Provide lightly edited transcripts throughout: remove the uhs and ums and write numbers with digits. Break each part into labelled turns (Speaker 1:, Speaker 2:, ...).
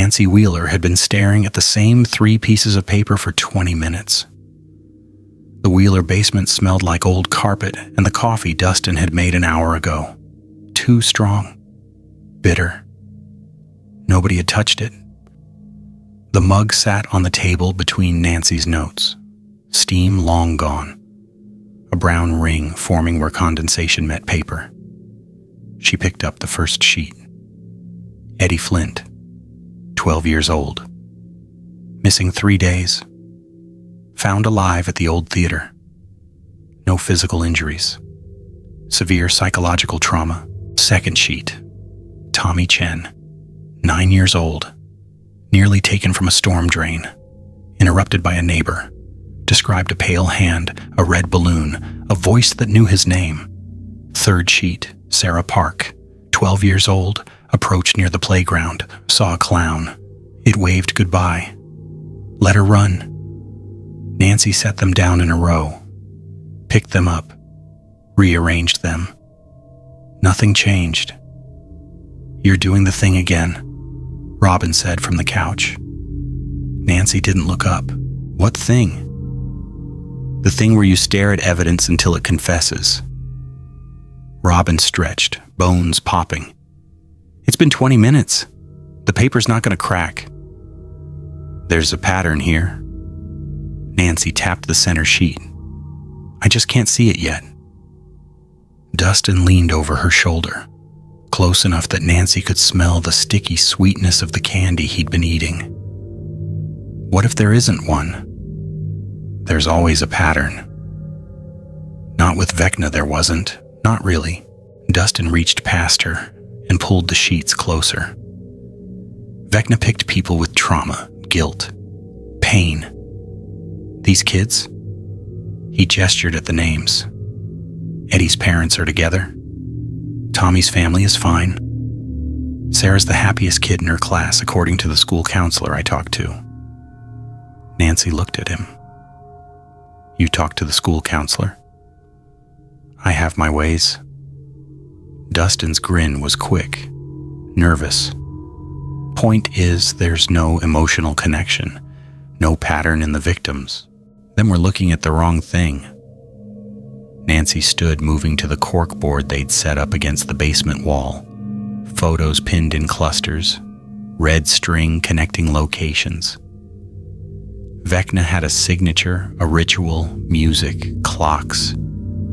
Speaker 1: Nancy Wheeler had been staring at the same 3 pieces of paper for 20 minutes. The Wheeler basement smelled like old carpet and the coffee Dustin had made an hour ago. Too strong. Bitter. Nobody had touched it. The mug sat on the table between Nancy's notes. Steam long gone. A brown ring forming where condensation met paper. She picked up the first sheet. Eddie Flint, 12 years old. Missing 3 days. Found alive at the old theater. No physical injuries. Severe psychological trauma. Second sheet. Tommy Chen, 9 years old. Nearly taken from a storm drain. Interrupted by a neighbor. Described a pale hand, a red balloon, a voice that knew his name. Third sheet. Sarah Park, 12 years old. Approached near the playground. Saw a clown. It waved goodbye. Let her run. Nancy set them down in a row. Picked them up. Rearranged them. Nothing changed. You're doing the thing again, Robin said from the couch. Nancy didn't look up. What thing? The thing where you stare at evidence until it confesses. Robin stretched, bones popping. It's been 20 minutes. The paper's not going to crack. There's a pattern here. Nancy tapped the center sheet. I just can't see it yet. Dustin leaned over her shoulder, close enough that Nancy could smell the sticky sweetness of the candy he'd been eating. What if there isn't one? There's always a pattern. Not with Vecna there wasn't. Not really. Dustin reached past her and pulled the sheets closer. Vecna picked people with trauma, guilt, pain. These kids? He gestured at the names. Eddie's parents are together. Tommy's family is fine. Sarah's the happiest kid in her class, according to the school counselor I talked to. Nancy looked at him. You talked to the school counselor? I have my ways. Dustin's grin was quick, nervous. Point is, there's no emotional connection, no pattern in the victims. Then we're looking at the wrong thing. Nancy stood, moving to the cork board they'd set up against the basement wall. Photos pinned in clusters, red string connecting locations. Vecna had a signature, a ritual, music, clocks.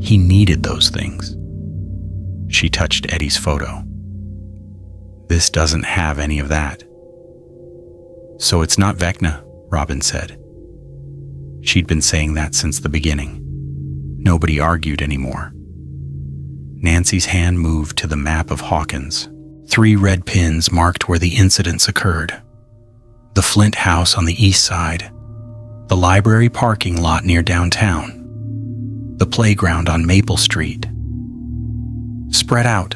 Speaker 1: He needed those things. She touched Eddie's photo. This doesn't have any of that. So it's not Vecna, Robin said. She'd been saying that since the beginning. Nobody argued anymore. Nancy's hand moved to the map of Hawkins. 3 red pins marked where the incidents occurred. The Flint house on the east side. The library parking lot near downtown. The playground on Maple Street. Spread out,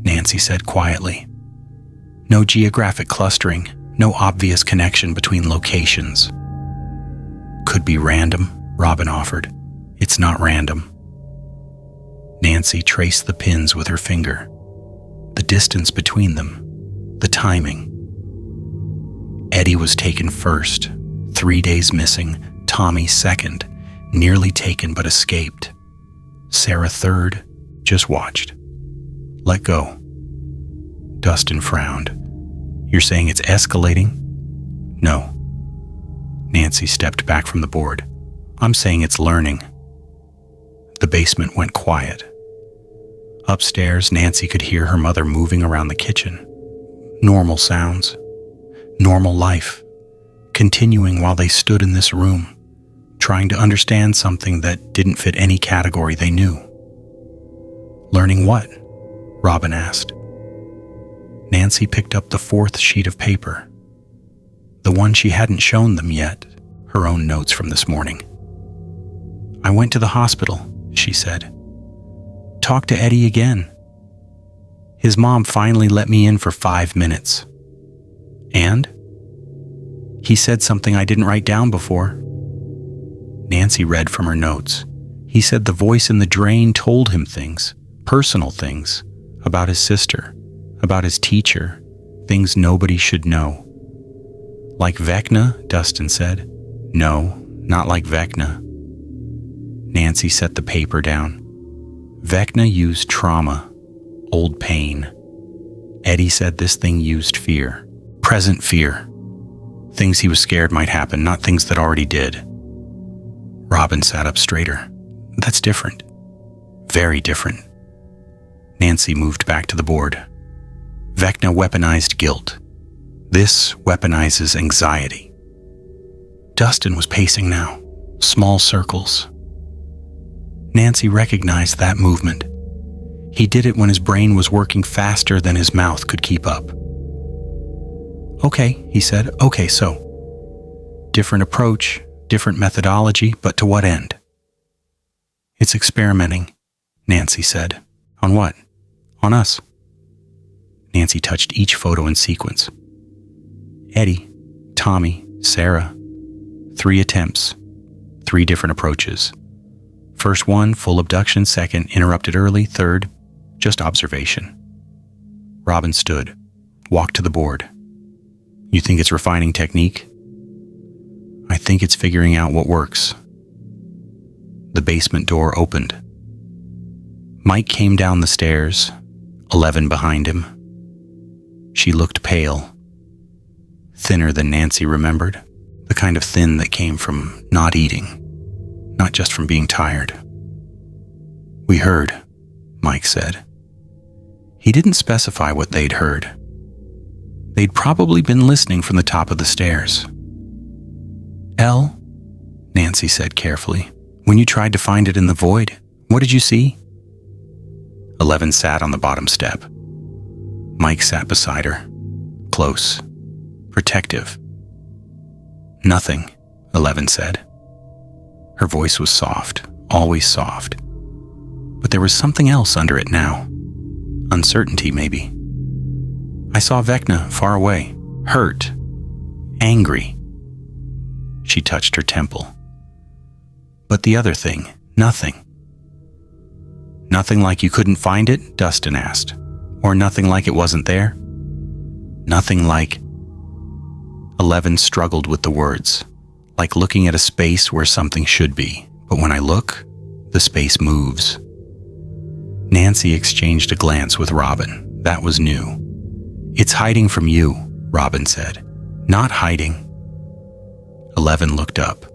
Speaker 1: Nancy said quietly. No geographic clustering, no obvious connection between locations. Could be random, Robin offered. It's not random. Nancy traced the pins with her finger. The distance between them, the timing. Eddie was taken first, 3 days missing, Tommy second, nearly taken but escaped. Sarah third, just watched. Let go. Dustin frowned. You're saying it's escalating? No. Nancy stepped back from the board. I'm saying it's learning. The basement went quiet. Upstairs, Nancy could hear her mother moving around the kitchen. Normal sounds. Normal life. Continuing while they stood in this room, trying to understand something that didn't fit any category they knew. Learning what? Robin asked. Nancy picked up the 4th sheet of paper. The one she hadn't shown them yet, her own notes from this morning. I went to the hospital, she said. Talked to Eddie again. His mom finally let me in for 5 minutes. And? He said something I didn't write down before. Nancy read from her notes. He said the voice in the drain told him things, personal things, about his sister, about his teacher, things nobody should know. Like Vecna, Dustin said. No, not like Vecna. Nancy set the paper down. Vecna used trauma, old pain. Eddie said this thing used fear, present fear. Things he was scared might happen, not things that already did. Robin sat up straighter. That's different. Very different. Nancy moved back to the board. Vecna weaponized guilt. This weaponizes anxiety. Dustin was pacing now, small circles. Nancy recognized that movement. He did it when his brain was working faster than his mouth could keep up. Okay, he said. Okay, so. Different approach, different methodology, but to what end? It's experimenting, Nancy said. On what? On us. Nancy touched each photo in sequence. Eddie, Tommy, Sarah. 3 attempts, 3 different approaches. First one, full abduction. Second, interrupted early. Third, just observation. Robin stood, walked to the board. You think it's refining technique? I think it's figuring out what works. The basement door opened. Mike came down the stairs, 11 behind him. She looked pale, thinner than Nancy remembered, the kind of thin that came from not eating, not just from being tired. We heard, Mike said. He didn't specify what they'd heard. They'd probably been listening from the top of the stairs. Elle, Nancy said carefully, when you tried to find it in the void, what did you see? 11 sat on the bottom step. Mike sat beside her, close, protective. Nothing, 11 said. Her voice was soft, always soft. But there was something else under it now. Uncertainty, maybe. I saw Vecna far away, hurt, angry. She touched her temple. But the other thing, nothing. Nothing like you couldn't find it? Dustin asked. Or nothing like it wasn't there? Nothing like... 11 struggled with the words, like looking at a space where something should be. But when I look, the space moves. Nancy exchanged a glance with Robin. That was new. It's hiding from you, Robin said. Not hiding. 11 looked up,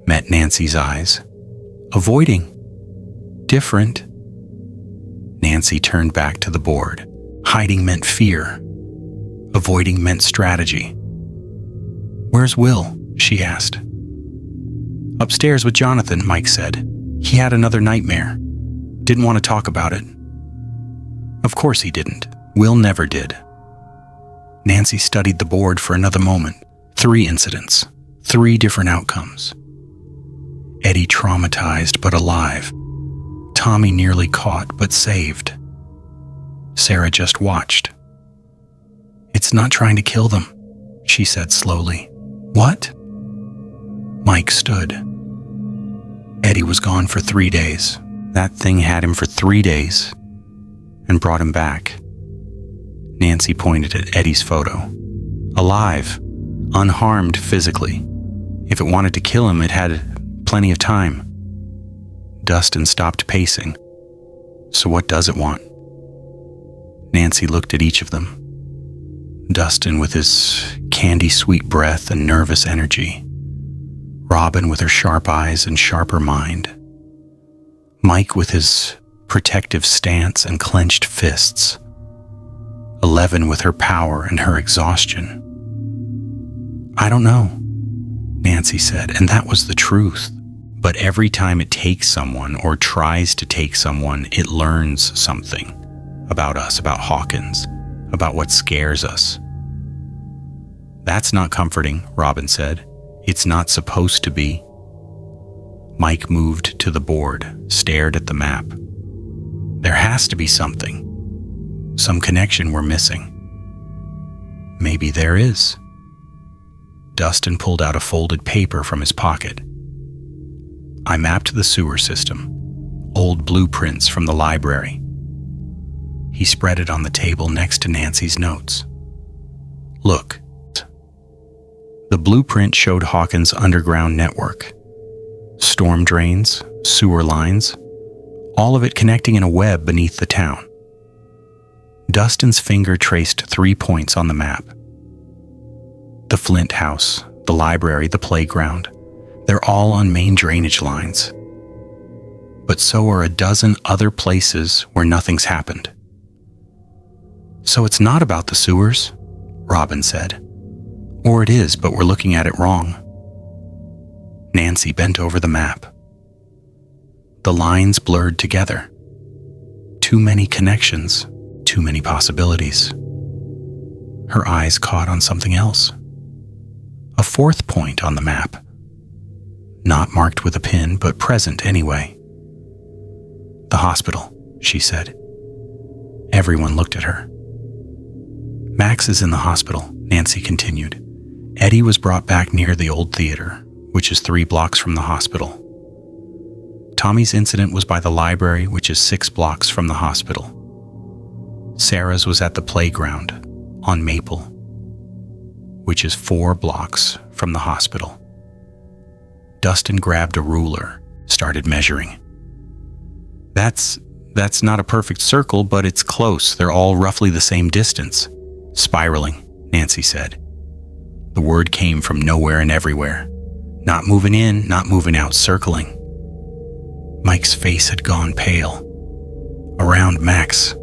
Speaker 1: met Nancy's eyes. Avoiding. Different. Nancy turned back to the board. Hiding meant fear. Avoiding meant strategy. Where's Will? She asked. Upstairs with Jonathan, Mike said. He had another nightmare. Didn't want to talk about it. Of course he didn't. Will never did. Nancy studied the board for another moment. 3 incidents. 3 different outcomes. Eddie traumatized but alive. Tommy nearly caught but saved. Sarah just watched. It's not trying to kill them, she said slowly. What? Mike stood. Eddie was gone for 3 days. That thing had him for 3 days and brought him back. Nancy pointed at Eddie's photo. Alive, unharmed physically. If it wanted to kill him, it had plenty of time. Dustin stopped pacing. So what does it want? Nancy looked at each of them. Dustin with his candy-sweet breath and nervous energy. Robin with her sharp eyes and sharper mind. Mike with his protective stance and clenched fists. 11 with her power and her exhaustion. I don't know, Nancy said, and that was the truth. But every time it takes someone or tries to take someone, it learns something about us, about Hawkins, about what scares us. That's not comforting, Robin said. It's not supposed to be. Mike moved to the board, stared at the map. There has to be something. Some connection we're missing. Maybe there is. Dustin pulled out a folded paper from his pocket. I mapped the sewer system, old blueprints from the library. He spread it on the table next to Nancy's notes. Look. The blueprint showed Hawkins' underground network. Storm drains, sewer lines, all of it connecting in a web beneath the town. Dustin's finger traced 3 points on the map. The Flint house, the library, the playground. They're all on main drainage lines. But so are a dozen other places where nothing's happened. So it's not about the sewers, Robin said. Or it is, but we're looking at it wrong. Nancy bent over the map. The lines blurred together. Too many connections, too many possibilities. Her eyes caught on something else. A 4th point on the map. Not marked with a pin, but present anyway. The hospital, she said. Everyone looked at her. Max is in the hospital, Nancy continued. Eddie was brought back near the old theater, which is 3 blocks from the hospital. Tommy's incident was by the library, which is 6 blocks from the hospital. Sarah's was at the playground, on Maple, which is 4 blocks from the hospital. Dustin grabbed a ruler, started measuring. That's not a perfect circle, but it's close. They're all roughly the same distance. Spiraling, Nancy said. The word came from nowhere and everywhere. Not moving in, not moving out, circling. Mike's face had gone pale. Around Max.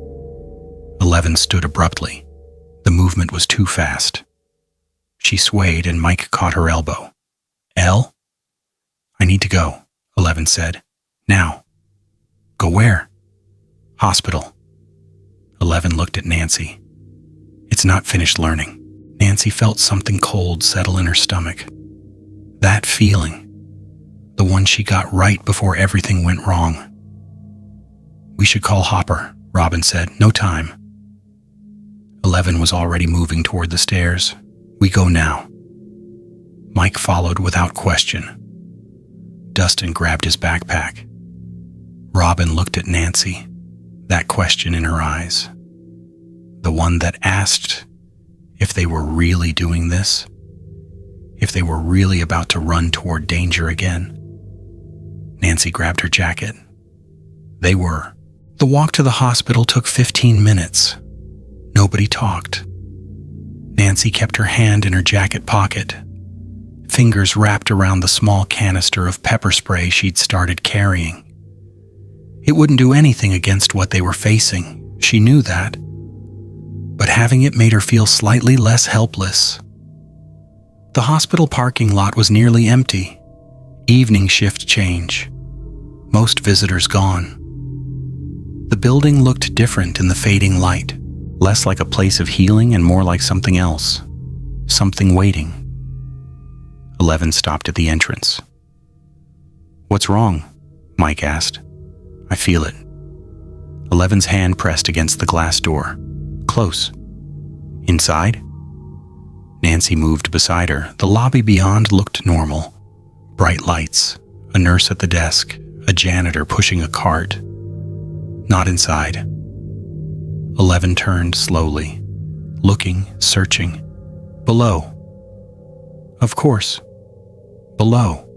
Speaker 1: 11 stood abruptly. The movement was too fast. She swayed and Mike caught her elbow. Elle? I need to go, 11 said. Now. Go where? Hospital. 11 looked at Nancy. It's not finished learning. Nancy felt something cold settle in her stomach. That feeling. The one she got right before everything went wrong. We should call Hopper, Robin said. No time. 11 was already moving toward the stairs. We go now. Mike followed without question. Dustin grabbed his backpack. Robin looked at Nancy, that question in her eyes. The one that asked if they were really doing this, if they were really about to run toward danger again. Nancy grabbed her jacket. They were. The walk to the hospital took 15 minutes. Nobody talked. Nancy kept her hand in her jacket pocket, fingers wrapped around the small canister of pepper spray she'd started carrying. It wouldn't do anything against what they were facing, she knew that. But having it made her feel slightly less helpless. The hospital parking lot was nearly empty. Evening shift change. Most visitors gone. The building looked different in the fading light, less like a place of healing and more like something else. Something waiting. 11 stopped at the entrance. What's wrong? Mike asked. I feel it. 11's hand pressed against the glass door. Close. Inside? Nancy moved beside her. The lobby beyond looked normal. Bright lights, a nurse at the desk, a janitor pushing a cart. Not inside. 11 turned slowly, looking, searching. Below. Of course. Below.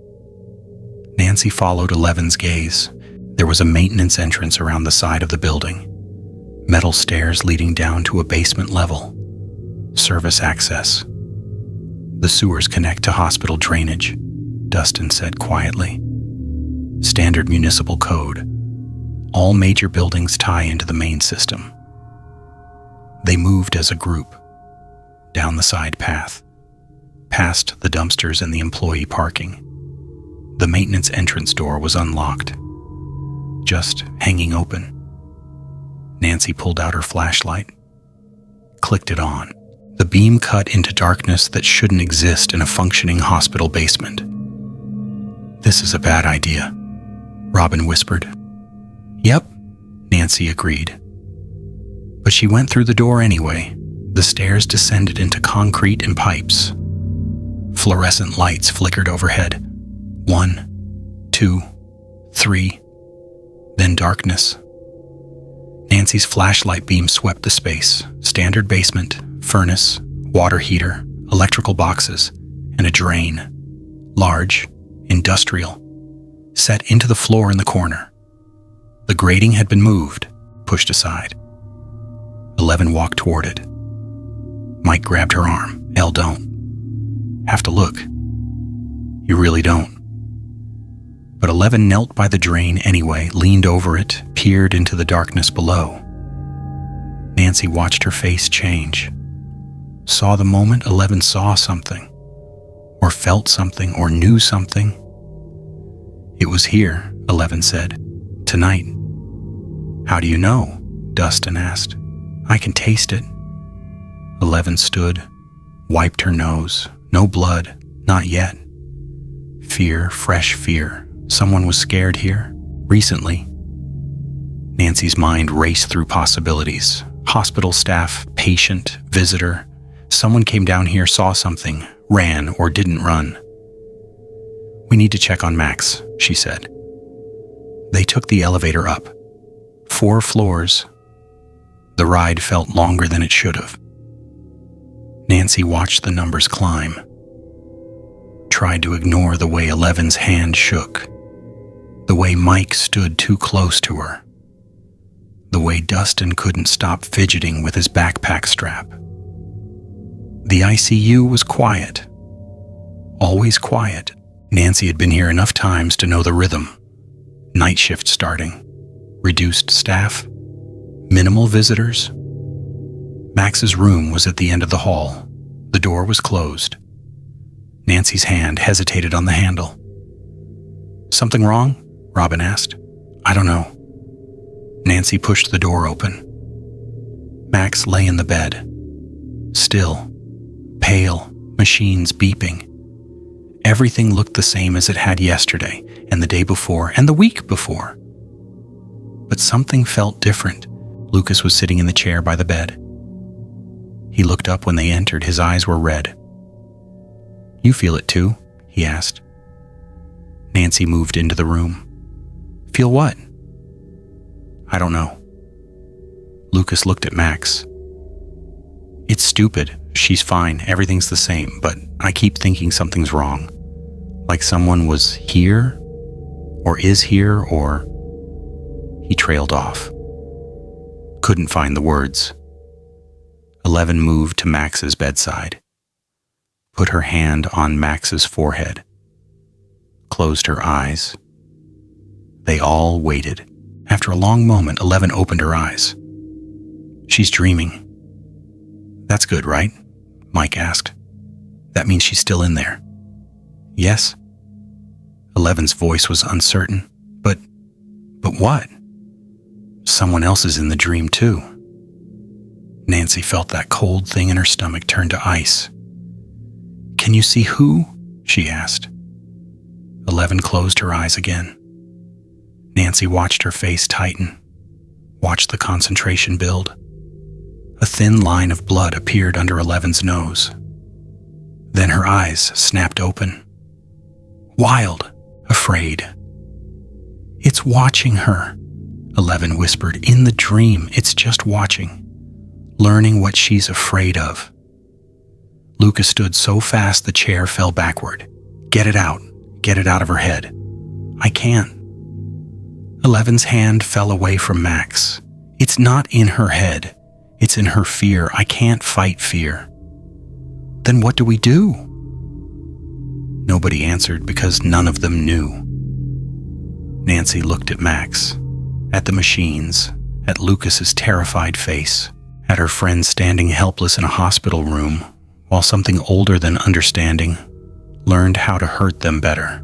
Speaker 1: Nancy followed 11's gaze. There was a maintenance entrance around the side of the building. Metal stairs leading down to a basement level. Service access. The sewers connect to hospital drainage, Dustin said quietly. Standard municipal code. All major buildings tie into the main system. They moved as a group, down the side path, past the dumpsters and the employee parking. The maintenance entrance door was unlocked, just hanging open. Nancy pulled out her flashlight, clicked it on. The beam cut into darkness that shouldn't exist in a functioning hospital basement. This is a bad idea, Robin whispered. Yep, Nancy agreed. But she went through the door anyway. The stairs descended into concrete and pipes. Fluorescent lights flickered overhead. 1, 2, 3, then darkness. Nancy's flashlight beam swept the space. Standard basement, furnace, water heater, electrical boxes, and a drain, large, industrial, set into the floor in the corner. The grating had been moved, pushed aside. 11 walked toward it. Mike grabbed her arm. "Elle, don't. Have to look. You really don't." But 11 knelt by the drain anyway, leaned over it, peered into the darkness below. Nancy watched her face change. Saw the moment 11 saw something, or felt something, or knew something. "It was here," 11 said. "Tonight." "How do you know?" Dustin asked. "I can taste it." 11 stood, wiped her nose. No blood, not yet. Fear, fresh fear. Someone was scared here, recently. Nancy's mind raced through possibilities. Hospital staff, patient, visitor. Someone came down here, saw something, ran or didn't run. "We need to check on Max," she said. They took the elevator up. 4 floors. The ride felt longer than it should have. Nancy watched the numbers climb. Tried to ignore the way 11's hand shook. The way Mike stood too close to her. The way Dustin couldn't stop fidgeting with his backpack strap. The ICU was quiet. Always quiet. Nancy had been here enough times to know the rhythm. Night shift starting. Reduced staff. Minimal visitors. Max's room was at the end of the hall. The door was closed. Nancy's hand hesitated on the handle. "Something wrong?" Robin asked. "I don't know." Nancy pushed the door open. Max lay in the bed. Still. Pale. Machines beeping. Everything looked the same as it had yesterday, and the day before, and the week before. But something felt different. Lucas was sitting in the chair by the bed. He looked up when they entered. His eyes were red. "You feel it too?" he asked. Nancy moved into the room. "Feel what?" "I don't know." Lucas looked at Max. "It's stupid. She's fine. Everything's the same. But I keep thinking something's wrong. Like someone was here, or is here, or..." He trailed off. Couldn't find the words. 11 moved to Max's bedside. Put her hand on Max's forehead. Closed her eyes. They all waited. After a long moment, 11 opened her eyes. "She's dreaming." "That's good, right?" Mike asked. "That means she's still in there." "Yes." 11's voice was uncertain. But what?" "Someone else is in the dream too." Nancy felt that cold thing in her stomach turn to ice. "Can you see who?" she asked. 11 closed her eyes again. Nancy watched her face tighten, watched the concentration build. A thin line of blood appeared under 11's nose. Then her eyes snapped open. Wild, afraid. "It's watching her," 11 whispered. "In the dream, it's just watching, learning what she's afraid of." Lucas stood so fast the chair fell backward. Get it out of her head." "I can't." 11's hand fell away from Max. "It's not in her head. It's in her fear. I can't fight fear." "Then what do we do?" Nobody answered because none of them knew. Nancy looked at Max, at the machines, at Lucas's terrified face, at her friend standing helpless in a hospital room, while something older than understanding learned how to hurt them better.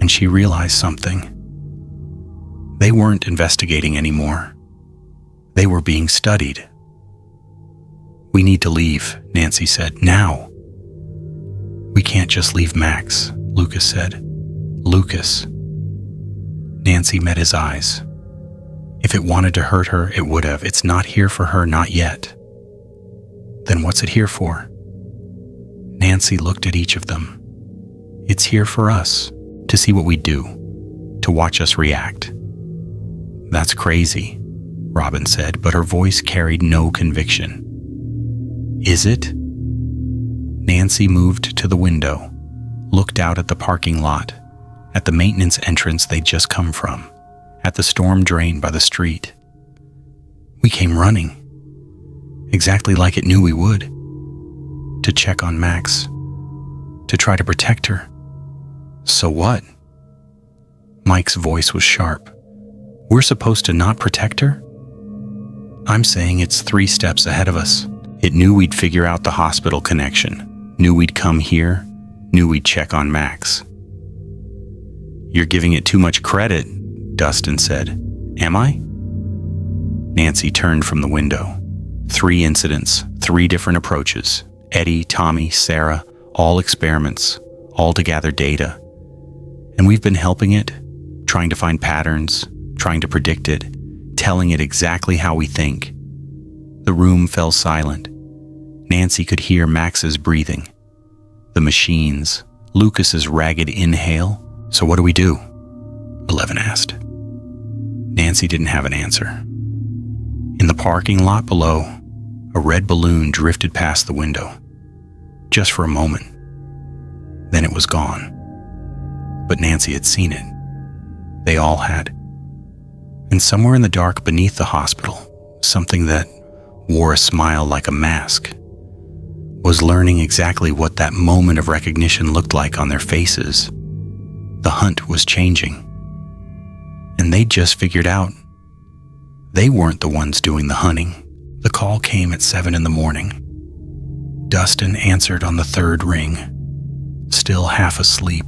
Speaker 1: And she realized something. They weren't investigating anymore. They were being studied. "We need to leave," Nancy said. "Now." "We can't just leave Max," Lucas said. "Lucas." Nancy met his eyes. If it wanted to hurt her, it would have. It's not here for her, not yet. Then what's it here for? Nancy looked at each of them. It's here for us, to see what we do, to watch us react. "That's crazy," Robin said, but her voice carried no conviction. "Is it?" Nancy moved to the window, looked out at the parking lot, at the maintenance entrance they'd just come from, at the storm drain by the street. We came running, exactly like it knew we would, to check on Max, to try to protect her. So what? Mike's voice was sharp. We're supposed to not protect her? I'm saying it's 3 steps ahead of us. It knew we'd figure out the hospital connection, knew we'd come here, knew we'd check on Max. You're giving it too much credit, Dustin said. Am I? Nancy turned from the window. 3 incidents, 3 different approaches. Eddie, Tommy, Sarah, all experiments, all to gather data. And we've been helping it, trying to find patterns, trying to predict it, telling it exactly how we think. The room fell silent. Nancy could hear Max's breathing, the machines, Lucas's ragged inhale. So what do we do? Eleven asked. Nancy didn't have an answer. In the parking lot below, a red balloon drifted past the window. Just for a moment. Then it was gone. But Nancy had seen it. They all had. And somewhere in the dark beneath the hospital, something that wore a smile like a mask, was learning exactly what that moment of recognition looked like on their faces. The hunt was changing. And they'd just figured out they weren't the ones doing the hunting. The call came at 7 a.m. Dustin answered on the 3rd ring, still half asleep,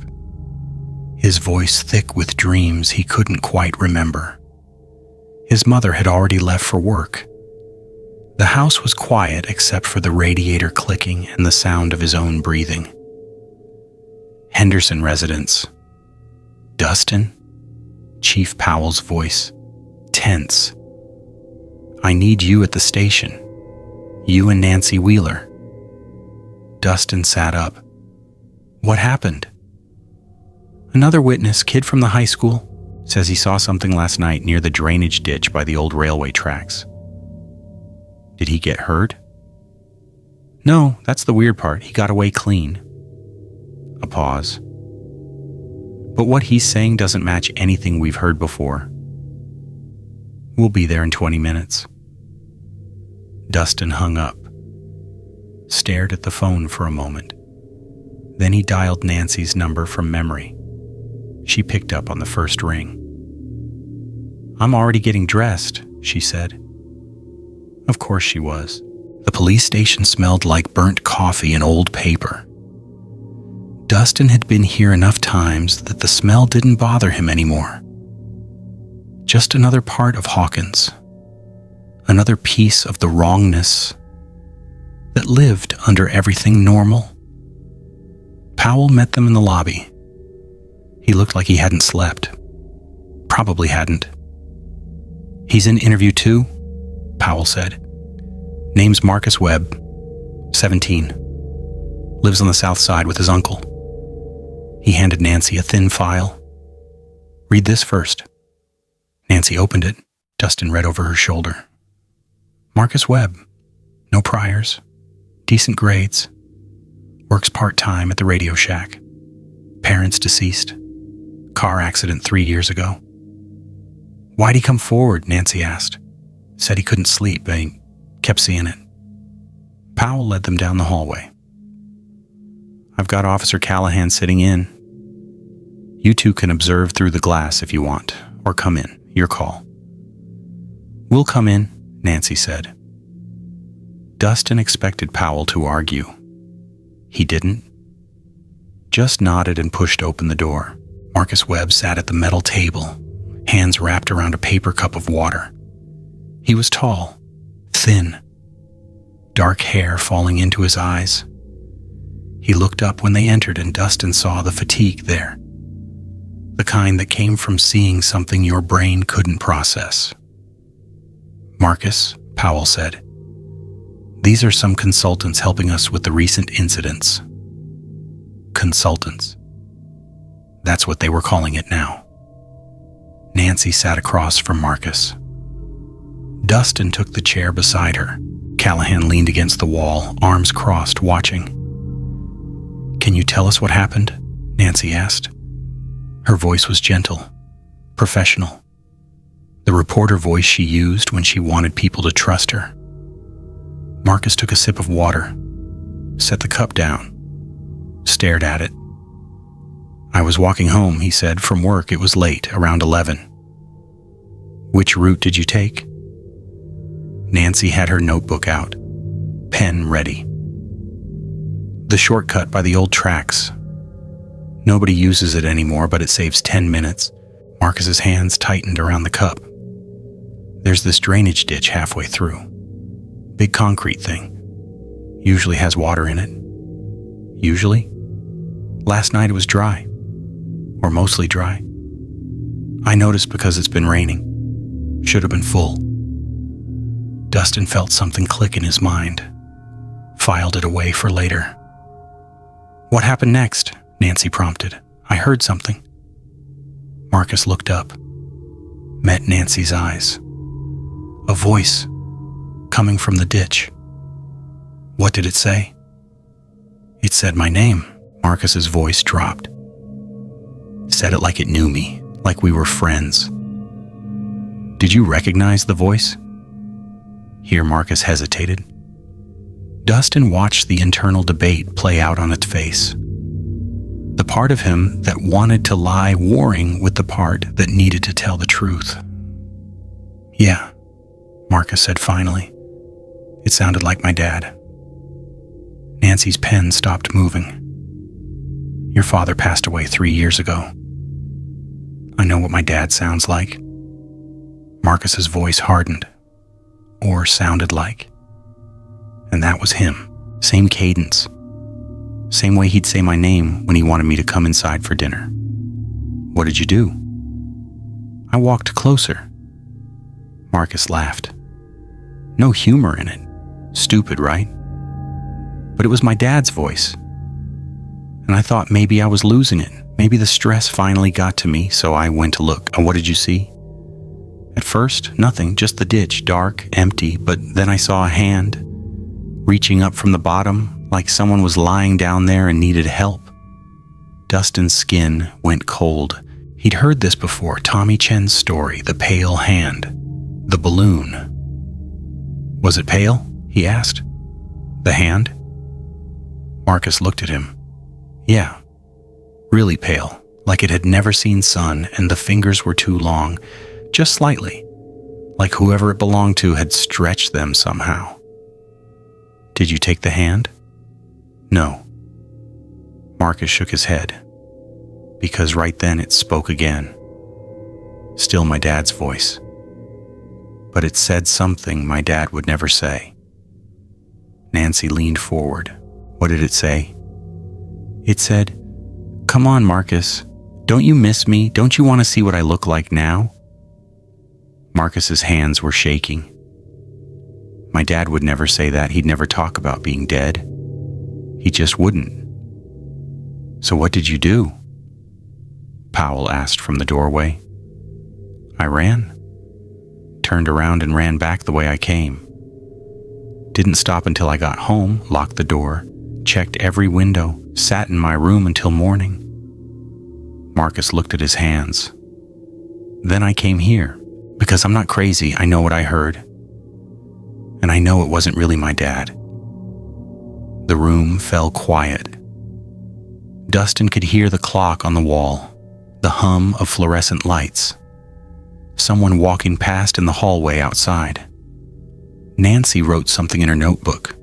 Speaker 1: his voice thick with dreams he couldn't quite remember. His mother had already left for work. The house was quiet except for the radiator clicking and the sound of his own breathing. Henderson residence. Dustin? Chief Powell's voice, tense. I need you at the station. You and Nancy Wheeler. Dustin sat up. What happened? Another witness, kid from the high school, says he saw something last night near the drainage ditch by the old railway tracks. Did he get hurt? No, that's the weird part. He got away clean. A pause. But what he's saying doesn't match anything we've heard before. We'll be there in 20 minutes. Dustin hung up, stared at the phone for a moment. Then he dialed Nancy's number from memory. She picked up on the 1st ring. I'm already getting dressed, she said. Of course she was. The police station smelled like burnt coffee and old paper. Dustin had been here enough times that the smell didn't bother him anymore. Just another part of Hawkins. Another piece of the wrongness that lived under everything normal. Powell met them in the lobby. He looked like he hadn't slept. Probably hadn't. He's in interview 2, Powell said. Name's Marcus Webb, 17. Lives on the south side with his uncle. He handed Nancy a thin file. Read this first. Nancy opened it. Dustin read over her shoulder. Marcus Webb. No priors. Decent grades. Works part-time at the Radio Shack. Parents deceased. Car accident 3 years ago. Why'd he come forward? Nancy asked. Said he couldn't sleep. He kept seeing it. Powell led them down the hallway. I've got Officer Callahan sitting in. You two can observe through the glass if you want, or come in. Your call. We'll come in, Nancy said. Dustin expected Powell to argue. He didn't. Just nodded and pushed open the door. Marcus Webb sat at the metal table, hands wrapped around a paper cup of water. He was tall, thin, dark hair falling into his eyes. He looked up when they entered and Dustin saw the fatigue there. The kind that came from seeing something your brain couldn't process. Marcus, Powell said, these are some consultants helping us with the recent incidents. Consultants. That's what they were calling it now. Nancy sat across from Marcus. Dustin took the chair beside her. Callahan leaned against the wall, arms crossed, watching. "Can you tell us what happened?" Nancy asked. Her voice was gentle, professional. The reporter voice she used when she wanted people to trust her. Marcus took a sip of water, set the cup down, stared at it. "I was walking home," he said, "from work. It was late, around 11. "Which route did you take?" Nancy had her notebook out, pen ready. "The shortcut by the old tracks. Nobody uses it anymore, but it saves 10 minutes. Marcus's hands tightened around the cup. "There's this drainage ditch halfway through. Big concrete thing. Usually has water in it. Usually? Last night it was dry. Or mostly dry. I noticed because it's been raining. Should have been full." Dustin felt something click in his mind. Filed it away for later. "What happened next?" Nancy prompted. "I heard something." Marcus looked up, met Nancy's eyes. A voice coming from the ditch. "What did it say?" "It said my name." Marcus's voice dropped. Said it like it knew me, like we were friends. "Did you recognize the voice?" Here Marcus hesitated. Dustin watched the internal debate play out on its face. The part of him that wanted to lie warring with the part that needed to tell the truth. "Yeah," Marcus said finally. "It sounded like my dad." Nancy's pen stopped moving. "Your father passed away 3 years ago. I know what my dad sounds like." Marcus's voice hardened, or sounded like. And that was him. Same cadence. Same way he'd say my name when he wanted me to come inside for dinner. "What did you do?" "I walked closer." Marcus laughed. No humor in it. Stupid, right? But it was my dad's voice. And I thought maybe I was losing it. Maybe the stress finally got to me, so I went to look. And what did you see? At first, nothing, just the ditch, dark, empty, but then I saw a hand reaching up from the bottom, like someone was lying down there and needed help. Dustin's skin went cold. He'd heard this before, Tommy Chen's story, the pale hand, the balloon. "Was it pale?" he asked. "The hand?" Marcus looked at him. "Yeah, really pale, like it had never seen sun, and the fingers were too long, just slightly, like whoever it belonged to had stretched them somehow." "Did you take the hand?" "No." Marcus shook his head, because right then it spoke again. Still my dad's voice. But it said something my dad would never say. Nancy leaned forward. What did it say? It said, "Come on, Marcus. Don't you miss me? Don't you want to see what I look like now?" Marcus's hands were shaking. My dad would never say that. He'd never talk about being dead. He just wouldn't. "So what did you do?" Powell asked from the doorway. "I ran. Turned around and ran back the way I came. Didn't stop until I got home, locked the door, checked every window, sat in my room until morning." Marcus looked at his hands. "Then I came here, because I'm not crazy. I know what I heard. And I know it wasn't really my dad." The room fell quiet. Dustin could hear the clock on the wall, the hum of fluorescent lights, someone walking past in the hallway outside. Nancy wrote something in her notebook.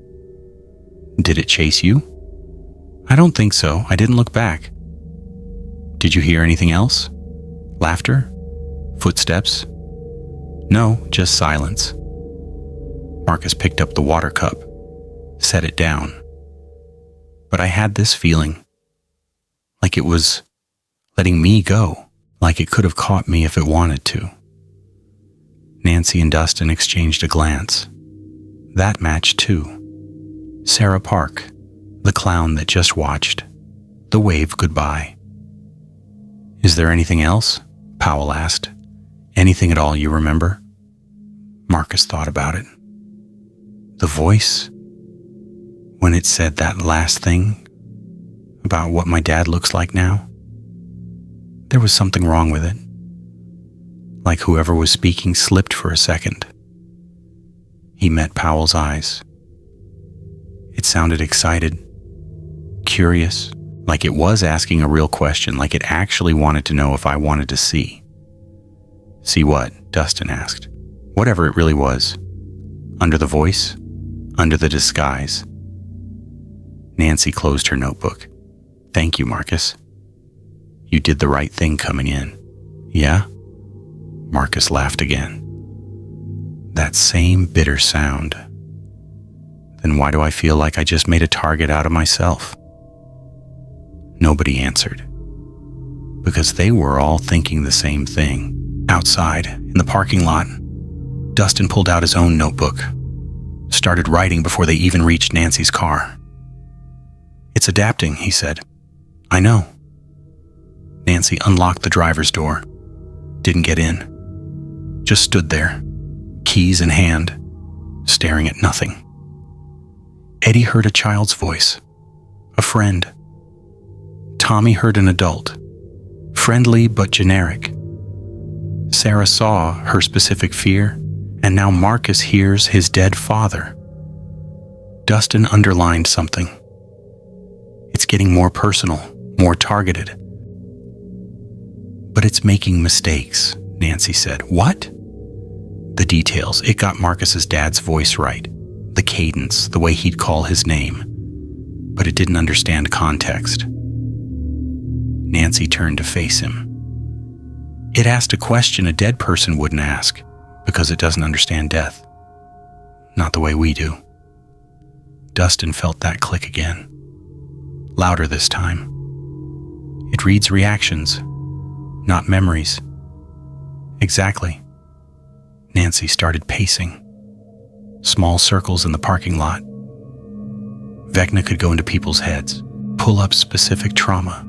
Speaker 1: "Did it chase you?" "I don't think so. I didn't look back." "Did you hear anything else? Laughter? Footsteps?" "No, just silence." Marcus picked up the water cup, set it down. But I had this feeling, like it was letting me go, like it could have caught me if it wanted to. Nancy and Dustin exchanged a glance. That matched too. Sarah Park, the clown that just watched, the wave goodbye. "Is there anything else?" Powell asked. "Anything at all you remember?" Marcus thought about it. The voice, when it said that last thing About what my dad looks like now? There was something wrong with it. Like whoever was speaking slipped for a second. He met Powell's eyes. It sounded excited, curious, like it was asking a real question, like it actually wanted to know if I wanted to see. See what? Dustin asked. Whatever it really was. Under the voice, under the disguise. Nancy closed her notebook. Thank you, Marcus. You did the right thing coming in. Yeah? Marcus laughed again. That same bitter sound. Then why do I feel like I just made a target out of myself? Nobody answered. Because they were all thinking the same thing. Outside, in the parking lot, Dustin pulled out his own notebook. Started writing before they even reached Nancy's car. It's adapting, he said. I know. Nancy unlocked the driver's door. Didn't get in. Just stood there, keys in hand, staring at nothing. Eddie heard a child's voice. A friend. Tommy heard an adult. Friendly but generic. Sarah saw her specific fear, and now Marcus hears his dead father. Dustin underlined something. It's getting more personal, more targeted. But it's making mistakes, Nancy said. What? The details. It got Marcus's dad's voice right. The cadence, the way he'd call his name. But it didn't understand context. Nancy turned to face him. It asked a question a dead person wouldn't ask, because it doesn't understand death. Not the way we do. Dustin felt that click again. Louder this time. It reads reactions, not memories. Exactly. Nancy started pacing. Small circles in the parking lot. Vecna could go into people's heads, pull up specific trauma.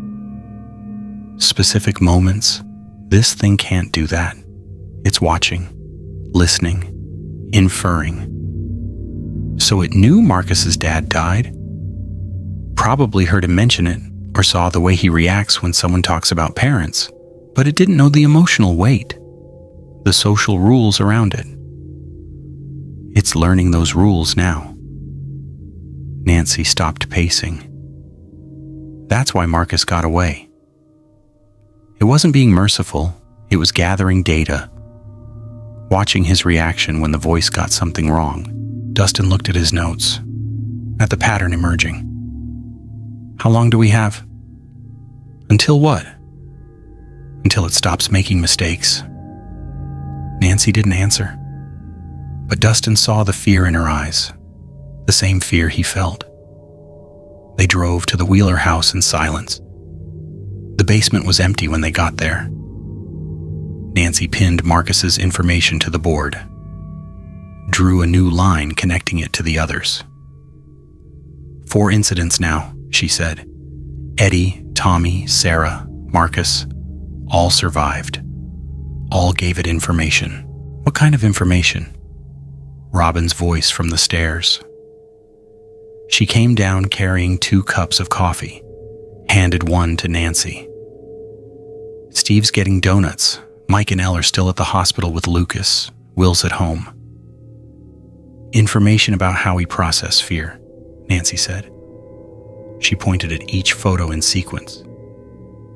Speaker 1: Specific moments. This thing can't do that. It's watching, listening, inferring. So it knew Marcus's dad died. Probably heard him mention it, or saw the way he reacts when someone talks about parents, but it didn't know the emotional weight, the social rules around it. It's learning those rules now. Nancy stopped pacing. That's why Marcus got away. It wasn't being merciful, it was gathering data. Watching his reaction when the voice got something wrong, Dustin looked at his notes, at the pattern emerging. How long do we have? Until what? Until it stops making mistakes. Nancy didn't answer, but Dustin saw the fear in her eyes, the same fear he felt. They drove to the Wheeler house in silence. The basement was empty when they got there. Nancy pinned Marcus's information to the board, drew a new line connecting it to the others. 4 incidents now, she said. Eddie, Tommy, Sarah, Marcus, all survived. All gave it information. What kind of information? Robin's voice from the stairs. She came down carrying 2 cups of coffee, handed one to Nancy. Steve's getting donuts. Mike and Elle are still at the hospital with Lucas. Will's at home. Information about how we process fear, Nancy said. She pointed at each photo in sequence.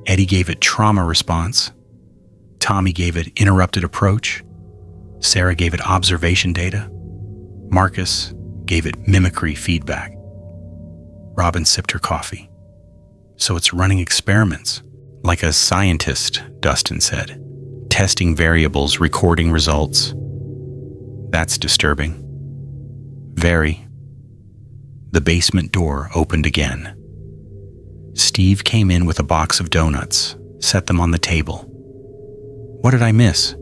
Speaker 1: Eddie gave it trauma response. Tommy gave it interrupted approach. Sarah gave it observation data. Marcus gave it mimicry feedback. Robin sipped her coffee. So it's running experiments. Like a scientist, Dustin said. Testing variables, recording results. That's disturbing. Very. The basement door opened again. Steve came in with a box of donuts, set them on the table. What did I miss?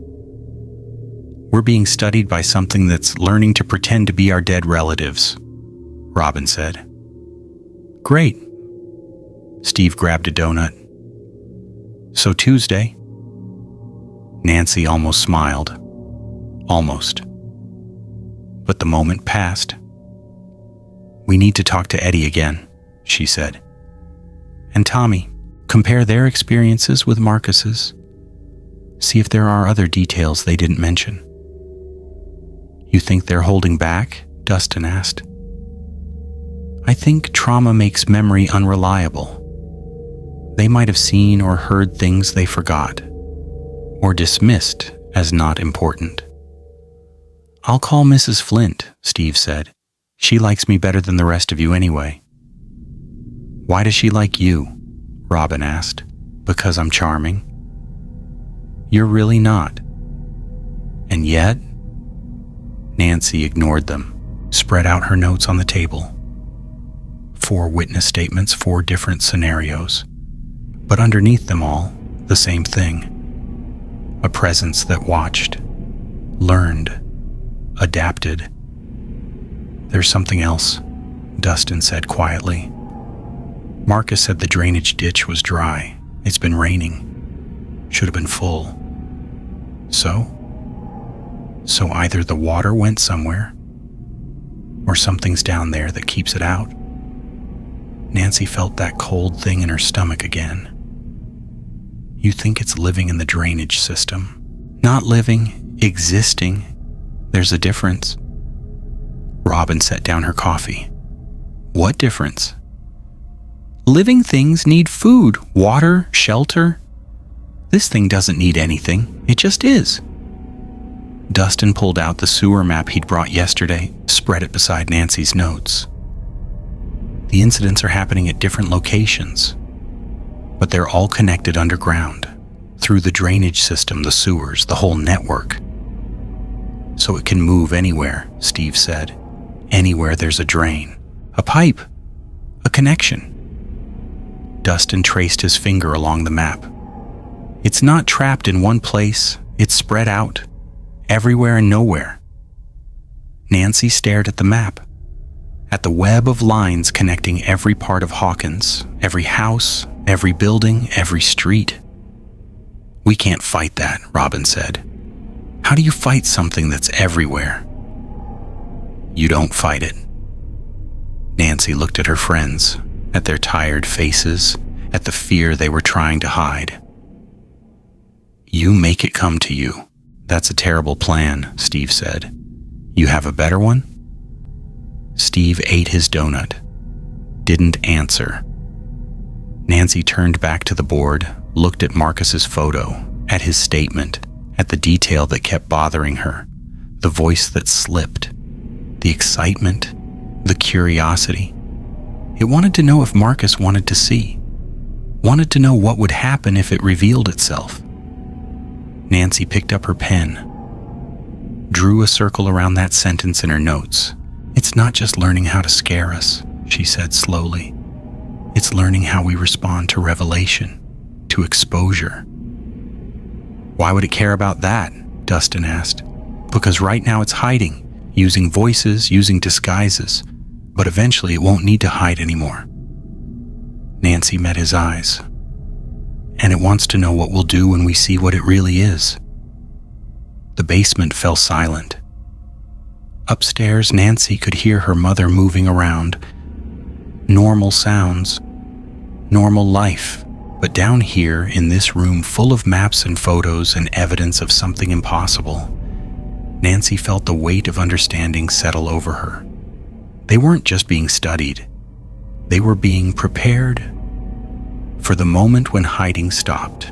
Speaker 1: We're being studied by something that's learning to pretend to be our dead relatives, Robin said. Great. Steve grabbed a donut. So Tuesday? Nancy almost smiled. Almost. But the moment passed. We need to talk to Eddie again, she said. And Tommy, compare their experiences with Marcus's. See if there are other details they didn't mention. You think they're holding back? Dustin asked. I think trauma makes memory unreliable. They might have seen or heard things they forgot, or dismissed as not important. I'll call Mrs. Flint, Steve said. She likes me better than the rest of you anyway. Why does she like you? Robin asked. Because I'm charming. You're really not. And yet? Nancy ignored them, spread out her notes on the table. 4 witness statements, 4 different scenarios. But underneath them all, the same thing. A presence that watched, learned, adapted. There's something else, Dustin said quietly. Marcus said the drainage ditch was dry. It's been raining. Should have been full. So either the water went somewhere, or something's down there that keeps it out. Nancy felt that cold thing in her stomach again. You think it's living in the drainage system. Not living, existing. There's a difference. Robin set down her coffee. What difference? Living things need food, water, shelter. This thing doesn't need anything. It just is. Dustin pulled out the sewer map he'd brought yesterday, spread it beside Nancy's notes. The incidents are happening at different locations, but they're all connected underground, through the drainage system, the sewers, the whole network. So it can move anywhere, Steve said. Anywhere there's a drain, a pipe, a connection. Dustin traced his finger along the map. It's not trapped in one place, it's spread out, everywhere and nowhere. Nancy stared at the map, at the web of lines connecting every part of Hawkins, every house, every building, every street. We can't fight that, Robin said. How do you fight something that's everywhere? You don't fight it. Nancy looked at her friends, at their tired faces, at the fear they were trying to hide. You make it come to you. That's a terrible plan, Steve said. You have a better one? Steve ate his donut, didn't answer. Nancy turned back to the board, looked at Marcus's photo, at his statement, at the detail that kept bothering her, the voice that slipped, the excitement, the curiosity. It wanted to know if Marcus wanted to see, wanted to know what would happen if it revealed itself. Nancy picked up her pen, drew a circle around that sentence in her notes. It's not just learning how to scare us, she said slowly. It's learning how we respond to revelation, to exposure. Why would it care about that? Dustin asked. Because right now it's hiding, using voices, using disguises, but eventually it won't need to hide anymore. Nancy met his eyes. And it wants to know what we'll do when we see what it really is. The basement fell silent. Upstairs, Nancy could hear her mother moving around. Normal sounds, normal life. But down here, in this room full of maps and photos and evidence of something impossible, Nancy felt the weight of understanding settle over her. They weren't just being studied. They were being prepared for the moment when hiding stopped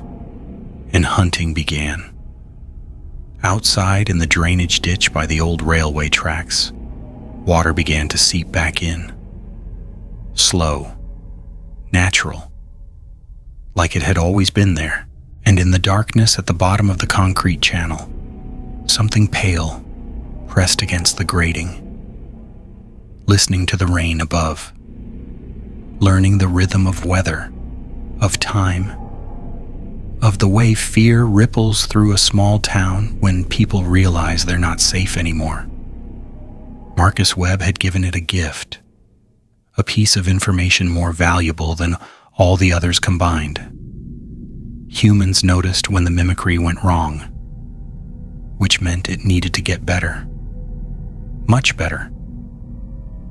Speaker 1: and hunting began. Outside in the drainage ditch by the old railway tracks, water began to seep back in. Slow, natural, like it had always been there. And in the darkness at the bottom of the concrete channel, something pale pressed against the grating, listening to the rain above, learning the rhythm of weather, of time, of the way fear ripples through a small town when people realize they're not safe anymore. Marcus Webb had given it a gift, a piece of information more valuable than all the others combined. Humans noticed when the mimicry went wrong, which meant it needed to get better, much better.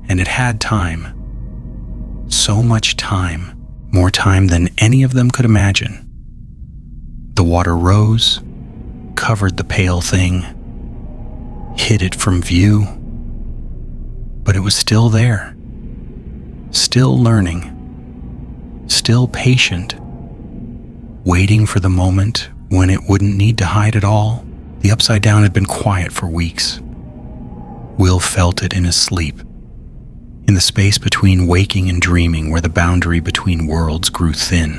Speaker 1: And it had time, so much time, more time than any of them could imagine. The water rose, covered the pale thing, hid it from view, but it was still there, still learning, still patient, waiting for the moment when it wouldn't need to hide at all. The Upside Down had been quiet for weeks. Will felt it in his sleep, in the space between waking and dreaming where the boundary between worlds grew thin.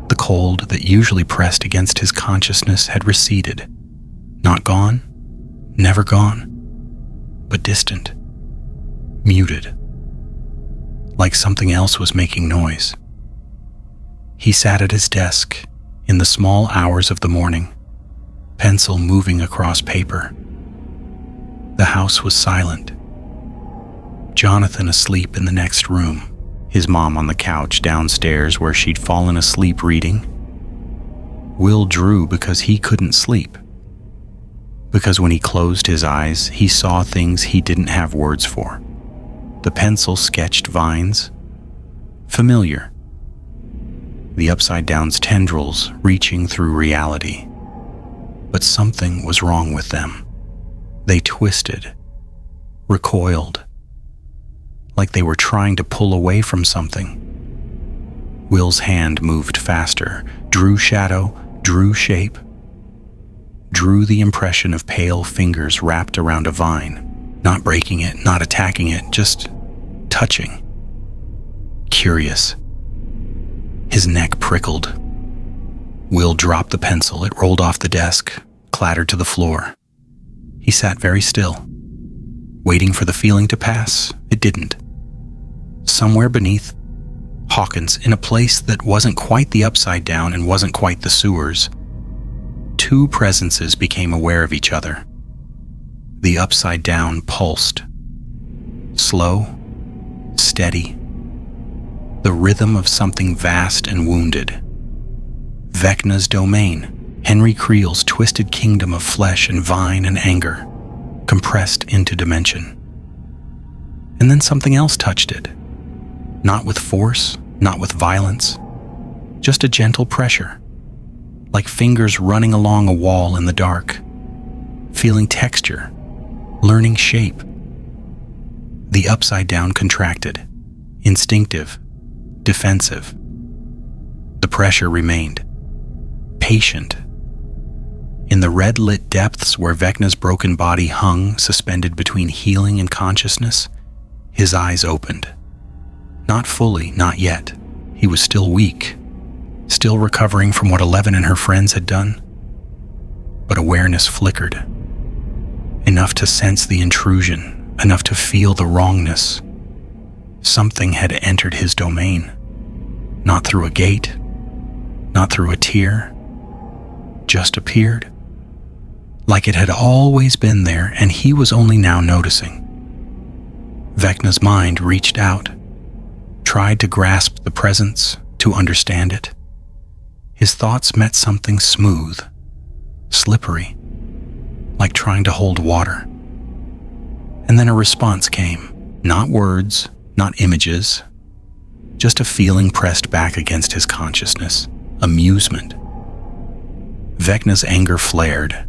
Speaker 1: The cold that usually pressed against his consciousness had receded. Not gone, never gone, but distant, muted, like something else was making noise. He sat at his desk in the small hours of the morning, pencil moving across paper. The house was silent. Jonathan asleep in the next room, his mom on the couch downstairs where she'd fallen asleep reading. Will drew because he couldn't sleep. Because when he closed his eyes, he saw things he didn't have words for. The pencil sketched vines, familiar. The Upside Down's tendrils reaching through reality. But something was wrong with them. They twisted, recoiled, like they were trying to pull away from something. Will's hand moved faster, drew shadow, drew shape, drew the impression of pale fingers wrapped around a vine, not breaking it, not attacking it, just touching. Curious. His neck prickled. Will dropped the pencil. It rolled off the desk, clattered to the floor. He sat very still, waiting for the feeling to pass. It didn't. Somewhere beneath, Hawkins, in a place that wasn't quite the Upside Down and wasn't quite the sewers, two presences became aware of each other. The Upside Down pulsed. Slow, steady, the rhythm of something vast and wounded. Vecna's domain, Henry Creel's twisted kingdom of flesh and vine and anger, compressed into dimension. And then something else touched it. Not with force, not with violence, just a gentle pressure, like fingers running along a wall in the dark, feeling texture, learning shape. The Upside Down contracted, instinctive, defensive. The pressure remained, patient. In the red-lit depths where Vecna's broken body hung, suspended between healing and consciousness, his eyes opened. Not fully, not yet. He was still weak, still recovering from what 11 and her friends had done. But awareness flickered. Enough to sense the intrusion, enough to feel the wrongness. Something had entered his domain. Not through a gate, not through a tear, just appeared. Like it had always been there and he was only now noticing. Vecna's mind reached out, tried to grasp the presence, to understand it. His thoughts met something smooth, slippery, like trying to hold water. And then a response came. Not words, not images, just a feeling pressed back against his consciousness. Amusement. Vecna's anger flared.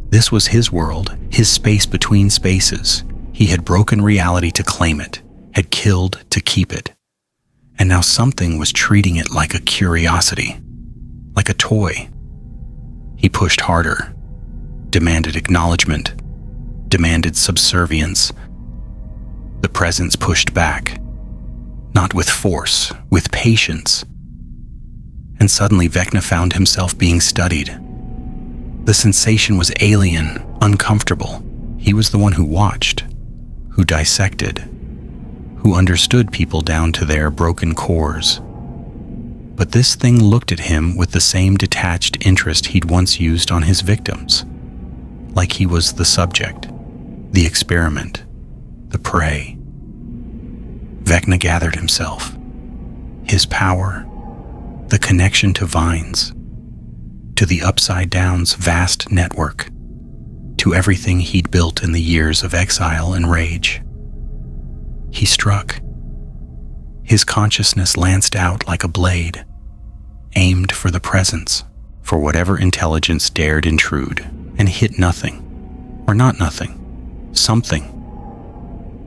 Speaker 1: This was his world, his space between spaces. He had broken reality to claim it, had killed to keep it. And now something was treating it like a curiosity, like a toy. He pushed harder, demanded acknowledgement, demanded subservience. The presence pushed back, not with force, with patience. And suddenly Vecna found himself being studied. The sensation was alien, uncomfortable. He was the one who watched, who dissected, who understood people down to their broken cores. But this thing looked at him with the same detached interest he'd once used on his victims, like he was the subject, the experiment, the prey. Vecna gathered himself. His power, the connection to vines, to the Upside Down's vast network, to everything he'd built in the years of exile and rage. He struck. His consciousness lanced out like a blade, aimed for the presence, for whatever intelligence dared intrude, and hit nothing, or not nothing, something.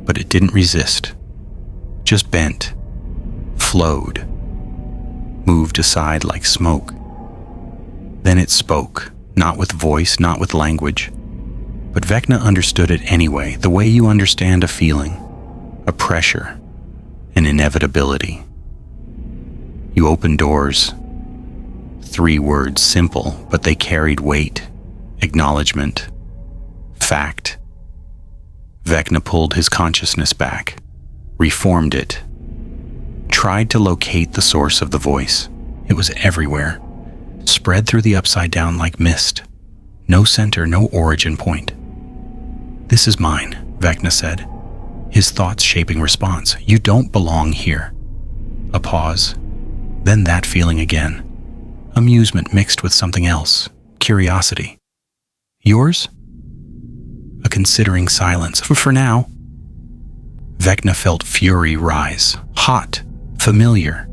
Speaker 1: But it didn't resist, just bent, flowed, moved aside like smoke. Then it spoke, not with voice, not with language, but Vecna understood it anyway, the way you understand a feeling, a pressure, an inevitability. You open doors. 3 words, simple, but they carried weight, acknowledgement, fact. Vecna pulled his consciousness back, reformed it, tried to locate the source of the voice. It was everywhere, spread through the upside down like mist. No center, no origin point. "This is mine," Vecna said, his thoughts shaping response. "You don't belong here." A pause, then that feeling again. Amusement mixed with something else, curiosity. "Yours?" A considering silence. For now. Vecna felt fury rise, hot, familiar.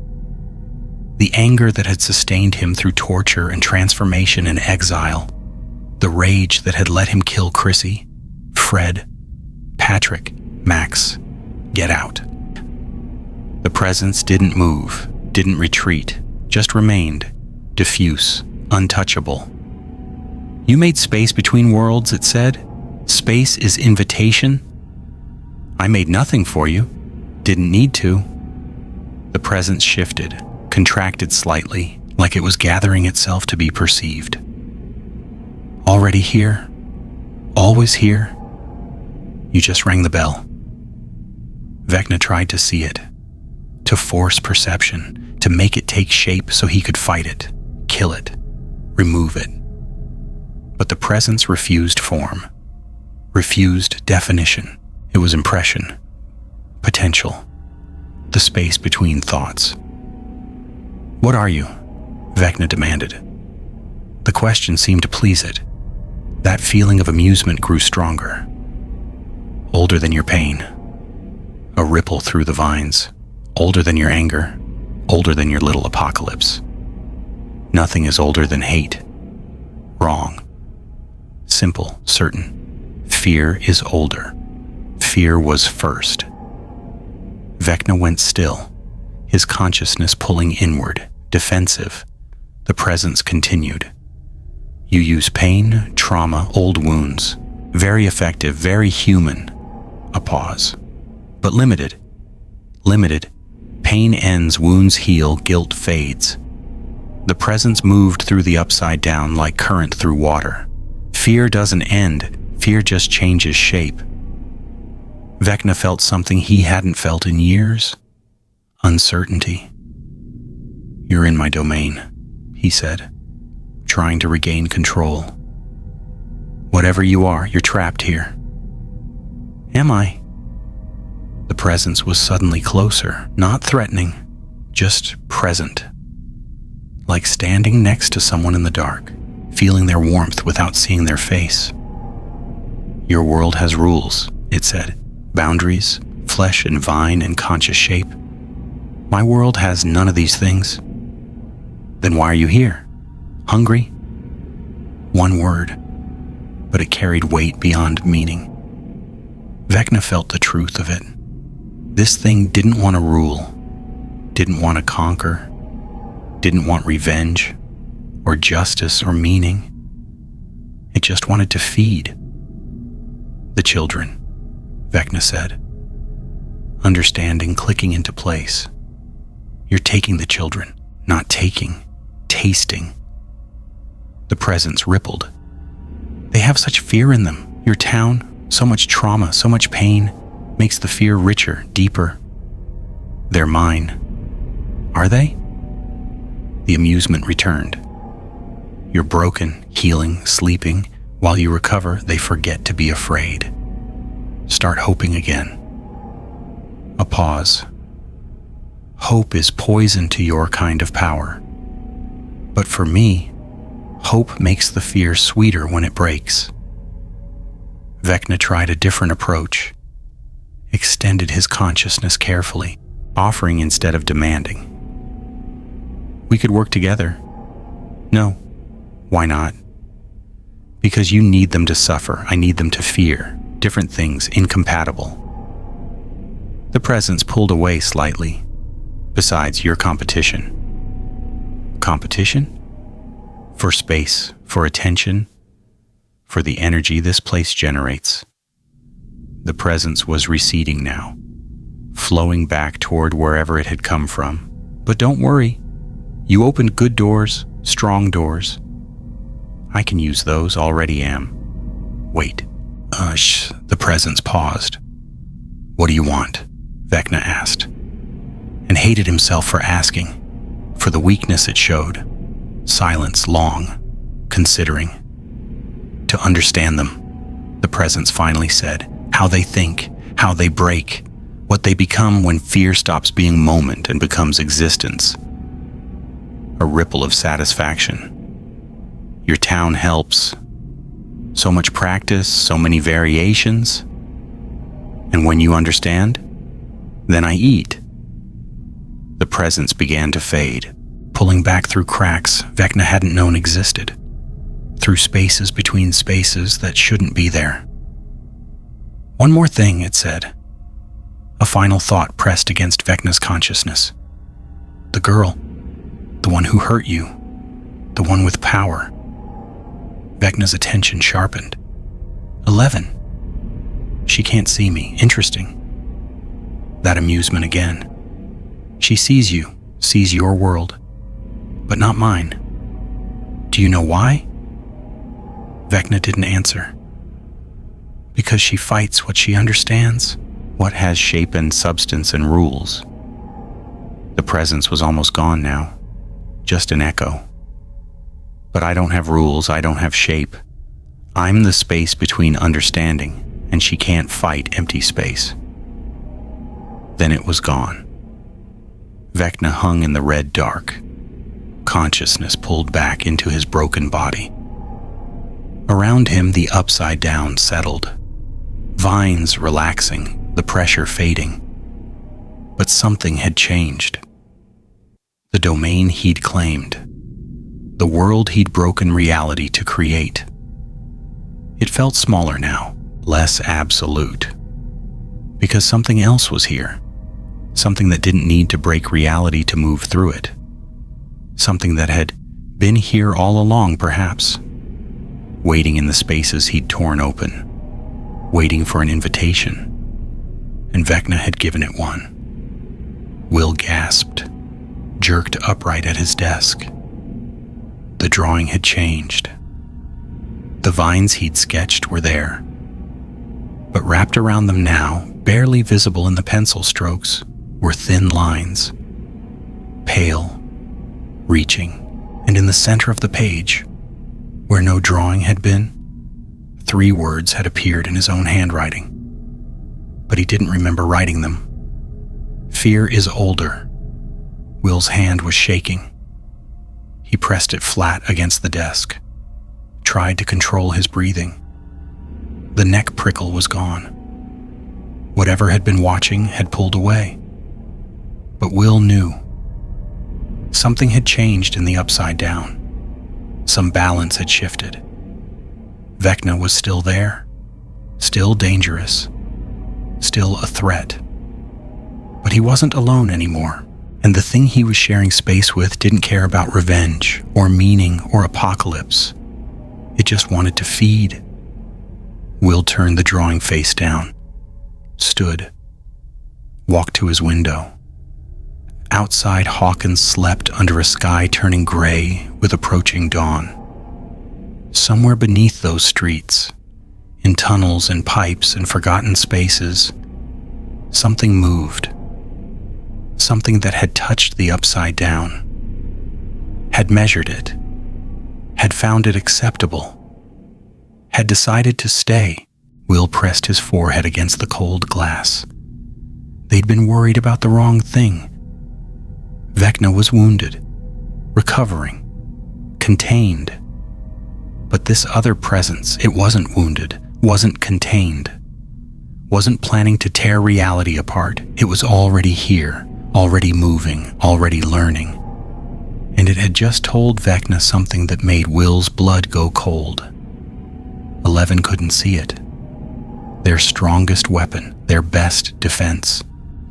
Speaker 1: The anger that had sustained him through torture and transformation and exile. The rage that had let him kill Chrissy, Fred, Patrick, Max. Get out. The presence didn't move, didn't retreat, just remained, diffuse, untouchable. "You made space between worlds," it said. "Space is invitation." "I made nothing for you. Didn't need to." The presence shifted, contracted slightly, like it was gathering itself to be perceived. "Already here? Always here?" "You just rang the bell." Vecna tried to see it, to force perception, to make it take shape so he could fight it, kill it, remove it. But the presence refused form, refused definition. It was impression, potential, the space between thoughts. "What are you?" Vecna demanded. The question seemed to please it. That feeling of amusement grew stronger. "Older than your pain." A ripple through the vines. "Older than your anger. Older than your little apocalypse." "Nothing is older than hate." Wrong. Simple, certain. Fear is older. Fear was first. Vecna went still, his consciousness pulling inward, defensive. The presence continued. "You use pain, trauma, old wounds. Very effective, very human." A pause. "But limited. Limited. Pain ends, wounds heal, guilt fades." The presence moved through the upside down like current through water. Fear doesn't end, fear just changes shape. Vecna felt something he hadn't felt in years. Uncertainty. "You're in my domain," he said, trying to regain control. "Whatever you are, you're trapped here." "Am I?" The presence was suddenly closer, not threatening, just present. Like standing next to someone in the dark, feeling their warmth without seeing their face. "Your world has rules," it said. "Boundaries, flesh and vine and conscious shape. My world has none of these things." "Then why are you here? Hungry?" One word, but it carried weight beyond meaning. Vecna felt the truth of it. This thing didn't want to rule, didn't want to conquer, didn't want revenge, or justice or meaning. It just wanted to feed. "The children," Vecna said, understanding clicking into place. "You're taking the children, not taking, tasting." The presence rippled. "They have such fear in them. Your town, so much trauma, so much pain, makes the fear richer, deeper." "They're mine." "Are they?" The amusement returned. "You're broken, healing, sleeping. While you recover, they forget to be afraid. Start hoping again." A pause. "Hope is poison to your kind of power. But for me, hope makes the fear sweeter when it breaks." Vecna tried a different approach, extended his consciousness carefully. offering instead of demanding. We could work together. No. Why not? Because you need them to suffer. I need them to fear. Different things, incompatible. The presence pulled away slightly. Besides, your competition. Competition? For space, for attention, for the energy this place generates. The presence was receding now, flowing back toward wherever it had come from. But don't worry. You opened good doors, strong doors. I can use those, already am. Wait. The presence paused. What do you want? Vecna asked, and hated himself for asking, for the weakness it showed. Silence long, considering. To understand them, the presence finally said, how they think, how they break, what they become when fear stops being moment and becomes existence. A ripple of satisfaction. Your town helps. So much practice, so many variations. And when you understand, then I eat. The presence began to fade, pulling back through cracks Vecna hadn't known existed, through spaces between spaces that shouldn't be there. One more thing, it said. A final thought pressed against Vecna's consciousness. The girl, the one who hurt you, the one with power. Vecna's attention sharpened. 11. She can't see me. Interesting. That amusement again. She sees you, sees your world, but not mine. Do you know why? Vecna didn't answer. Because she fights what she understands, what has shape and substance and rules. The presence was almost gone now, just an echo. But I don't have rules, I don't have shape. I'm the space between understanding, and she can't fight empty space. Then it was gone. Vecna hung in the red dark. Consciousness pulled back into his broken body. Around him, the upside down settled. Vines relaxing, the pressure fading. But something had changed. The domain he'd claimed. The world he'd broken reality to create. It felt smaller now, less absolute. Because something else was here. Something that didn't need to break reality to move through it. Something that had been here all along, perhaps. Waiting in the spaces he'd torn open. Waiting for an invitation. And Vecna had given it one. Will gasped, jerked upright at his desk. The drawing had changed. The vines he'd sketched were there. But wrapped around them now, barely visible in the pencil strokes, were thin lines. Pale, reaching, and in the center of the page, where no drawing had been, 3 words had appeared in his own handwriting. But he didn't remember writing them. Fear is older. Will's hand was shaking. He pressed it flat against the desk, tried to control his breathing. The neck prickle was gone. Whatever had been watching had pulled away. But Will knew. Something had changed in the upside down. Some balance had shifted. Vecna was still there, still dangerous, still a threat. But he wasn't alone anymore. And the thing he was sharing space with didn't care about revenge, or meaning, or apocalypse. It just wanted to feed. Will turned the drawing face down, stood, walked to his window. Outside, Hawkins slept under a sky turning gray with approaching dawn. Somewhere beneath those streets, in tunnels and pipes and forgotten spaces, something moved. Something that had touched the upside down, had measured it, had found it acceptable, had decided to stay. Will pressed his forehead against the cold glass. They'd been worried about the wrong thing. Vecna was wounded, recovering, contained. But this other presence, it wasn't wounded, wasn't contained, wasn't planning to tear reality apart. It was already here, already moving, already learning. And it had just told Vecna something that made Will's blood go cold. 11 couldn't see it. Their strongest weapon, their best defense,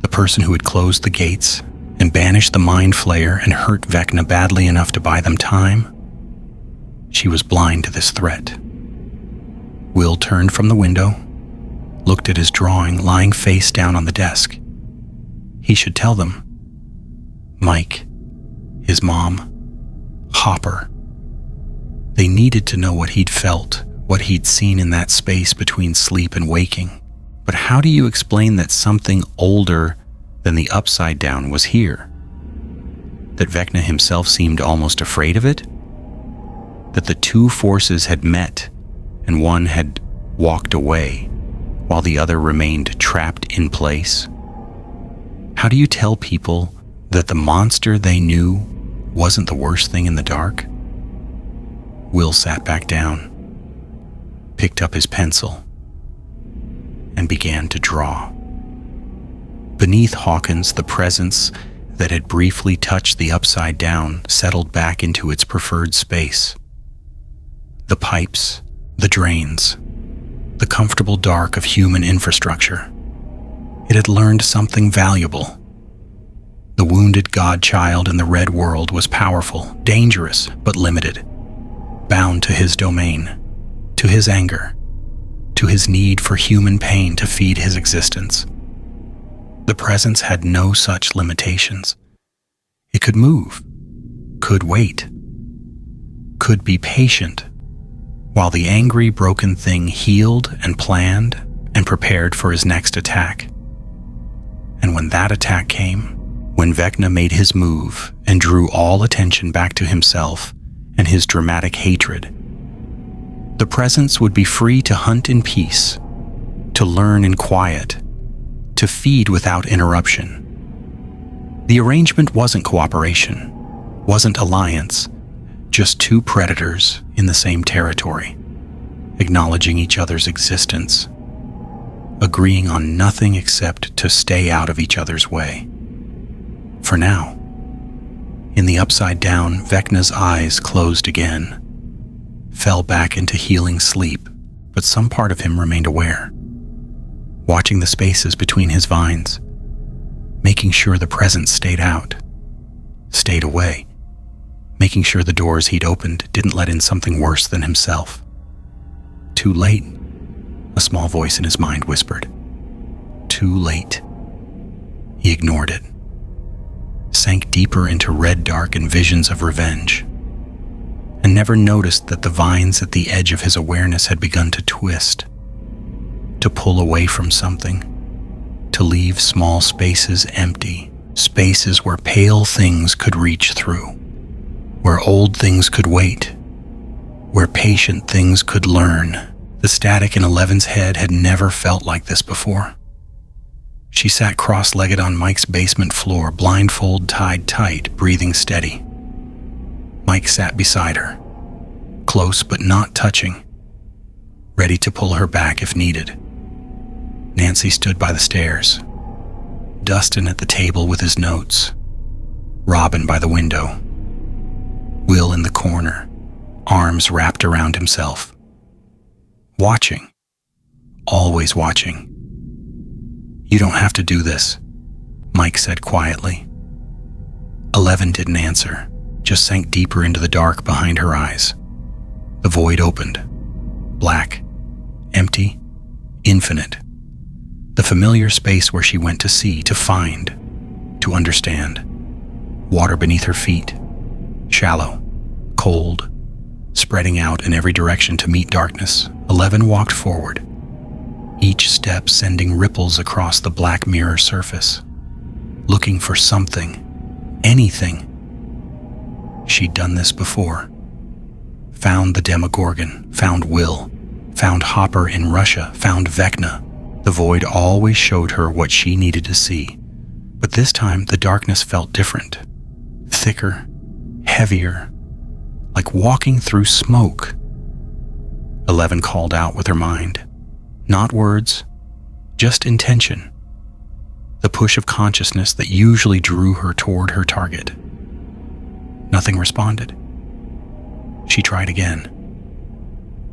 Speaker 1: the person who had closed the gates and banished the Mind Flayer and hurt Vecna badly enough to buy them time, she was blind to this threat. Will turned from the window, looked at his drawing lying face down on the desk. He should tell them. Mike, his mom, Hopper. They needed to know what he'd felt, what he'd seen in that space between sleep and waking. But how do you explain that something older than the Upside Down was here? That Vecna himself seemed almost afraid of it? That the two forces had met and one had walked away while the other remained trapped in place? How do you tell people that the monster they knew wasn't the worst thing in the dark? Will sat back down, picked up his pencil, and began to draw. Beneath Hawkins, the presence that had briefly touched the Upside Down settled back into its preferred space. The pipes, the drains, the comfortable dark of human infrastructure. It had learned something valuable. The wounded godchild in the red world was powerful, dangerous, but limited, bound to his domain, to his anger, to his need for human pain to feed his existence. The presence had no such limitations. It could move, could wait, could be patient, while the angry, broken thing healed and planned and prepared for his next attack. And when that attack came, when Vecna made his move and drew all attention back to himself and his dramatic hatred, the presence would be free to hunt in peace, to learn in quiet, to feed without interruption. The arrangement wasn't cooperation, wasn't alliance, just two predators in the same territory, acknowledging each other's existence, agreeing on nothing except to stay out of each other's way. For now. In the Upside Down, Vecna's eyes closed again, fell back into healing sleep, but some part of him remained aware, watching the spaces between his vines, making sure the presence stayed out, stayed away, making sure the doors he'd opened didn't let in something worse than himself. Too late, a small voice in his mind whispered. Too late. He ignored it, sank deeper into red dark and visions of revenge, and never noticed that the vines at the edge of his awareness had begun to twist, to pull away from something, to leave small spaces empty, spaces where pale things could reach through, where old things could wait, where patient things could learn. The static in 11's head had never felt like this before. She sat cross-legged on Mike's basement floor, blindfold tied tight, breathing steady. Mike sat beside her, close but not touching, ready to pull her back if needed. Nancy stood by the stairs, Dustin at the table with his notes, Robin by the window, Will in the corner, arms wrapped around himself. Watching, always watching. "You don't have to do this," Mike said quietly. 11 didn't answer, just sank deeper into the dark behind her eyes. The void opened, black, empty, infinite. The familiar space where she went to see, to find, to understand. Water beneath her feet, shallow, cold, spreading out in every direction to meet darkness. 11 walked forward, each step sending ripples across the black mirror surface, looking for something, anything. She'd done this before. Found the Demogorgon, found Will, found Hopper in Russia, found Vecna. The void always showed her what she needed to see, but this time the darkness felt different, thicker, heavier, like walking through smoke. 11 called out with her mind. Not words, just intention. the push of consciousness that usually drew her toward her target. Nothing responded. She tried again,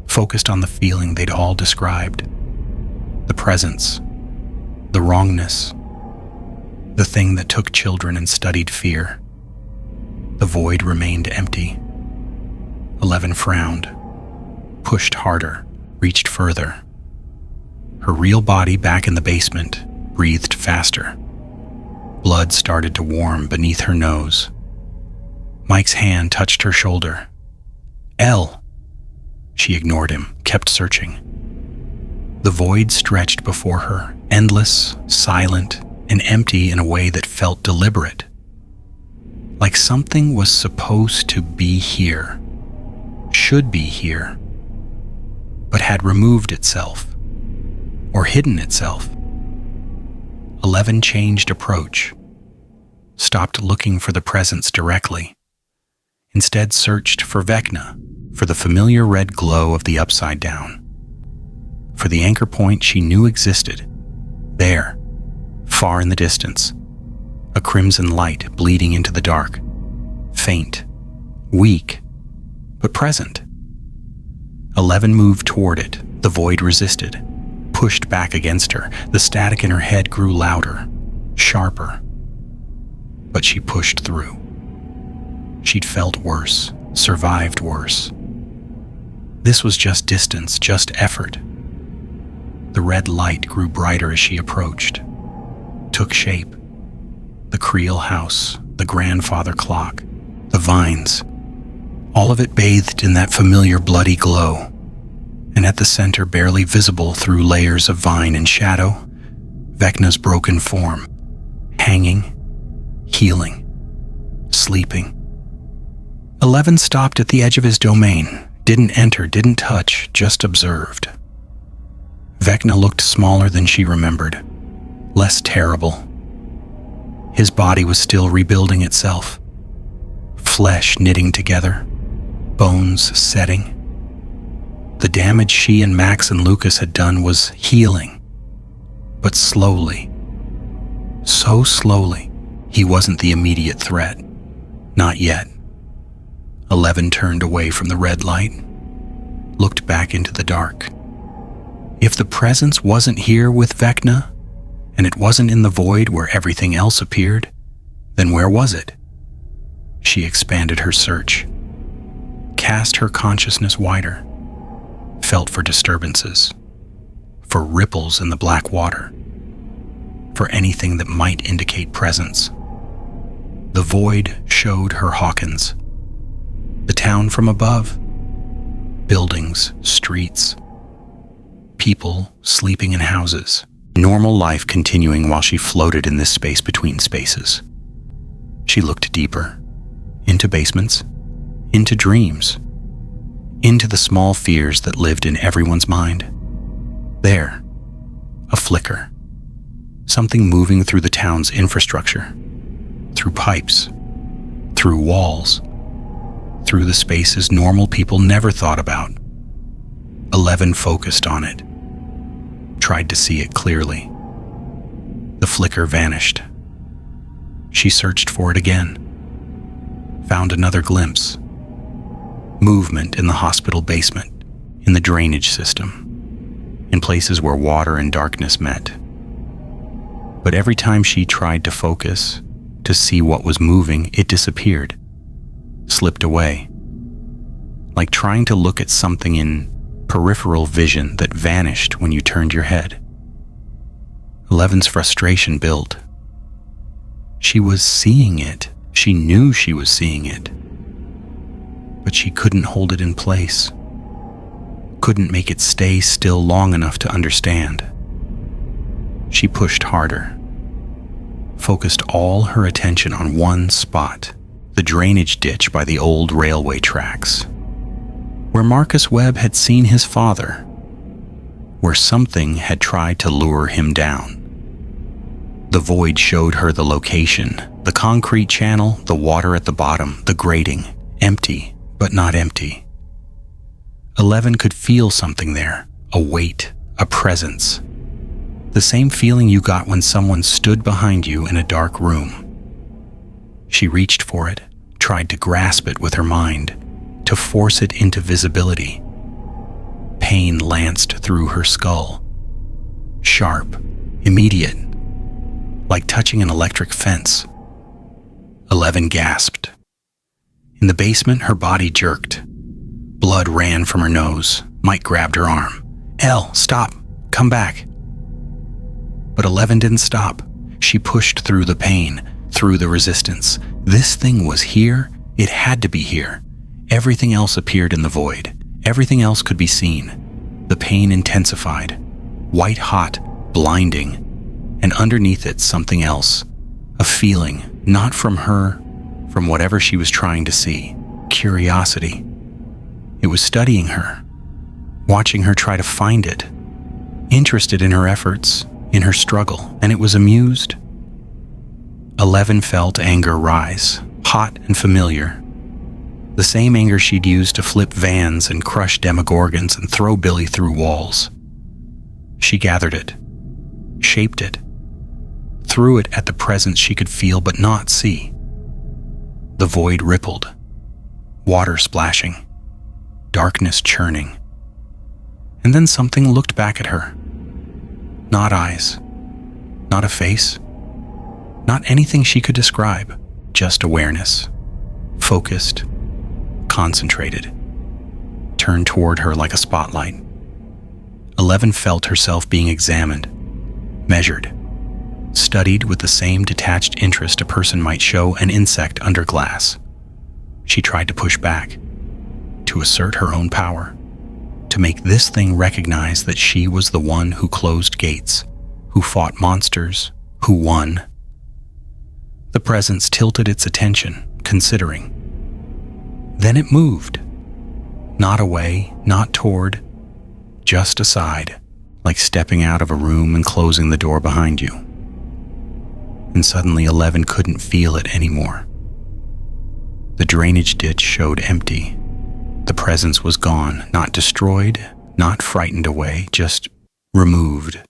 Speaker 1: focused on the feeling they'd all described. The presence, the wrongness, the thing that took children and studied fear. The void remained empty. 11 frowned, pushed harder, reached further. Her real body back in the basement breathed faster. Blood started to warm beneath her nose. Mike's hand touched her shoulder. "Elle!" She ignored him, kept searching. The void stretched before her, endless, silent, and empty in a way that felt deliberate. Like something was supposed to be here, should be here, but had removed itself, or hidden itself. 11 changed approach, stopped looking for the presence directly, instead searched for Vecna, for the familiar red glow of the Upside Down, for the anchor point she knew existed, there, far in the distance, a crimson light bleeding into the dark, faint, weak, but present. 11 moved toward it. The void resisted, pushed back against her. The static in her head grew louder, sharper. But she pushed through. She'd felt worse, survived worse. This was just distance, just effort. The red light grew brighter as she approached, took shape. The Creel house, the grandfather clock, the vines, all of it bathed in that familiar bloody glow. And at the center, barely visible through layers of vine and shadow, Vecna's broken form, hanging, healing, sleeping. 11 stopped at the edge of his domain, didn't enter, didn't touch, just observed. Vecna looked smaller than she remembered, less terrible. His body was still rebuilding itself, flesh knitting together, bones setting. The damage she and Max and Lucas had done was healing, but slowly. So slowly, he wasn't the immediate threat. Not yet. 11 turned away from the red light, looked back into the dark. If the presence wasn't here with Vecna, and it wasn't in the void where everything else appeared, then where was it? She expanded her search, cast her consciousness wider, felt for disturbances, for ripples in the black water, for anything that might indicate presence. The void showed her Hawkins, the town from above, buildings, streets, people sleeping in houses, normal life continuing while she floated in this space between spaces. She looked deeper, into basements, into dreams, into the small fears that lived in everyone's mind. There, a flicker, something moving through the town's infrastructure, through pipes, through walls, through the spaces normal people never thought about. 11 focused on it, tried to see it clearly. The flicker vanished. She searched for it again, found another glimpse. Movement in the hospital basement, in the drainage system, in places where water and darkness met. But every time she tried to focus, to see what was moving, it disappeared, slipped away, like trying to look at something in peripheral vision that vanished when you turned your head. 11's frustration built. She was seeing it. She knew she was seeing it. But she couldn't hold it in place, couldn't make it stay still long enough to understand. She pushed harder, focused all her attention on one spot, the drainage ditch by the old railway tracks, where Marcus Webb had seen his father, where something had tried to lure him down. The void showed her the location, the concrete channel, the water at the bottom, the grating, empty, but not empty. 11 could feel something there, a weight, a presence. The same feeling you got when someone stood behind you in a dark room. She reached for it, tried to grasp it with her mind, to force it into visibility. Pain lanced through her skull. Sharp, immediate, like touching an electric fence. 11 gasped. In the basement, her body jerked. Blood ran from her nose. Mike grabbed her arm. "Elle, stop. Come back." But 11 didn't stop. She pushed through the pain, through the resistance. This thing was here. It had to be here. Everything else appeared in the void. Everything else could be seen. The pain intensified. White hot, blinding. And underneath it, something else. A feeling, not from her, from whatever she was trying to see. Curiosity. It was studying her, watching her try to find it, interested in her efforts, in her struggle, and it was amused. 11 felt anger rise, hot and familiar. The same anger she'd used to flip vans and crush demogorgons and throw Billy through walls. She gathered it, shaped it, threw it at the presence she could feel but not see. The void rippled, water splashing, darkness churning. And then something looked back at her. Not eyes, not a face, not anything she could describe, just awareness, focused, concentrated, turned toward her like a spotlight. 11 felt herself being examined, measured, studied with the same detached interest a person might show an insect under glass. She tried to push back, to assert her own power, to make this thing recognize that she was the one who closed gates, who fought monsters, who won. The presence tilted its attention, considering. Then it moved. Not away, not toward, just aside, like stepping out of a room and closing the door behind you. And suddenly 11 couldn't feel it anymore. The drainage ditch showed empty. The presence was gone, not destroyed, not frightened away, just removed.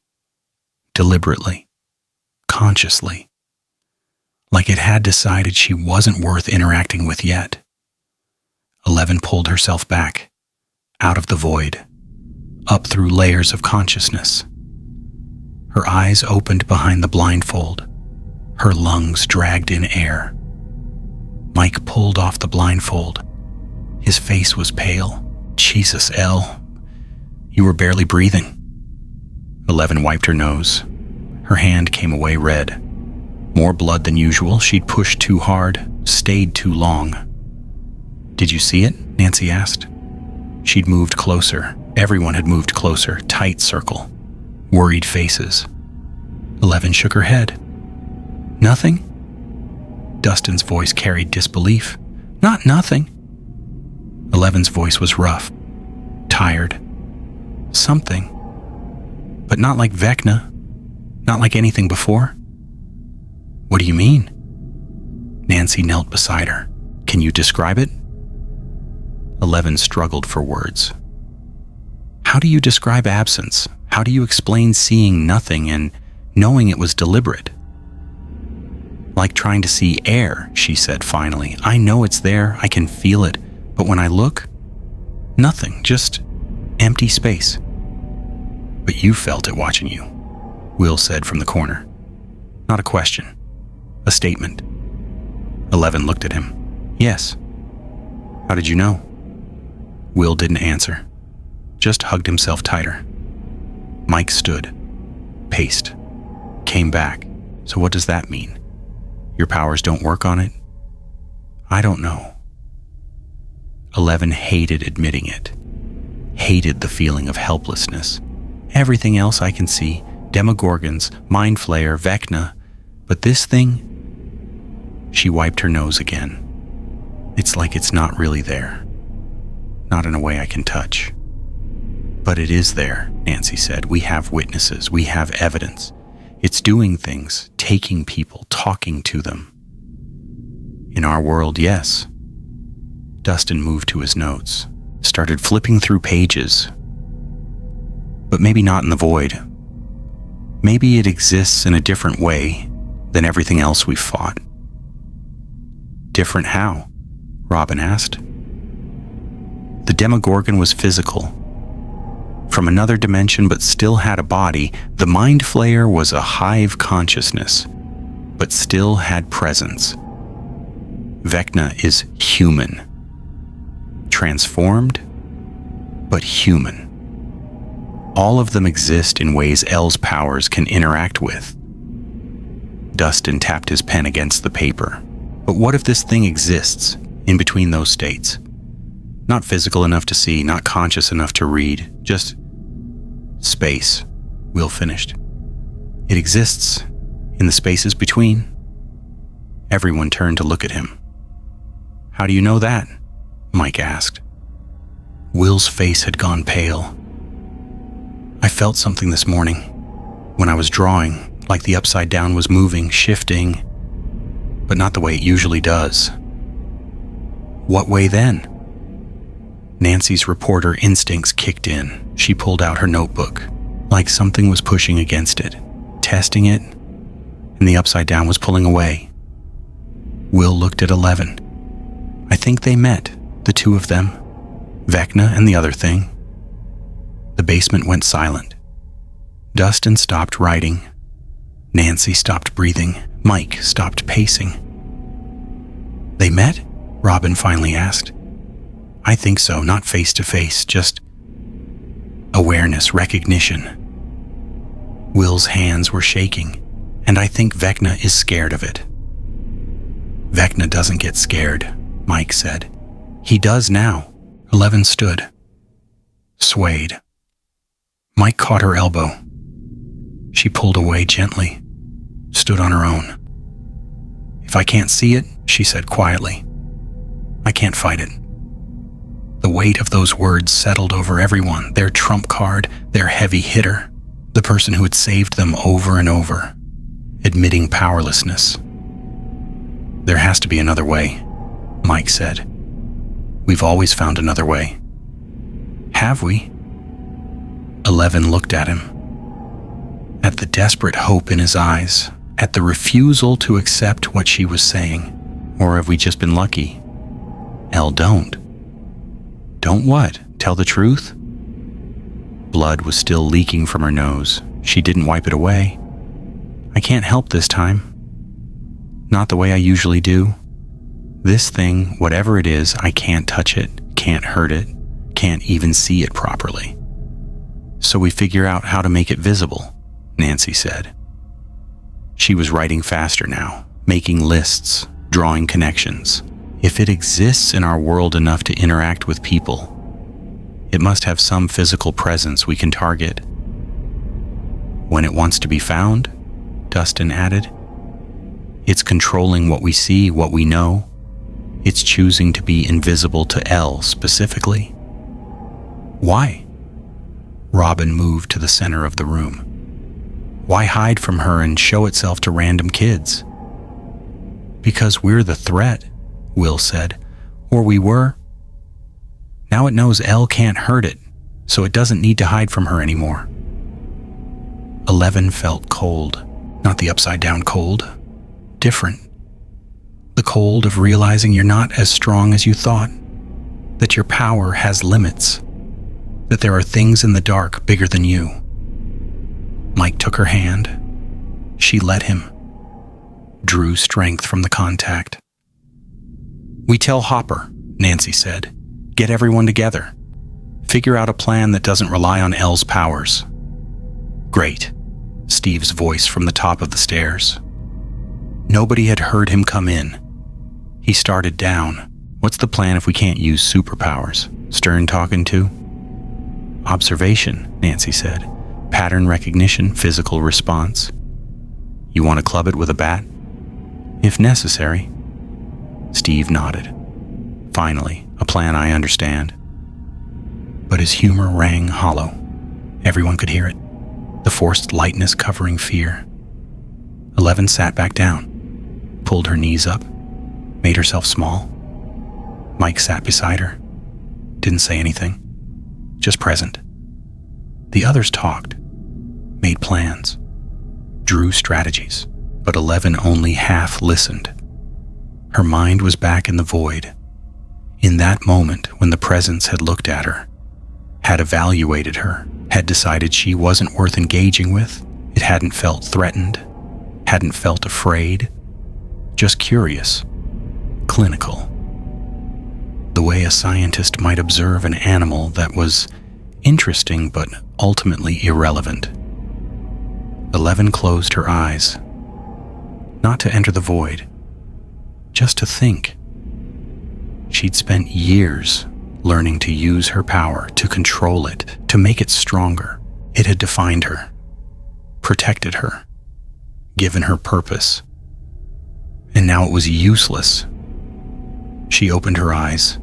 Speaker 1: Deliberately, consciously. Like it had decided she wasn't worth interacting with yet. 11 pulled herself back, out of the void, up through layers of consciousness. Her eyes opened behind the blindfold. Her lungs dragged in air. Mike pulled off the blindfold. His face was pale. "Jesus, Elle, you were barely breathing." 11 wiped her nose. Her hand came away red. More blood than usual. She'd pushed too hard, stayed too long. "Did you see it?" Nancy asked. She'd moved closer. Everyone had moved closer. Tight circle. Worried faces. 11 shook her head. "Nothing?" Dustin's voice carried disbelief. "Not nothing." 11's voice was rough, tired. Something. But not like Vecna. Not like anything before. "What do you mean?" Nancy knelt beside her. "Can you describe it?" 11 struggled for words. "How do you describe absence? How do you explain seeing nothing and knowing it was deliberate?" "Like trying to see air," she said finally. "I know it's there, I can feel it, but when I look, nothing, just empty space." "But you felt it watching you," Will said from the corner. Not a question, a statement. 11 looked at him. "Yes." "How did you know?" Will didn't answer, just hugged himself tighter. Mike stood, paced, came back. "So what does that mean? Your powers don't work on it?" "I don't know." 11 hated admitting it, hated the feeling of helplessness. Everything else I can see, demogorgons, mind flayer, Vecna, but this thing. She wiped her nose again. "It's like it's not really there. Not in a way I can touch." "But it is there," Nancy said. "We have witnesses. We have evidence. It's doing things, taking people, talking to them." "In our world, yes." Dustin moved to his notes, started flipping through pages. "But maybe not in the void. Maybe it exists in a different way than everything else we've fought. Different how? Robin asked. The Demogorgon was physical. From another dimension but still had a body, the Mind Flayer was a hive consciousness, but still had presence. Vecna is human. Transformed, but human. All of them exist in ways L's powers can interact with. Dustin tapped his pen against the paper. But what if this thing exists in between those states? Not physical enough to see, not conscious enough to read, just space, Will finished. It exists in the spaces between. Everyone turned to look at him. How do you know that? Mike asked. Will's face had gone pale. I felt something this morning when I was drawing, like the upside down was moving, shifting, but not the way it usually does. What way then? Nancy's reporter instincts kicked in. She pulled out her notebook, like something was pushing against it, testing it, and the upside down was pulling away. Will looked at 11. I think they met, the two of them, Vecna and the other thing. The basement went silent. Dustin stopped writing. Nancy stopped breathing. Mike stopped pacing. They met? Robin finally asked. I think so, not face to face, just awareness, recognition. Will's hands were shaking, and I think Vecna is scared of it. Vecna doesn't get scared, Mike said. He does now. 11 stood, swayed. Mike caught her elbow. She pulled away gently, stood on her own. If I can't see it, she said quietly, I can't fight it. The weight of those words settled over everyone, their trump card, their heavy hitter, the person who had saved them over and over, admitting powerlessness. There has to be another way, Mike said. We've always found another way. Have we? 11 looked at him. At the desperate hope in his eyes, at the refusal to accept what she was saying. Or have we just been lucky? Elle, don't. Don't what? Tell the truth? Blood was still leaking from her nose. She didn't wipe it away. I can't help this time. Not the way I usually do. This thing, whatever it is, I can't touch it, can't hurt it, can't even see it properly. So we figure out how to make it visible, Nancy said. She was writing faster now, making lists, drawing connections. If it exists in our world enough to interact with people, it must have some physical presence we can target. When it wants to be found, Dustin added, it's controlling what we see, what we know. It's choosing to be invisible to Elle specifically. Why? Robin moved to the center of the room. Why hide from her and show itself to random kids? Because we're the threat, Will said. Or we were. Now it knows Elle can't hurt it, so it doesn't need to hide from her anymore. 11 felt cold, not the upside-down cold. Different. The cold of realizing you're not as strong as you thought, that your power has limits, that there are things in the dark bigger than you. Mike took her hand. She let him, drew strength from the contact. We tell Hopper, Nancy said, get everyone together. Figure out a plan that doesn't rely on Elle's powers. Great, Steve's voice from the top of the stairs. Nobody had heard him come in. He started down. What's the plan if we can't use superpowers? Stern talking to? Observation, Nancy said. Pattern recognition, physical response. You want to club it with a bat? If necessary. Steve nodded. Finally, a plan I understand. But his humor rang hollow. Everyone could hear it. The forced lightness covering fear. 11 sat back down, pulled her knees up, made herself small. Mike sat beside her, didn't say anything, just present. The others talked, made plans. drew strategies, but 11 only half listened. Her mind was back in the void. In that moment when the presence had looked at her, had evaluated her, had decided she wasn't worth engaging with, it hadn't felt threatened, hadn't felt afraid, just curious, clinical. The way a scientist might observe an animal that was interesting but ultimately irrelevant. 11 closed her eyes, not to enter the void, just to think. She'd spent years learning to use her power, to control it, to make it stronger. It had defined her, protected her, given her purpose. And now it was useless. She opened her eyes,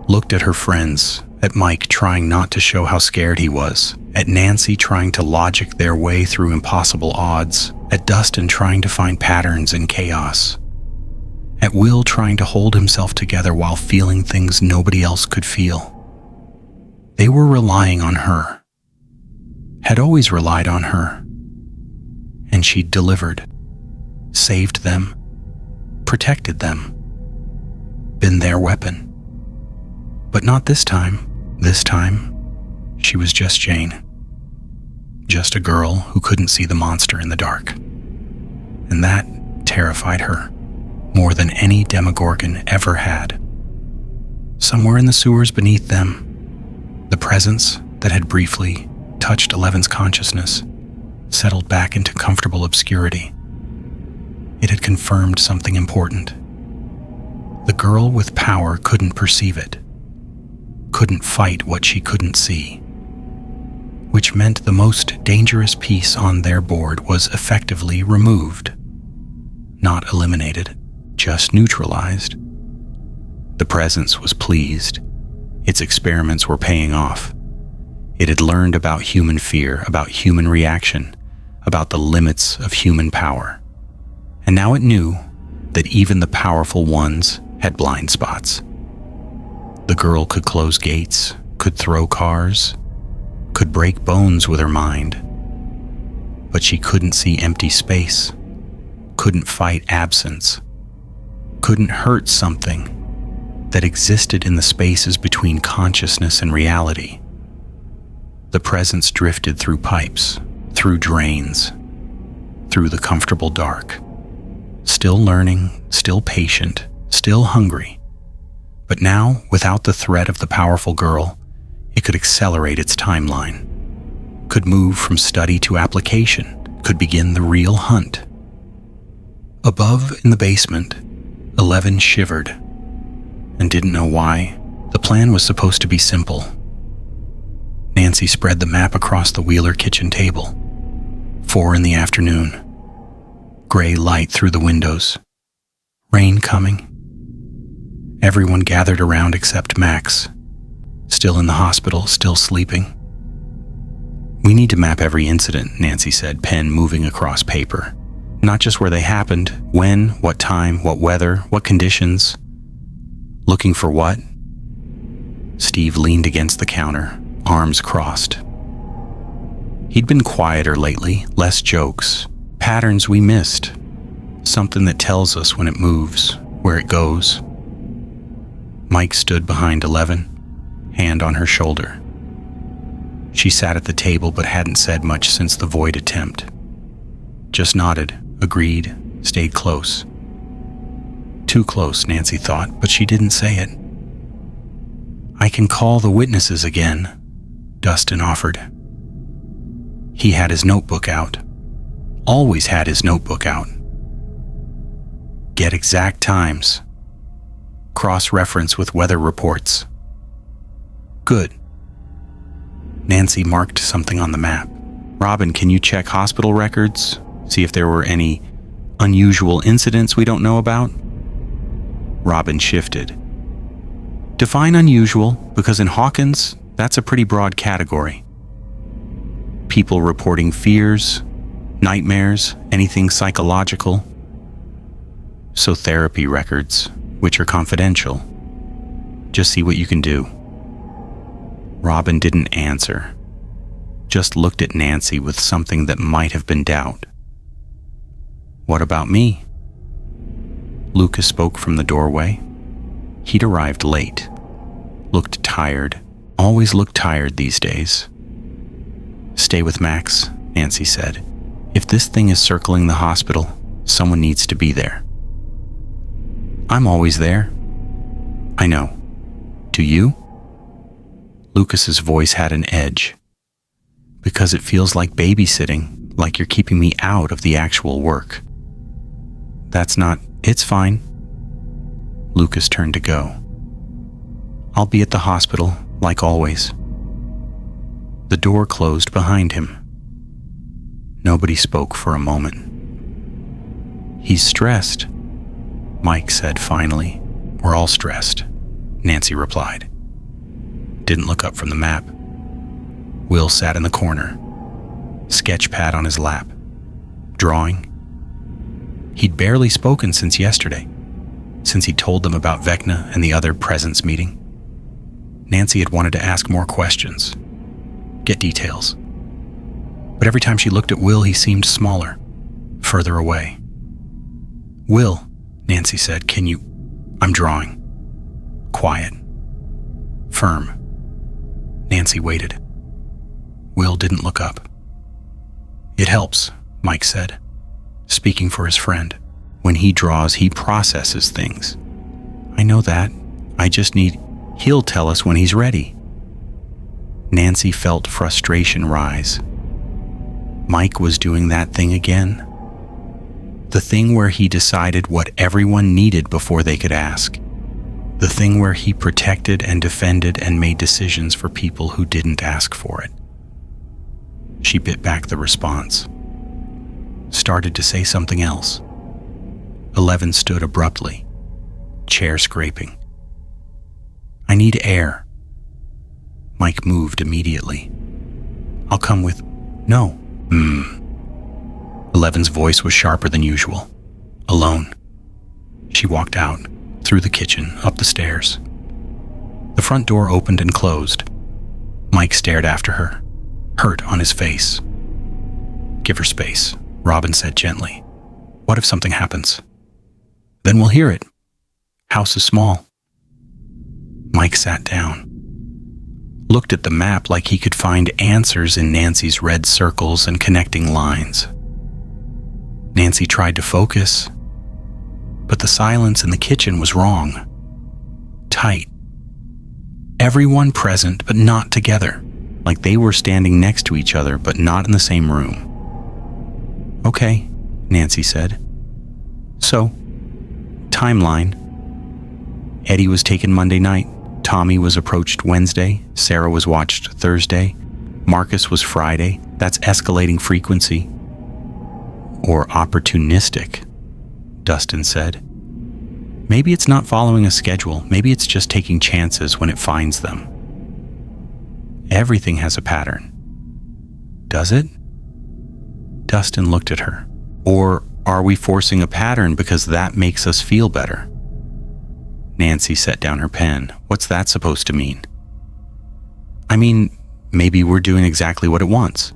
Speaker 1: looked at her friends, at Mike trying not to show how scared he was, at Nancy trying to logic their way through impossible odds, at Dustin trying to find patterns in chaos, at Will trying to hold himself together while feeling things nobody else could feel. They were relying on her, had always relied on her, and she'd delivered, saved them, protected them, been their weapon. But not this time. This time, she was just Jane. Just a girl who couldn't see the monster in the dark. And that terrified her more than any Demogorgon ever had. Somewhere in the sewers beneath them, the presence that had briefly touched 11's consciousness settled back into comfortable obscurity. It had confirmed something important. The girl with power couldn't perceive it, couldn't fight what she couldn't see, which meant the most dangerous piece on their board was effectively removed. Not eliminated, just neutralized. The presence was pleased. Its experiments were paying off. It had learned about human fear, about human reaction, about the limits of human power. And now it knew that even the powerful ones had blind spots. The girl could close gates, could throw cars, could break bones with her mind. But she couldn't see empty space, couldn't fight absence, couldn't hurt something that existed in the spaces between consciousness and reality. The presence drifted through pipes, through drains, through the comfortable dark. Still learning, still patient, still hungry. But now, without the threat of the powerful girl, it could accelerate its timeline, could move from study to application, could begin the real hunt. Above in the basement, 11 shivered and didn't know why. The plan was supposed to be simple. Nancy spread the map across the Wheeler kitchen table. 4 in the afternoon. Gray light through the windows. Rain coming. Everyone gathered around except Max, still in the hospital, still sleeping. "We need to map every incident," Nancy said, pen moving across paper. "Not just where they happened, when, what time, what weather, what conditions. Looking for what?" Steve leaned against the counter, arms crossed. He'd been quieter lately, less jokes, patterns we missed, something that tells us when it moves, where it goes. Mike stood behind 11, hand on her shoulder. She sat at the table but hadn't said much since the void attempt. Just nodded, agreed, stayed close. Too close, Nancy thought, but she didn't say it. "I can call the witnesses again," Dustin offered. He had his notebook out. Always had his notebook out. "Get exact times. Cross-reference with weather reports." "Good." Nancy marked something on the map. "Robin, can you check hospital records? See if there were any unusual incidents we don't know about?" Robin shifted. "Define unusual, because in Hawkins, that's a pretty broad category. People reporting fears, nightmares, anything psychological. So therapy records, which are confidential. Just see what you can do." Robin didn't answer, just looked at Nancy with something that might have been doubt. What about me? Lucas spoke from the doorway. He'd arrived late. Looked tired. Always looked tired these days. Stay with Max, Nancy said. If this thing is circling the hospital, someone needs to be there. I'm always there. I know. Do you? Lucas's voice had an edge. Because it feels like babysitting, like you're keeping me out of the actual work. It's fine. Lucas turned to go. I'll be at the hospital, like always. The door closed behind him. Nobody spoke for a moment. He's stressed, Mike said finally. We're all stressed, Nancy replied. Didn't look up from the map. Will sat in the corner, sketch pad on his lap, drawing. He'd barely spoken since yesterday, since he told them about Vecna and the other presence meeting. Nancy had wanted to ask more questions, get details. But every time she looked at Will, he seemed smaller, further away. Will, Nancy said, I'm drawing. Quiet. Firm. Nancy waited. Will didn't look up. It helps, Mike said, speaking for his friend. When he draws, he processes things. I know that. He'll tell us when he's ready. Nancy felt frustration rise. Mike was doing that thing again. The thing where he decided what everyone needed before they could ask. The thing where he protected and defended and made decisions for people who didn't ask for it. She bit back the response. Started to say something else. 11 stood abruptly, chair scraping. I need air. Mike moved immediately. I'll come with... No. 11's voice was sharper than usual. Alone. She walked out, through the kitchen, up the stairs. The front door opened and closed. Mike stared after her, hurt on his face. Give her space, Robin said gently. What if something happens? Then we'll hear it. House is small. Mike sat down. Looked at the map like he could find answers in Nancy's red circles and connecting lines. Nancy tried to focus, but the silence in the kitchen was wrong. Tight. Everyone present, but not together, like they were standing next to each other, but not in the same room. Okay, Nancy said. So, timeline. Eddie was taken Monday night. Tommy was approached Wednesday. Sarah was watched Thursday. Marcus was Friday. That's escalating frequency. Or opportunistic, Dustin said. Maybe it's not following a schedule. Maybe it's just taking chances when it finds them. Everything has a pattern. Does it? Dustin looked at her. Or are we forcing a pattern because that makes us feel better? Nancy set down her pen. What's that supposed to mean? I mean, maybe we're doing exactly what it wants.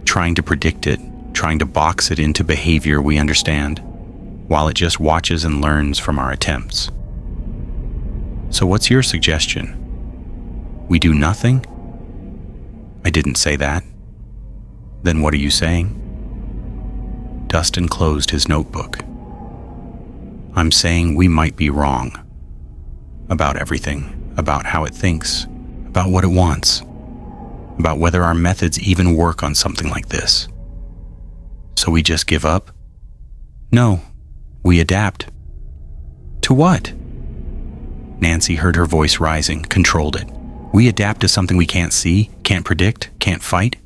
Speaker 1: Trying to predict it, trying to box it into behavior we understand, while it just watches and learns from our attempts. So what's your suggestion? We do nothing? I didn't say that. Then what are you saying? Dustin closed his notebook. I'm saying we might be wrong. About everything, about how it thinks, about what it wants, about whether our methods even work on something like this. So we just give up? No, we adapt. To what? Nancy heard her voice rising, controlled it. We adapt to something we can't see, can't predict, can't fight?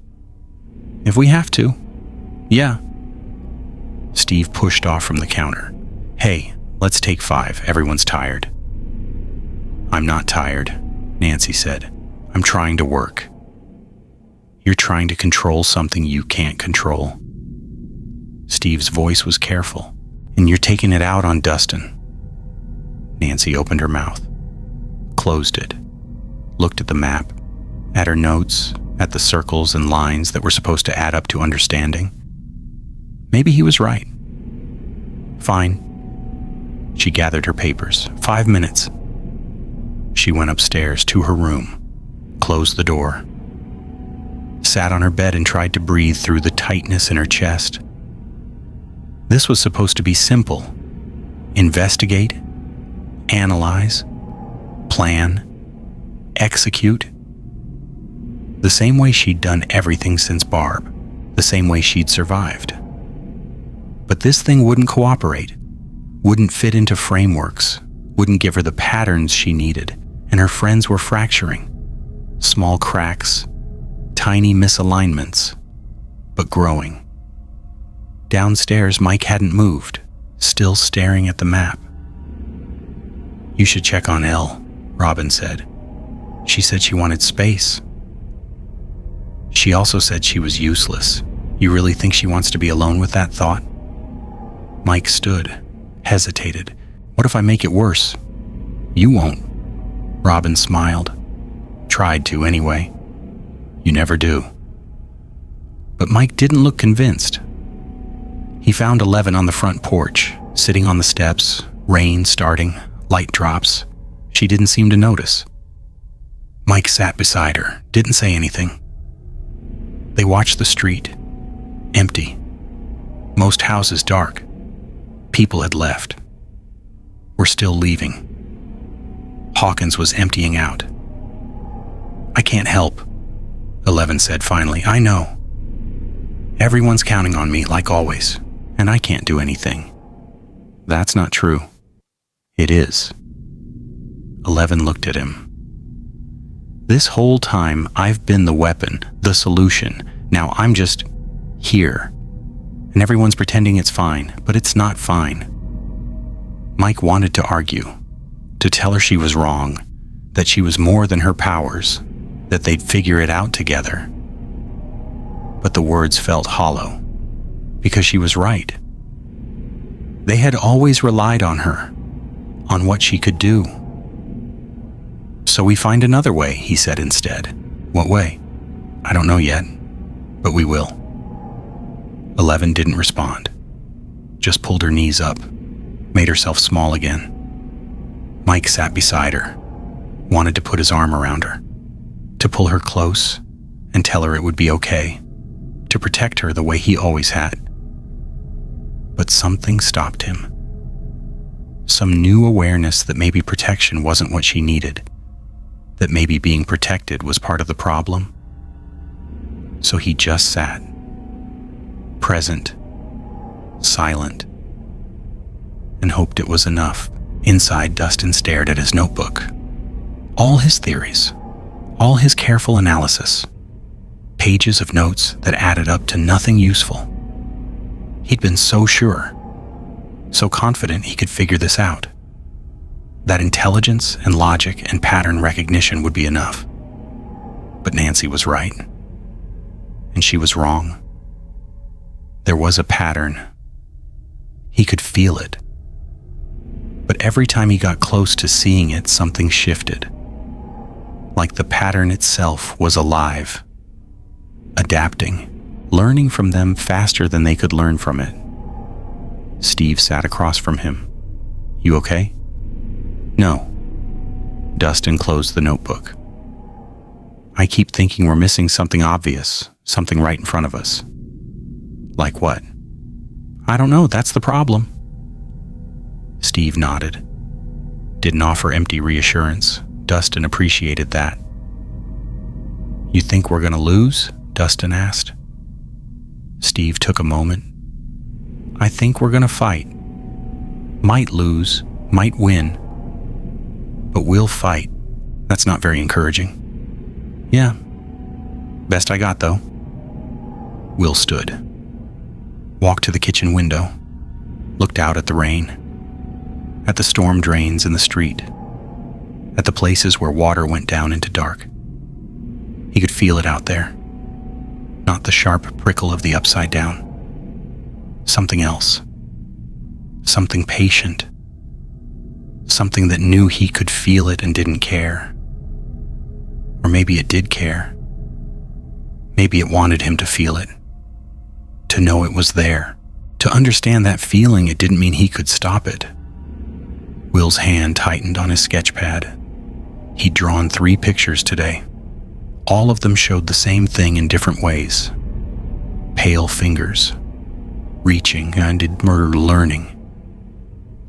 Speaker 1: If we have to. Yeah. Steve pushed off from the counter. Hey, let's take 5. Everyone's tired. I'm not tired, Nancy said. I'm trying to work. You're trying to control something you can't control. Steve's voice was careful. And you're taking it out on Dustin. Nancy opened her mouth, closed it, looked at the map, at her notes, at the circles and lines that were supposed to add up to understanding. Maybe he was right. Fine. She gathered her papers. 5 minutes. She went upstairs to her room, closed the door, sat on her bed and tried to breathe through the tightness in her chest. This was supposed to be simple. Investigate, analyze, plan, execute. The same way she'd done everything since Barb, the same way she'd survived. But this thing wouldn't cooperate, wouldn't fit into frameworks, wouldn't give her the patterns she needed, and her friends were fracturing. Small cracks, tiny misalignments, but growing. Downstairs, Mike hadn't moved, still staring at the map. "You should check on Elle," Robin said. "She said she wanted space. She also said she was useless. You really think she wants to be alone with that thought?" Mike stood, hesitated. "What if I make it worse?" "You won't." Robin smiled. "Tried to, anyway. You never do." But Mike didn't look convinced. He found 11 on the front porch, sitting on the steps, rain starting, light drops. She didn't seem to notice. Mike sat beside her, didn't say anything. They watched the street, empty. Most houses dark. People had left. Were still leaving. Hawkins was emptying out. "I can't help," 11 said finally. "I know. Everyone's counting on me, like always, and I can't do anything." "That's not true." "It is." 11 looked at him. "This whole time, I've been the weapon, the solution. Now I'm just here. And everyone's pretending it's fine, but it's not fine." Mike wanted to argue, to tell her she was wrong, that she was more than her powers, that they'd figure it out together. But the words felt hollow, because she was right. They had always relied on her, on what she could do. "So we find another way," he said instead. "What way?" "I don't know yet, but we will." 11 didn't respond, just pulled her knees up, made herself small again. Mike sat beside her, wanted to put his arm around her, to pull her close and tell her it would be okay, to protect her the way he always had. But something stopped him. Some new awareness that maybe protection wasn't what she needed, that maybe being protected was part of the problem. So he just sat, present, silent, and hoped it was enough. Inside, Dustin stared at his notebook. All his theories, all his careful analysis, pages of notes that added up to nothing useful. He'd been so sure, so confident he could figure this out, that intelligence and logic and pattern recognition would be enough. But Nancy was right, and she was wrong. There was a pattern. He could feel it. But every time he got close to seeing it, something shifted. Like the pattern itself was alive, adapting, learning from them faster than they could learn from it. Steve sat across from him. "You okay?" "No." Dustin closed the notebook. "I keep thinking we're missing something obvious, something right in front of us." "Like what?" "I don't know, that's the problem." Steve nodded. Didn't offer empty reassurance. Dustin appreciated that. "You think we're gonna lose?" Dustin asked. Steve took a moment. "I think we're gonna fight. Might lose, might win. But we'll fight." "That's not very encouraging." "Yeah. Best I got, though." Will stood. Walked to the kitchen window. Looked out at the rain. At the storm drains in the street. At the places where water went down into dark. He could feel it out there. Not the sharp prickle of the upside down. Something else. Something patient. Something that knew he could feel it and didn't care. Or maybe it did care. Maybe it wanted him to feel it. To know it was there. To To understand that feeling, it didn't mean he could stop it. Will's hand tightened on his sketch pad. He'd drawn 3 pictures today. All of them showed the same thing in different ways. Pale fingers, reaching and learning,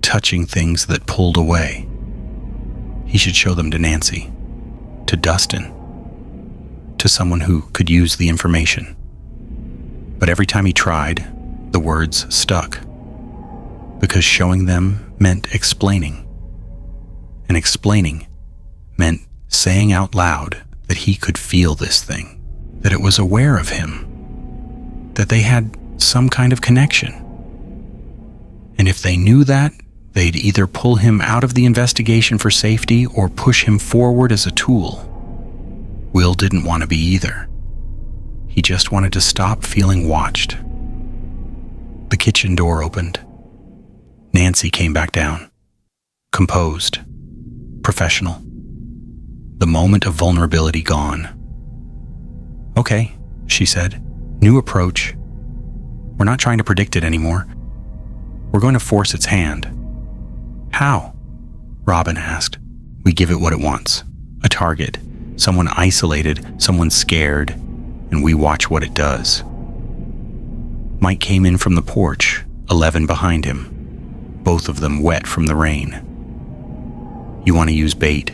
Speaker 1: touching things that pulled away. He should show them to Nancy, to Dustin, to someone who could use the information. But every time he tried, the words stuck, because showing them meant explaining, and explaining meant saying out loud that he could feel this thing, that it was aware of him, that they had some kind of connection. And if they knew that, they'd either pull him out of the investigation for safety or push him forward as a tool. Will didn't want to be either. He just wanted to stop feeling watched. The kitchen door opened. Nancy came back down, composed, professional. The moment of vulnerability gone. "Okay," she said. "New approach. We're not trying to predict it anymore. We're going to force its hand." "How?" Robin asked. "We give it what it wants. A target. Someone isolated, someone scared, and we watch what it does." Mike came in from the porch, 11 behind him, both of them wet from the rain. "You want to use bait?"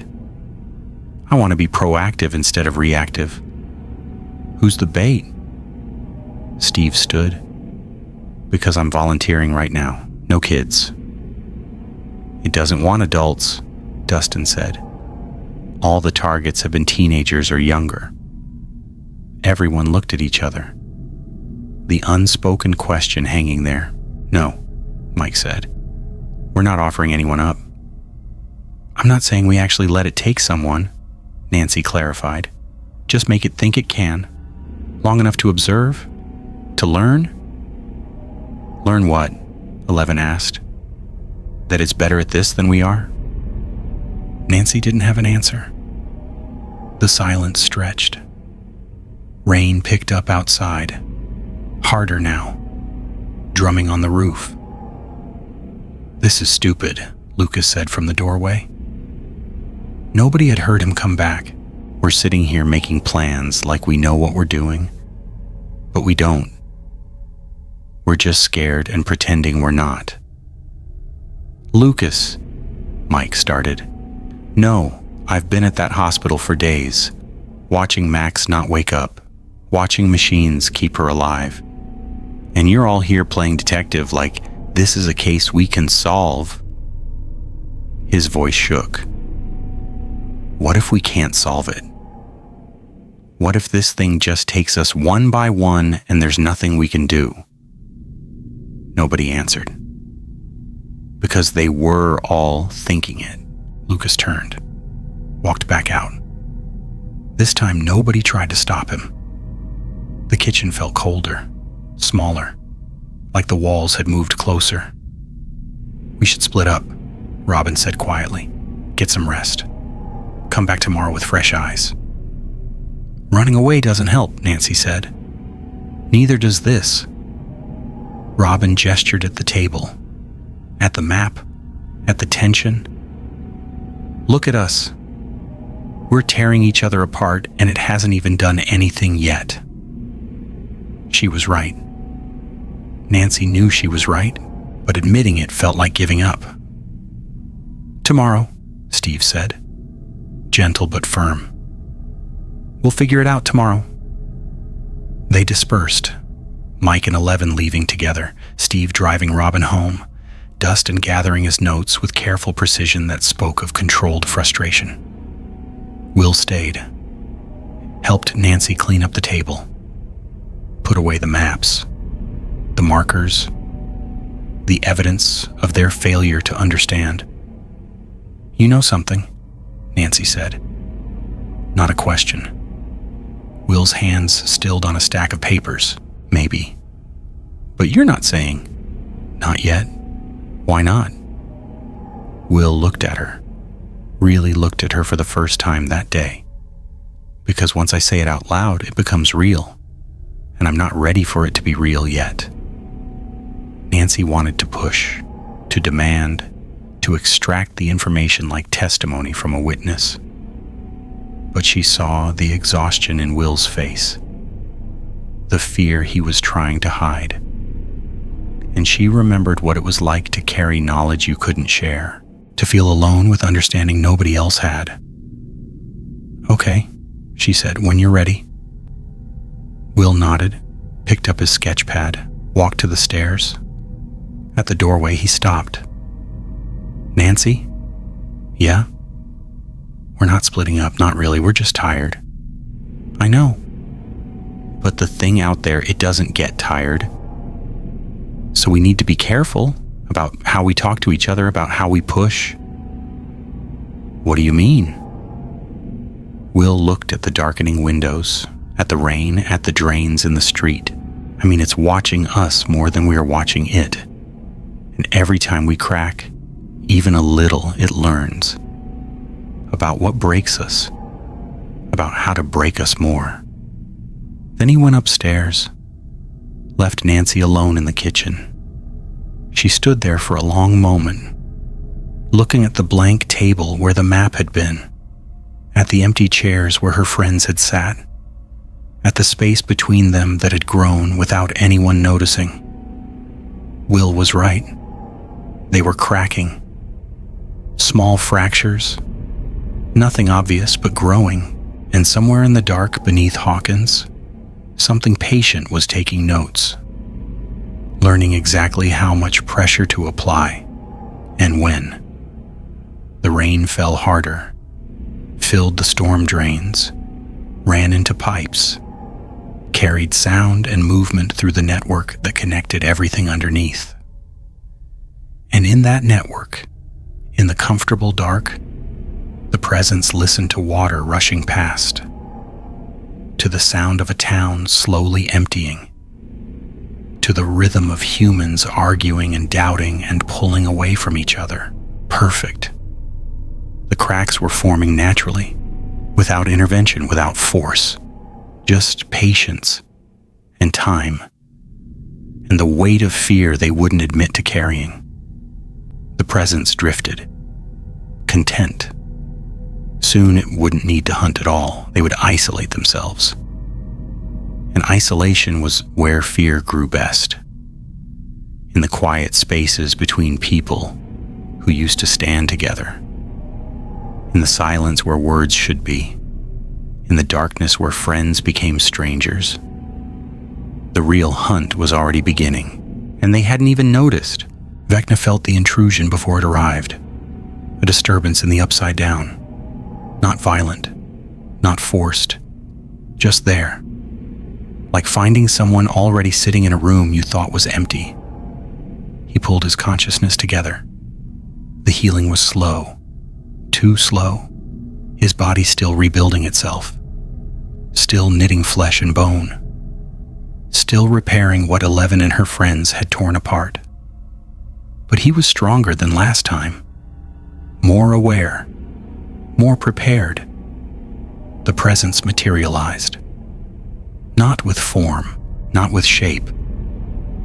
Speaker 1: "I want to be proactive instead of reactive." "Who's the bait?" Steve stood. "Because I'm volunteering right now. No kids." "It doesn't want adults," Dustin said. "All the targets have been teenagers or younger." Everyone looked at each other. The unspoken question hanging there. "No," Mike said. "We're not offering anyone up." "I'm not saying we actually let it take someone," Nancy clarified. "Just make it think it can. Long enough to observe? To learn?" "Learn what?" 11 asked. "That it's better at this than we are?" Nancy didn't have an answer. The silence stretched. Rain picked up outside, harder now, drumming on the roof. "This is stupid," Lucas said from the doorway. Nobody had heard him come back. "We're sitting here making plans like we know what we're doing, but we don't. We're just scared and pretending we're not." "Lucas," Mike started. "No, I've been at that hospital for days, watching Max not wake up, watching machines keep her alive. And you're all here playing detective like this is a case we can solve." His voice shook. "What if we can't solve it? What if this thing just takes us one by one and there's nothing we can do?" Nobody answered. Because they were all thinking it. Lucas turned, walked back out. This time nobody tried to stop him. The kitchen felt colder, smaller, like the walls had moved closer. "We should split up," Robin said quietly. "Get some rest. Come back tomorrow with fresh eyes." "Running away doesn't help," Nancy said. "Neither does this." Robin gestured at the table, at the map, at the tension. "Look at us. We're tearing each other apart and it hasn't even done anything yet." She was right. Nancy knew she was right, but admitting it felt like giving up. "Tomorrow," Steve said, gentle but firm. "We'll figure it out tomorrow." They dispersed, Mike and 11 leaving together, Steve driving Robin home, Dustin gathering his notes with careful precision that spoke of controlled frustration. Will stayed, helped Nancy clean up the table, put away the maps, the markers, the evidence of their failure to understand. "You know something," Nancy said. Not a question. Will's hands stilled on a stack of papers. "Maybe. But you're not saying." "Not yet." "Why not?" Will looked at her, really looked at her for the first time that day. "Because once I say it out loud, it becomes real, and I'm not ready for it to be real yet." Nancy wanted to push, to demand, to extract the information like testimony from a witness. But she saw the exhaustion in Will's face, the fear he was trying to hide. And she remembered what it was like to carry knowledge you couldn't share, to feel alone with understanding nobody else had. "Okay," she said, "when you're ready." Will nodded, picked up his sketch pad, walked to the stairs. At the doorway, he stopped. "Nancy?" "Yeah?" "We're not splitting up, not really, we're just tired." "I know. But the thing out there, it doesn't get tired. So we need to be careful about how we talk to each other, about how we push." "What do you mean?" Will looked at the darkening windows, at the rain, at the drains in the street. "I mean, it's watching us more than we are watching it. And every time we crack, even a little, it learns about what breaks us, about how to break us more." Then he went upstairs, left Nancy alone in the kitchen. She stood there for a long moment, looking at the blank table where the map had been, at the empty chairs where her friends had sat, at the space between them that had grown without anyone noticing. Will was right. They were cracking. Small fractures, nothing obvious but growing, and somewhere in the dark beneath Hawkins, something patient was taking notes, learning exactly how much pressure to apply and when. The rain fell harder, filled the storm drains, ran into pipes, carried sound and movement through the network that connected everything underneath. And in that network, in the comfortable dark, the presence listened to water rushing past, to the sound of a town slowly emptying, to the rhythm of humans arguing and doubting and pulling away from each other. Perfect. The cracks were forming naturally, without intervention, without force, just patience and time, and the weight of fear they wouldn't admit to carrying. The presence drifted, content. Soon it wouldn't need to hunt at all. They would isolate themselves. And isolation was where fear grew best. In the quiet spaces between people who used to stand together. In the silence where words should be. In the darkness where friends became strangers. The real hunt was already beginning, and they hadn't even noticed. Vecna felt the intrusion before it arrived. A disturbance in the upside down. Not violent, not forced, just there. Like finding someone already sitting in a room you thought was empty. He pulled his consciousness together. The healing was slow, too slow. His body still rebuilding itself, still knitting flesh and bone, still repairing what 11 and her friends had torn apart. But he was stronger than last time, more aware, more prepared. The presence materialized. Not with form, not with shape,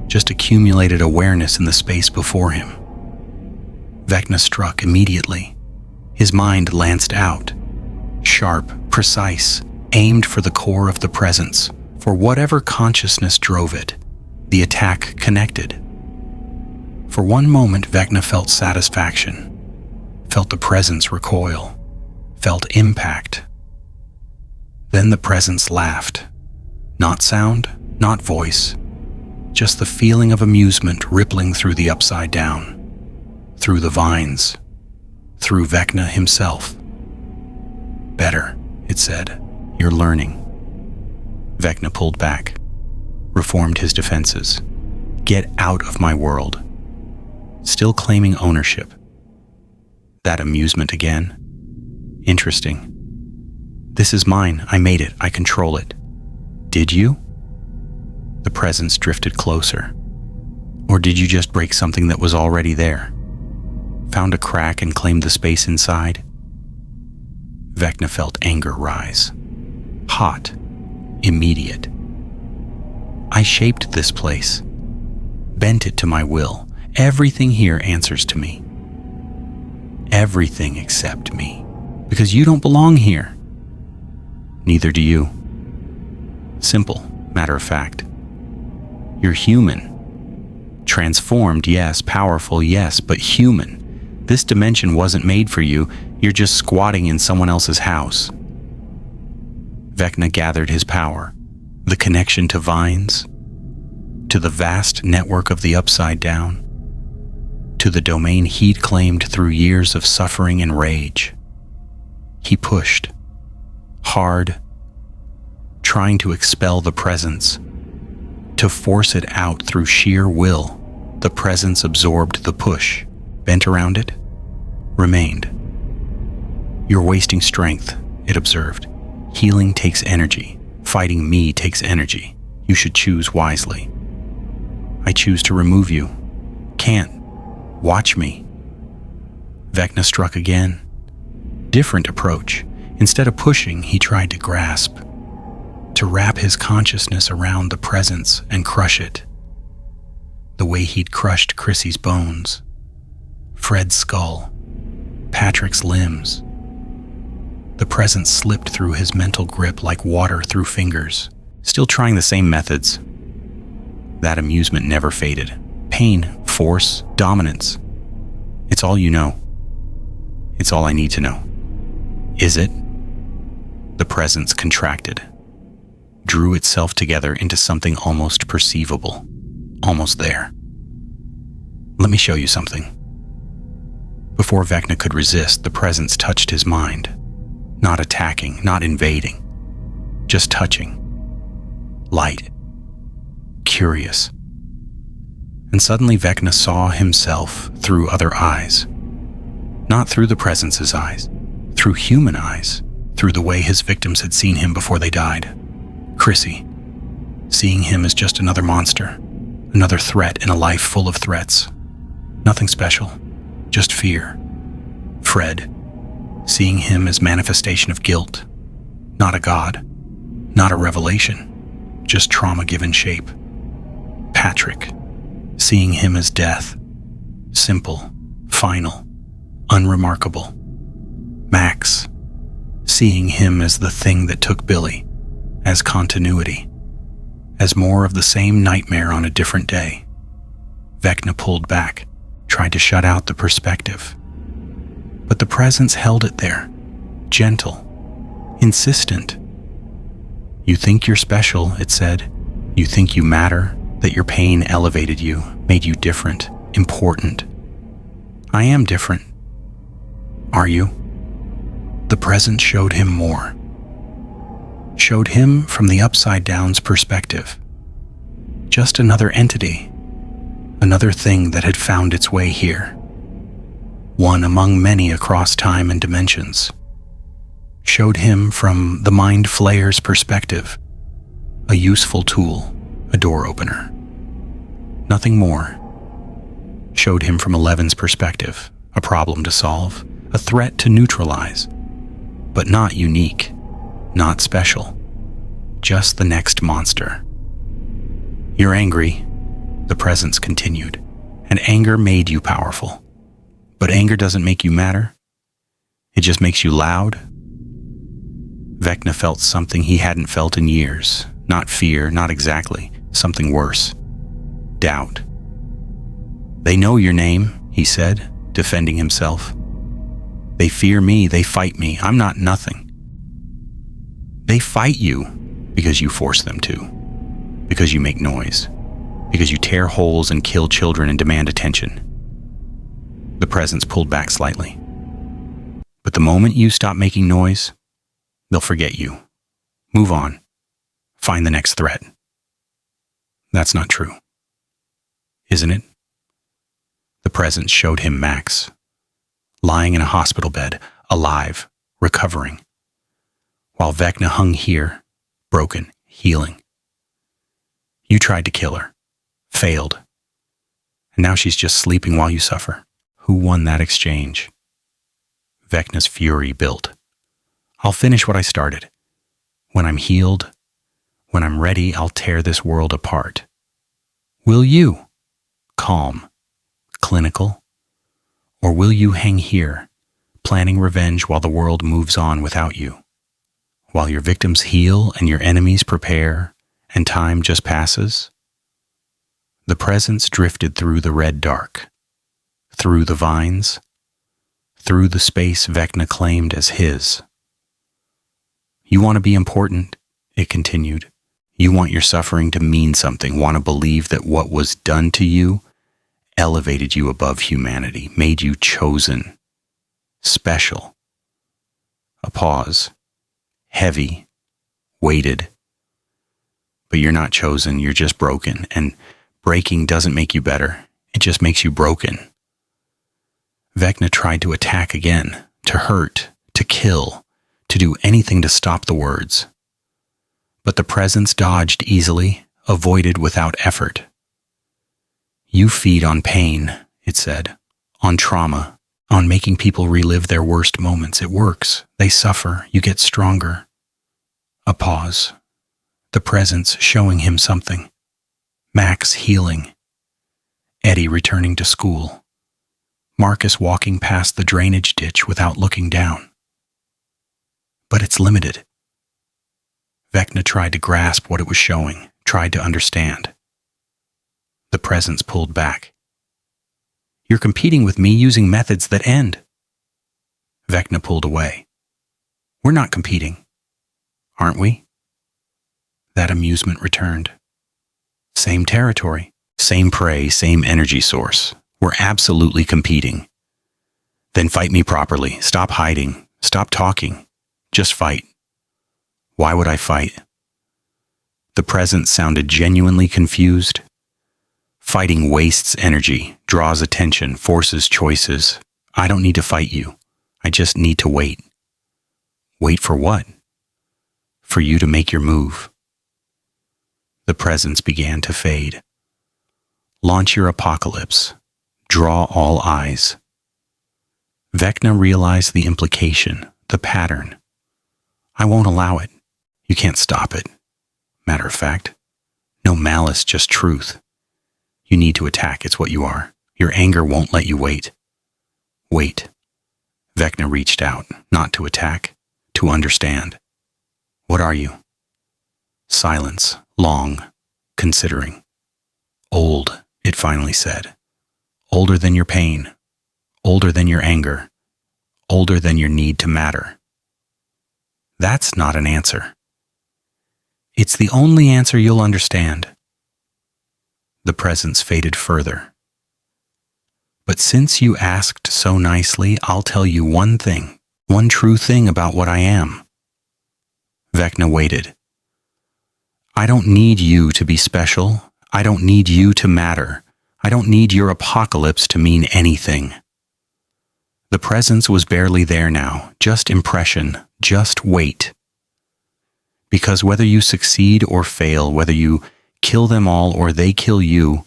Speaker 1: just accumulated awareness in the space before him. Vecna struck immediately. His mind lanced out, sharp, precise, aimed for the core of the presence, for whatever consciousness drove it. The attack connected. For one moment, Vecna felt satisfaction, felt the presence recoil, felt impact. Then the presence laughed. Not sound, not voice, just the feeling of amusement rippling through the upside down, through the vines, through Vecna himself. "Better," it said. "You're learning." Vecna pulled back, reformed his defenses. "Get out of my world." Still claiming ownership. That amusement again. Interesting. "This is mine. I made it. I control it." "Did you?" The presence drifted closer. "Or did you just break something that was already there? Found a crack and claimed the space inside?" Vecna felt anger rise. Hot. Immediate. "I shaped this place. bent it to my will. Everything here answers to me. Everything except me. Because you don't belong here. Neither do you. Simple, matter of fact. You're human. Transformed, yes. Powerful, yes. But human. This dimension wasn't made for you. You're just squatting in someone else's house. Vecna gathered his power. The connection to vines. To the vast network of the Upside Down. To the domain he'd claimed through years of suffering and rage. He pushed. Hard. Trying to expel the presence. To force it out through sheer will. The presence absorbed the push. Bent around it. Remained. You're wasting strength, it observed. Healing takes energy. Fighting me takes energy. You should choose wisely. I choose to remove you. Can't. Watch me. Vecna struck again. Different approach. Instead of pushing, he tried to grasp. To wrap his consciousness around the presence and crush it. The way he'd crushed Chrissy's bones. Fred's skull. Patrick's limbs. The presence slipped through his mental grip like water through fingers. Still trying the same methods. That amusement never faded. Pain, force, dominance. It's all you know. It's all I need to know. Is it? The presence contracted. Drew itself together into something almost perceivable. Almost there. Let me show you something. Before Vecna could resist, the presence touched his mind. Not attacking, not invading. Just touching. Light. Curious. And suddenly Vecna saw himself through other eyes. Not through the presence's eyes. Through human eyes. Through the way his victims had seen him before they died. Chrissy. Seeing him as just another monster. Another threat in a life full of threats. Nothing special. Just fear. Fred. Seeing him as manifestation of guilt. Not a god. Not a revelation. Just trauma given shape. Patrick. Seeing him as death. Simple. Final. Unremarkable. Max. Seeing him as the thing that took Billy. As continuity. As more of the same nightmare on a different day. Vecna pulled back. Tried to shut out the perspective. But the presence held it there, gentle, insistent. You think you're special, it said. You think you matter, that your pain elevated you, made you different, important. I am different. Are you? The presence showed him more. Showed him from the Upside Down's perspective. Just another entity. Another thing that had found its way here. One among many across time and dimensions. Showed him from the Mind Flayer's perspective. A useful tool, a door opener. Nothing more. Showed him from Eleven's perspective, a problem to solve, a threat to neutralize. But not unique, not special. Just the next monster. You're angry, the presence continued, and anger made you powerful. But anger doesn't make you matter. It just makes you loud. Vecna felt something he hadn't felt in years. Not fear, not exactly. Something worse. Doubt. They know your name, he said, defending himself. They fear me, they fight me. I'm not nothing. They fight you because you force them to. Because you make noise. Because you tear holes and kill children and demand attention. The presence pulled back slightly. But the moment you stop making noise, they'll forget you. Move on. Find the next threat. That's not true. Isn't it? The presence showed him Max, lying in a hospital bed, alive, recovering, while Vecna hung here, broken, healing. You tried to kill her, failed, and now she's just sleeping while you suffer. Who won that exchange? Vecna's fury built. I'll finish what I started. When I'm healed, when I'm ready, I'll tear this world apart. Will you? calm, clinical? Or will you hang here, planning revenge while the world moves on without you? While your victims heal and your enemies prepare, and time just passes? The presence drifted through the red dark, through the vines, through the space Vecna claimed as his. You want to be important, it continued. You want your suffering to mean something, want to believe that what was done to you elevated you above humanity, made you chosen, special. A pause, heavy, weighted. But you're not chosen, you're just broken, and breaking doesn't make you better, it just makes you broken. Vecna tried to attack again, to hurt, to kill, to do anything to stop the words. But the presence dodged easily, avoided without effort. You feed on pain, it said, on trauma, on making people relive their worst moments. It works. They suffer. You get stronger. A pause. The presence showing him something. Max healing. Eddie returning to school. Marcus walking past the drainage ditch without looking down. But it's limited. Vecna tried to grasp what it was showing, tried to understand. The presence pulled back. You're competing with me using methods that end. Vecna pulled away. We're not competing, aren't we? That amusement returned. Same territory, same prey, same energy source. We're absolutely competing. Then fight me properly. Stop hiding. Stop talking. Just fight. Why would I fight? The presence sounded genuinely confused. Fighting wastes energy, draws attention, forces choices. I don't need to fight you. I just need to wait. Wait for what? For you to make your move. The presence began to fade. Launch your apocalypse. Draw all eyes. Vecna realized the implication, the pattern. I won't allow it. You can't stop it. Matter of fact, no malice, just truth. You need to attack, it's what you are. Your anger won't let you wait. Wait. Vecna reached out, not to attack, to understand. What are you? Silence, long, considering. Old, it finally said. Older than your pain. Older than your anger. Older than your need to matter. That's not an answer. It's the only answer you'll understand. The presence faded further. But since you asked so nicely, I'll tell you one thing, one true thing about what I am. Vecna waited. I don't need you to be special. I don't need you to matter. I don't need your apocalypse to mean anything. The presence was barely there now, just impression, just wait. Because whether you succeed or fail, whether you kill them all or they kill you,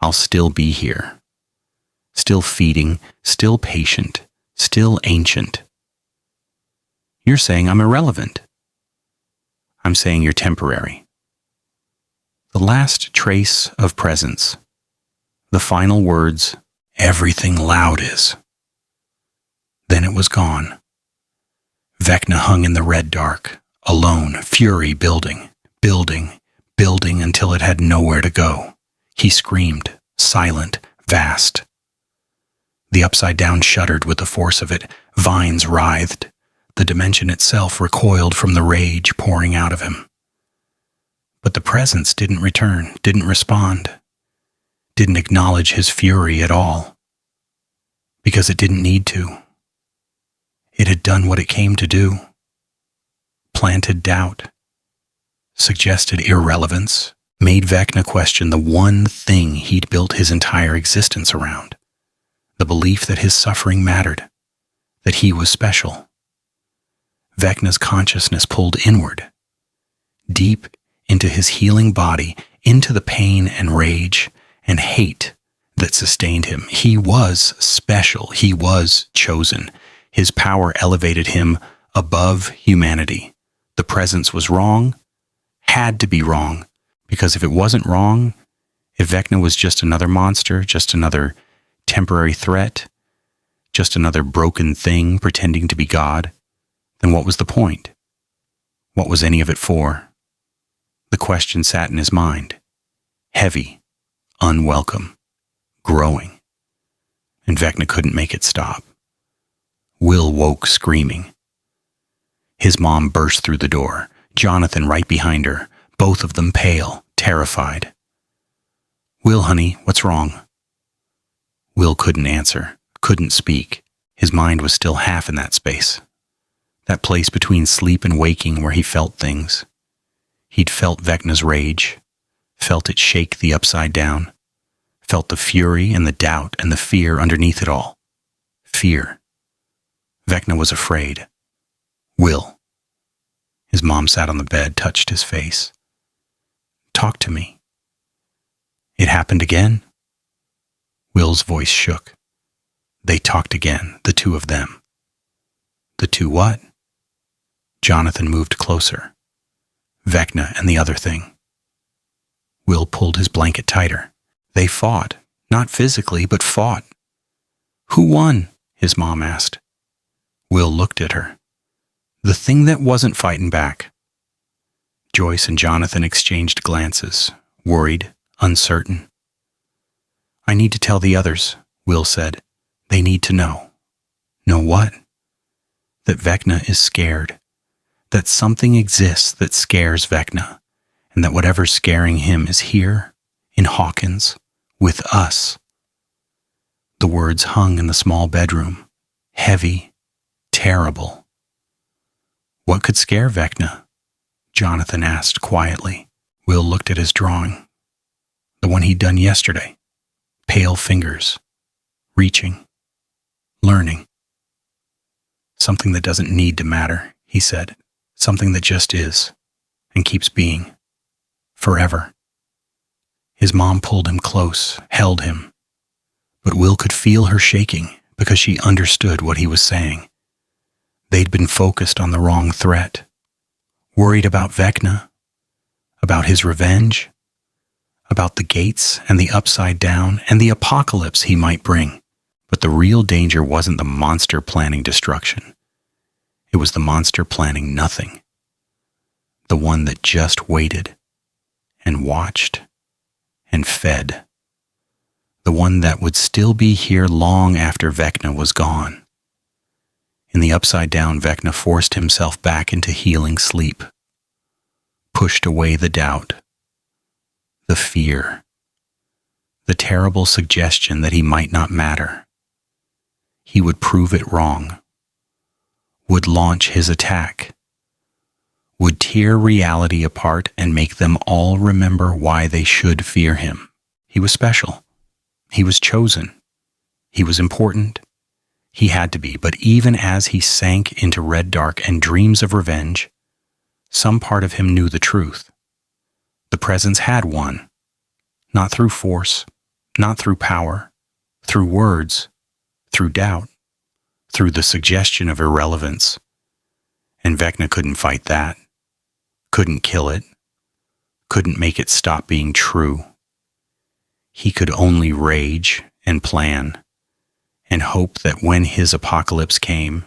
Speaker 1: I'll still be here. Still feeding, still patient, still ancient. You're saying I'm irrelevant. I'm saying you're temporary. The last trace of presence. The final words, everything loud is. Then it was gone. Vecna hung in the red dark, alone, fury building, building, building until it had nowhere to go. He screamed, silent, vast. The upside down shuddered with the force of it. Vines writhed. The dimension itself recoiled from the rage pouring out of him. But the presence didn't return, didn't respond, didn't acknowledge his fury at all. Because it didn't need to. It had done what it came to do. Planted doubt. Suggested irrelevance. Made Vecna question the one thing he'd built his entire existence around. The belief that his suffering mattered. That he was special. Vecna's consciousness pulled inward. Deep into his healing body, into the pain and rage and hate that sustained him. He was special. He was chosen. His power elevated him above humanity. The presence was wrong, had to be wrong, because if it wasn't wrong, If Vecna was just another monster, just another temporary threat, just another broken thing pretending to be God, then what was the point? What was any of it for? The question sat in his mind, heavy, unwelcome, growing, and Vecna couldn't make it stop. Will woke screaming. His mom burst through the door, Jonathan right behind her, both of them pale, terrified. "Will, honey, what's wrong?" Will couldn't answer, couldn't speak. His mind was still half in that space. That place between sleep and waking where he felt things. He'd felt Vecna's rage, felt it shake the upside down, felt the fury and the doubt and the fear underneath it all. Fear. Vecna was afraid. Will. His mom sat on the bed, touched his face. "Talk to me." "It happened again?" Will's voice shook. They talked again, the two of them. The two what? Jonathan moved closer. Vecna and the other thing. Will pulled his blanket tighter. They fought, not physically, but fought. "Who won?" his mom asked. Will looked at her. "The thing that wasn't fighting back." Joyce and Jonathan exchanged glances, worried, uncertain. "I need to tell the others," Will said. "They need to know." "Know what?" "That Vecna is scared. That something exists that scares Vecna, and that whatever's scaring him is here, in Hawkins, with us." The words hung in the small bedroom, heavy, terrible. "What could scare Vecna?" Jonathan asked quietly. Will looked at his drawing. The one he'd done yesterday. Pale fingers. Reaching. Learning. "Something that doesn't need to matter," he said. "Something that just is, and keeps being. Forever." His mom pulled him close, held him. But Will could feel her shaking because she understood what he was saying. They'd been focused on the wrong threat. Worried about Vecna, about his revenge, about the gates and the upside down and the apocalypse he might bring. But the real danger wasn't the monster planning destruction. It was the monster planning nothing. The one that just waited and watched and fed. The one that would still be here long after Vecna was gone. In the upside down, Vecna forced himself back into healing sleep. Pushed away the doubt. The fear. The terrible suggestion that he might not matter. He would prove it wrong. Would launch his attack. Would tear reality apart and make them all remember why they should fear him. He was special. He was chosen. He was important. He had to be, but even as he sank into red dark and dreams of revenge, some part of him knew the truth. The presence had won. Not through force, not through power, through words, through doubt, through the suggestion of irrelevance. And Vecna couldn't fight that. Couldn't kill it. Couldn't make it stop being true. He could only rage and plan and hope that when his apocalypse came,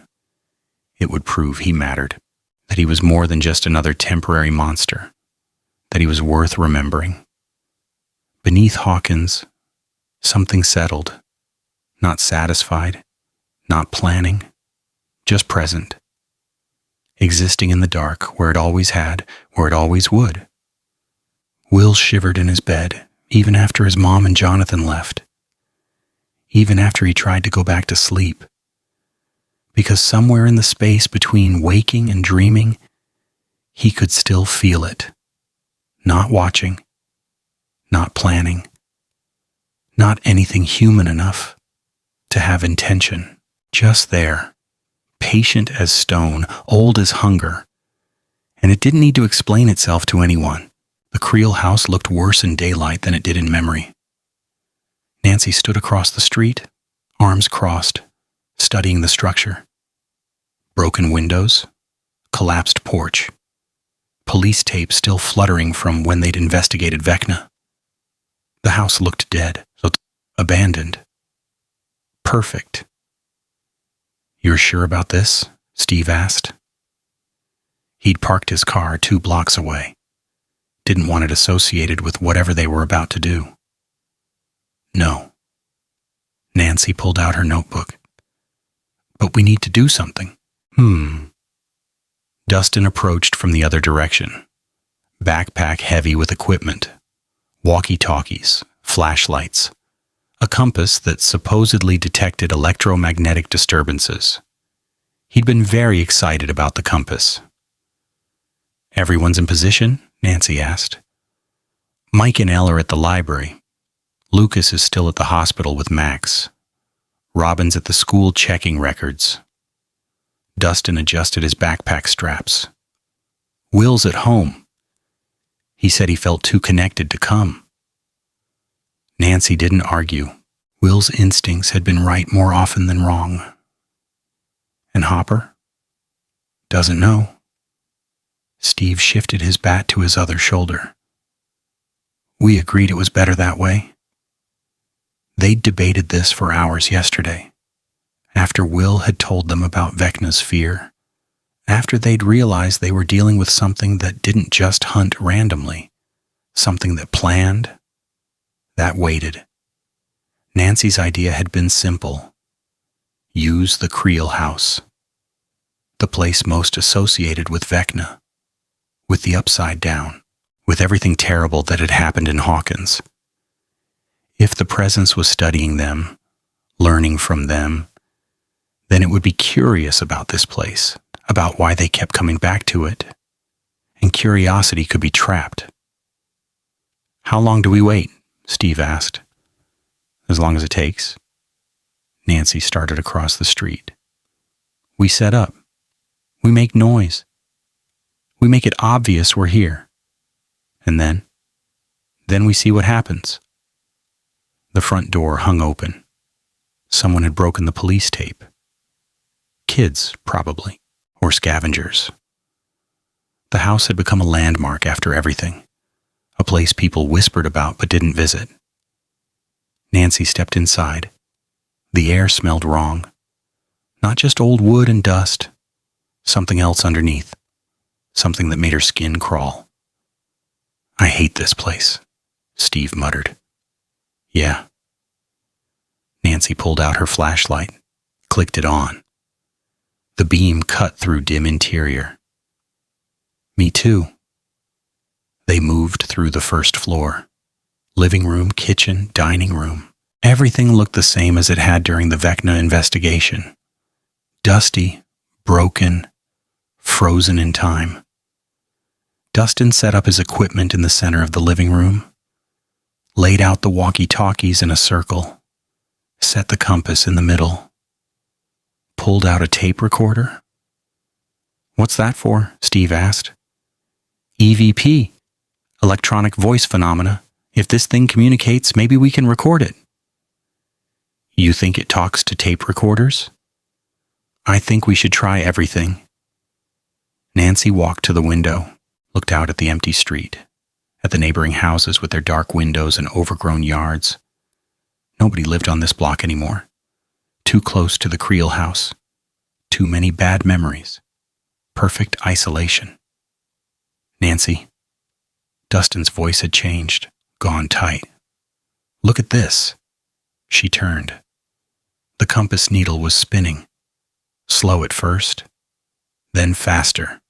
Speaker 1: it would prove he mattered, that he was more than just another temporary monster, that he was worth remembering. Beneath Hawkins, something settled, not satisfied, not planning, just present, existing in the dark where it always had, where it always would. Will shivered in his bed, even after his mom and Jonathan left, even after he tried to go back to sleep, because somewhere in the space between waking and dreaming, he could still feel it, not watching, not planning, not anything human enough to have intention, just there, patient as stone, old as hunger, and it didn't need to explain itself to anyone. The Creel house looked worse in daylight than it did in memory. Nancy stood across the street, arms crossed, studying the structure. Broken windows, collapsed porch, police tape still fluttering from when they'd investigated Vecna. The house looked dead, abandoned. Perfect. "You're sure about this?" Steve asked. He'd parked his car 2 blocks away. Didn't want it associated with whatever they were about to do. "No." Nancy pulled out her notebook. "But we need to do something." Dustin approached from the other direction. Backpack heavy with equipment. Walkie-talkies, flashlights, a compass that supposedly detected electromagnetic disturbances. He'd been very excited about the compass. "Everyone's in position?" Nancy asked. "Mike and Elle are at the library. Lucas is still at the hospital with Max. Robin's at the school checking records." Dustin adjusted his backpack straps. "Will's at home. He said he felt too connected to come." Nancy didn't argue. Will's instincts had been right more often than wrong. "And Hopper?" "Doesn't know." Steve shifted his bat to his other shoulder. "We agreed it was better that way." They'd debated this for hours yesterday, after Will had told them about Vecna's fear, after they'd realized they were dealing with something that didn't just hunt randomly, something that planned, that waited. Nancy's idea had been simple. Use the Creel house, the place most associated with Vecna, with the Upside Down, with everything terrible that had happened in Hawkins. If the presence was studying them, learning from them, then it would be curious about this place, about why they kept coming back to it, and curiosity could be trapped. "How long do we wait?" Steve asked. "As long as it takes." Nancy started across the street. "We set up. We make noise. We make it obvious we're here. And then we see what happens." The front door hung open. Someone had broken the police tape. Kids, probably, or scavengers. The house had become a landmark after everything, a place people whispered about but didn't visit. Nancy stepped inside. The air smelled wrong. Not just old wood and dust, something else underneath, something that made her skin crawl. "I hate this place," Steve muttered. "Yeah." Nancy pulled out her flashlight, clicked it on. The beam cut through dim interior. "Me too." They moved through the first floor. Living room, kitchen, dining room. Everything looked the same as it had during the Vecna investigation. Dusty, broken, frozen in time. Dustin set up his equipment in the center of the living room, laid out the walkie-talkies in a circle, set the compass in the middle, pulled out a tape recorder. "What's that for?" Steve asked. "EVP, electronic voice phenomena. If this thing communicates, maybe we can record it." "You think it talks to tape recorders?" "I think we should try everything." Nancy walked to the window, looked out at the empty street, at the neighboring houses with their dark windows and overgrown yards. Nobody lived on this block anymore. Too close to the Creel house. Too many bad memories. Perfect isolation. "Nancy." Dustin's voice had changed, gone tight. "Look at this." She turned. The compass needle was spinning. Slow at first, then faster,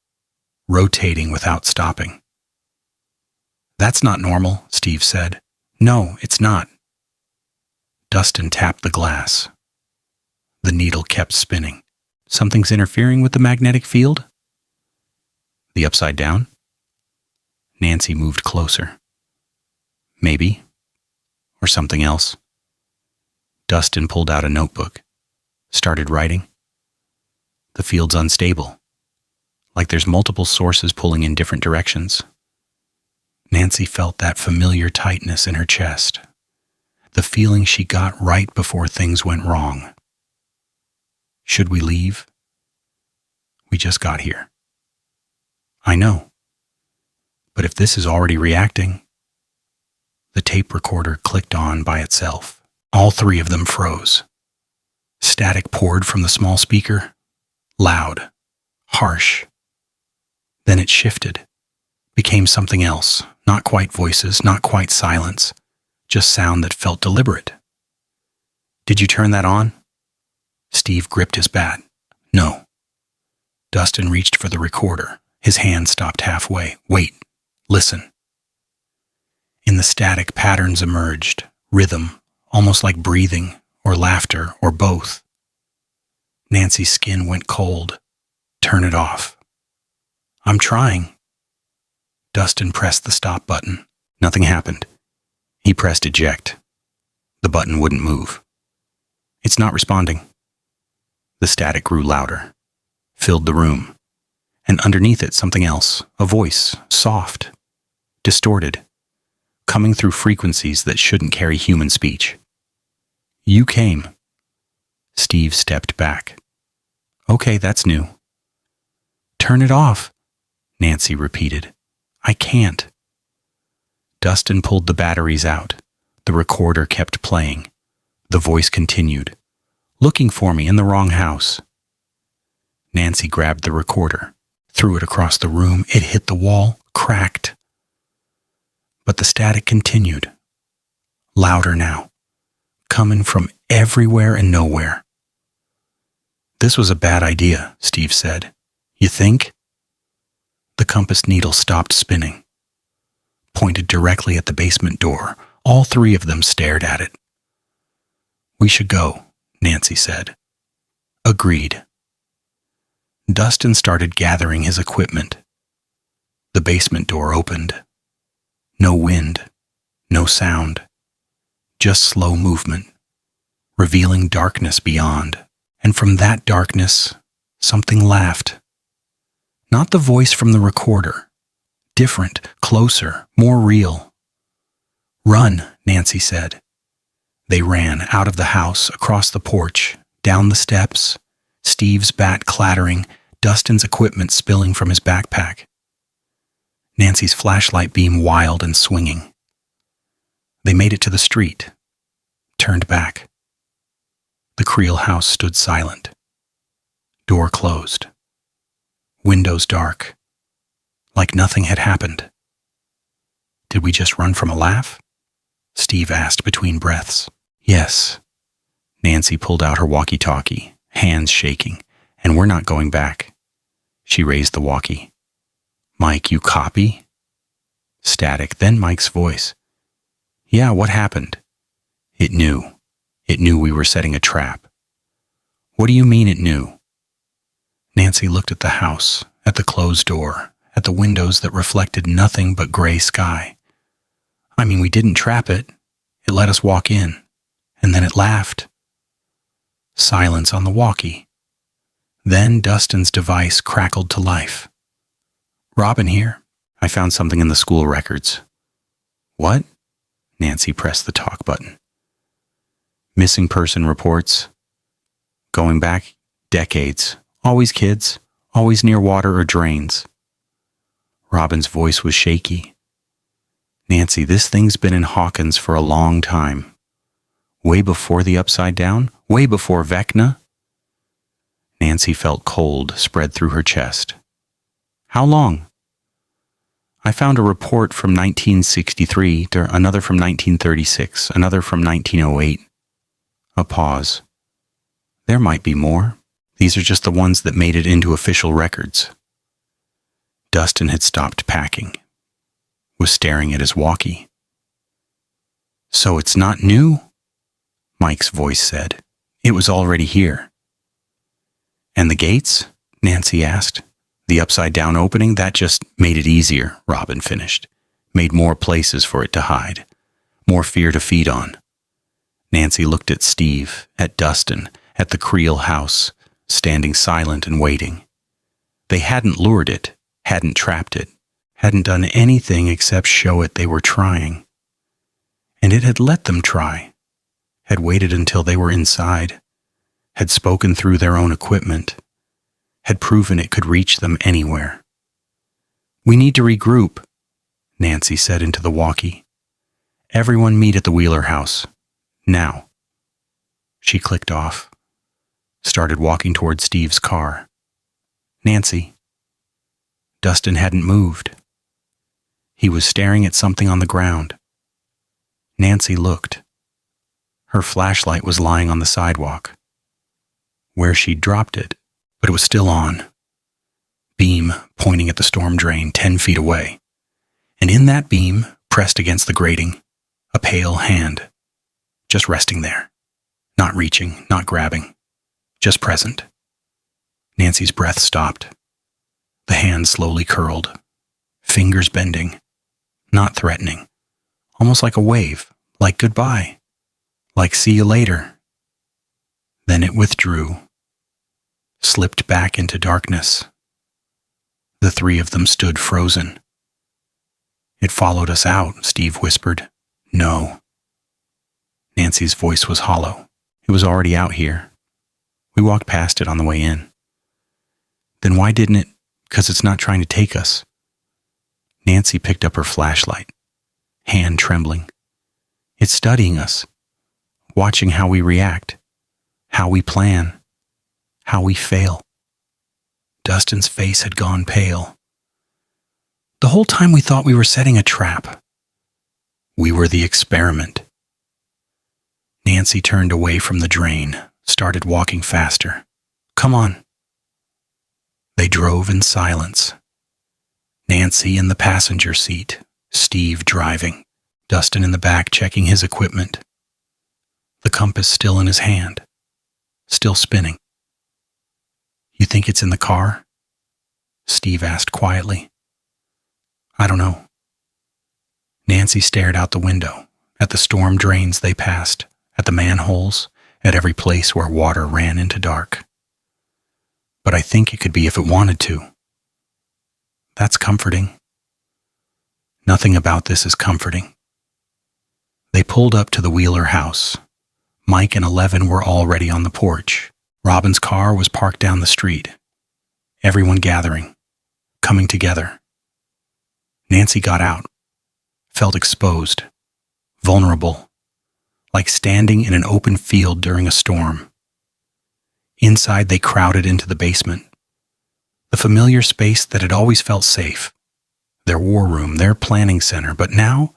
Speaker 1: rotating without stopping. "That's not normal," Steve said. "No, it's not." Dustin tapped the glass. The needle kept spinning. "Something's interfering with the magnetic field?" "The Upside Down?" Nancy moved closer. "Maybe. Or something else." Dustin pulled out a notebook, started writing. "The field's unstable, like there's multiple sources pulling in different directions." Nancy felt that familiar tightness in her chest, the feeling she got right before things went wrong. "Should we leave?" "We just got here." "I know. But if this is already reacting..." The tape recorder clicked on by itself. All three of them froze. Static poured from the small speaker. Loud. Harsh. Then it shifted. Became something else. Not quite voices, not quite silence. Just sound that felt deliberate. Did you turn that on? Steve gripped his bat. No. Dustin reached for the recorder. His hand stopped halfway. Wait. Listen. In the static, patterns emerged. Rhythm, almost like breathing, or laughter, or both. Nancy's skin went cold. Turn it off. I'm trying. Dustin pressed the stop button. Nothing happened. He pressed eject. The button wouldn't move. It's not responding. The static grew louder, filled the room, and underneath it something else, a voice, soft, distorted, coming through frequencies that shouldn't carry human speech. You came. Steve stepped back. Okay, that's new. Turn it off, Nancy repeated. I can't. Dustin pulled the batteries out. The recorder kept playing. The voice continued. Looking for me in the wrong house. Nancy grabbed the recorder, threw it across the room. It hit the wall, cracked. But the static continued. Louder now, coming from everywhere and nowhere. This was a bad idea, Steve said. You think? The compass needle stopped spinning, pointed directly at the basement door. All three of them stared at it. We should go, Nancy said. Agreed. Dustin started gathering his equipment. The basement door opened. No wind, no sound, just slow movement, revealing darkness beyond. And from that darkness, something laughed. Not the voice from the recorder. Different, closer, more real. Run, Nancy said. They ran out of the house, across the porch, down the steps, Steve's bat clattering, Dustin's equipment spilling from his backpack. Nancy's flashlight beam wild and swinging. They made it to the street, turned back. The Creel house stood silent. Door closed. Windows dark. Like nothing had happened. Did we just run from a laugh? Steve asked between breaths. Yes. Nancy pulled out her walkie-talkie, hands shaking. And we're not going back. She raised the walkie. Mike, you copy? Static, then Mike's voice. Yeah, what happened? It knew. It knew we were setting a trap. What do you mean it knew? Nancy looked at the house, at the closed door, at the windows that reflected nothing but gray sky. I mean, we didn't trap it. It let us walk in, and then it laughed. Silence on the walkie. Then Dustin's device crackled to life. Robin here. I found something in the school records. What? Nancy pressed the talk button. Missing person reports. Going back decades. Always kids. Always near water or drains. Robin's voice was shaky. Nancy, this thing's been in Hawkins for a long time. Way before the Upside Down? Way before Vecna? Nancy felt cold spread through her chest. How long? I found a report from 1963, another from 1936, another from 1908. A pause. There might be more. These are just the ones that made it into official records. Dustin had stopped packing, was staring at his walkie. So it's not new? Mike's voice said. It was already here. And the gates? Nancy asked. The upside-down opening, that just made it easier, Robin finished. Made more places for it to hide. More fear to feed on. Nancy looked at Steve, at Dustin, at the Creel house, standing silent and waiting. They hadn't lured it, hadn't trapped it, hadn't done anything except show it they were trying. And it had let them try, had waited until they were inside, had spoken through their own equipment, had proven it could reach them anywhere. We need to regroup, Nancy said into the walkie. Everyone meet at the Wheeler house. Now. She clicked off, started walking toward Steve's car. Nancy. Dustin hadn't moved. He was staring at something on the ground. Nancy looked. Her flashlight was lying on the sidewalk, where she'd dropped it, but it was still on. Beam pointing at the storm drain 10 feet away. And in that beam, pressed against the grating, a pale hand, just resting there. Not reaching, not grabbing, just present. Nancy's breath stopped. The hand slowly curled, fingers bending, not threatening, almost like a wave, like goodbye, like see you later. Then it withdrew, slipped back into darkness. The three of them stood frozen. It followed us out, Steve whispered. No. Nancy's voice was hollow. It was already out here. We walked past it on the way in. Then why didn't it? 'Cause it's not trying to take us. Nancy picked up her flashlight, hand trembling. It's studying us, watching how we react, how we plan, how we fail. Dustin's face had gone pale. The whole time we thought we were setting a trap. We were the experiment. Nancy turned away from the drain, started walking faster. Come on. They drove in silence. Nancy in the passenger seat, Steve driving, Dustin in the back checking his equipment. The compass still in his hand, still spinning. You think it's in the car? Steve asked quietly. I don't know. Nancy stared out the window, at the storm drains they passed, at the manholes, at every place where water ran into dark. But I think it could be if it wanted to. That's comforting. Nothing about this is comforting. They pulled up to the Wheeler house. Mike and 11 were already on the porch. Robin's car was parked down the street. Everyone gathering, coming together. Nancy got out, felt exposed, vulnerable, like standing in an open field during a storm. Inside, they crowded into the basement, the familiar space that had always felt safe, their war room, their planning center. But now,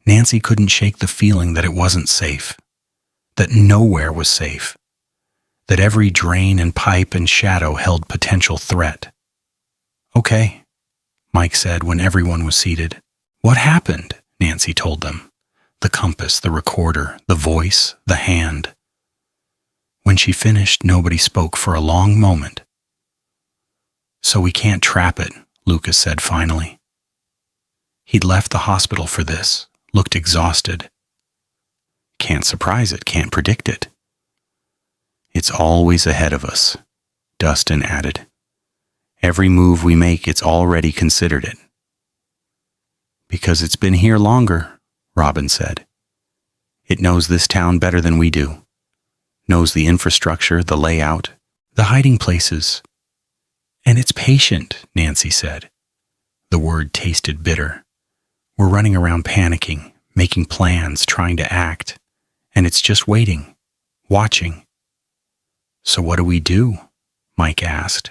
Speaker 1: Nancy couldn't shake the feeling that it wasn't safe, that nowhere was safe, that every drain and pipe and shadow held potential threat. Okay, Mike said when everyone was seated. What happened? Nancy told them. The compass, the recorder, the voice, the hand. When she finished, nobody spoke for a long moment. So we can't trap it, Lucas said finally. He'd left the hospital for this, looked exhausted. Can't surprise it, can't predict it. It's always ahead of us, Dustin added. Every move we make, it's already considered it. Because it's been here longer, Robin said. It knows this town better than we do. Knows the infrastructure, the layout, the hiding places. And it's patient, Nancy said. The word tasted bitter. We're running around panicking, making plans, trying to act. And it's just waiting, watching. So what do we do? Mike asked.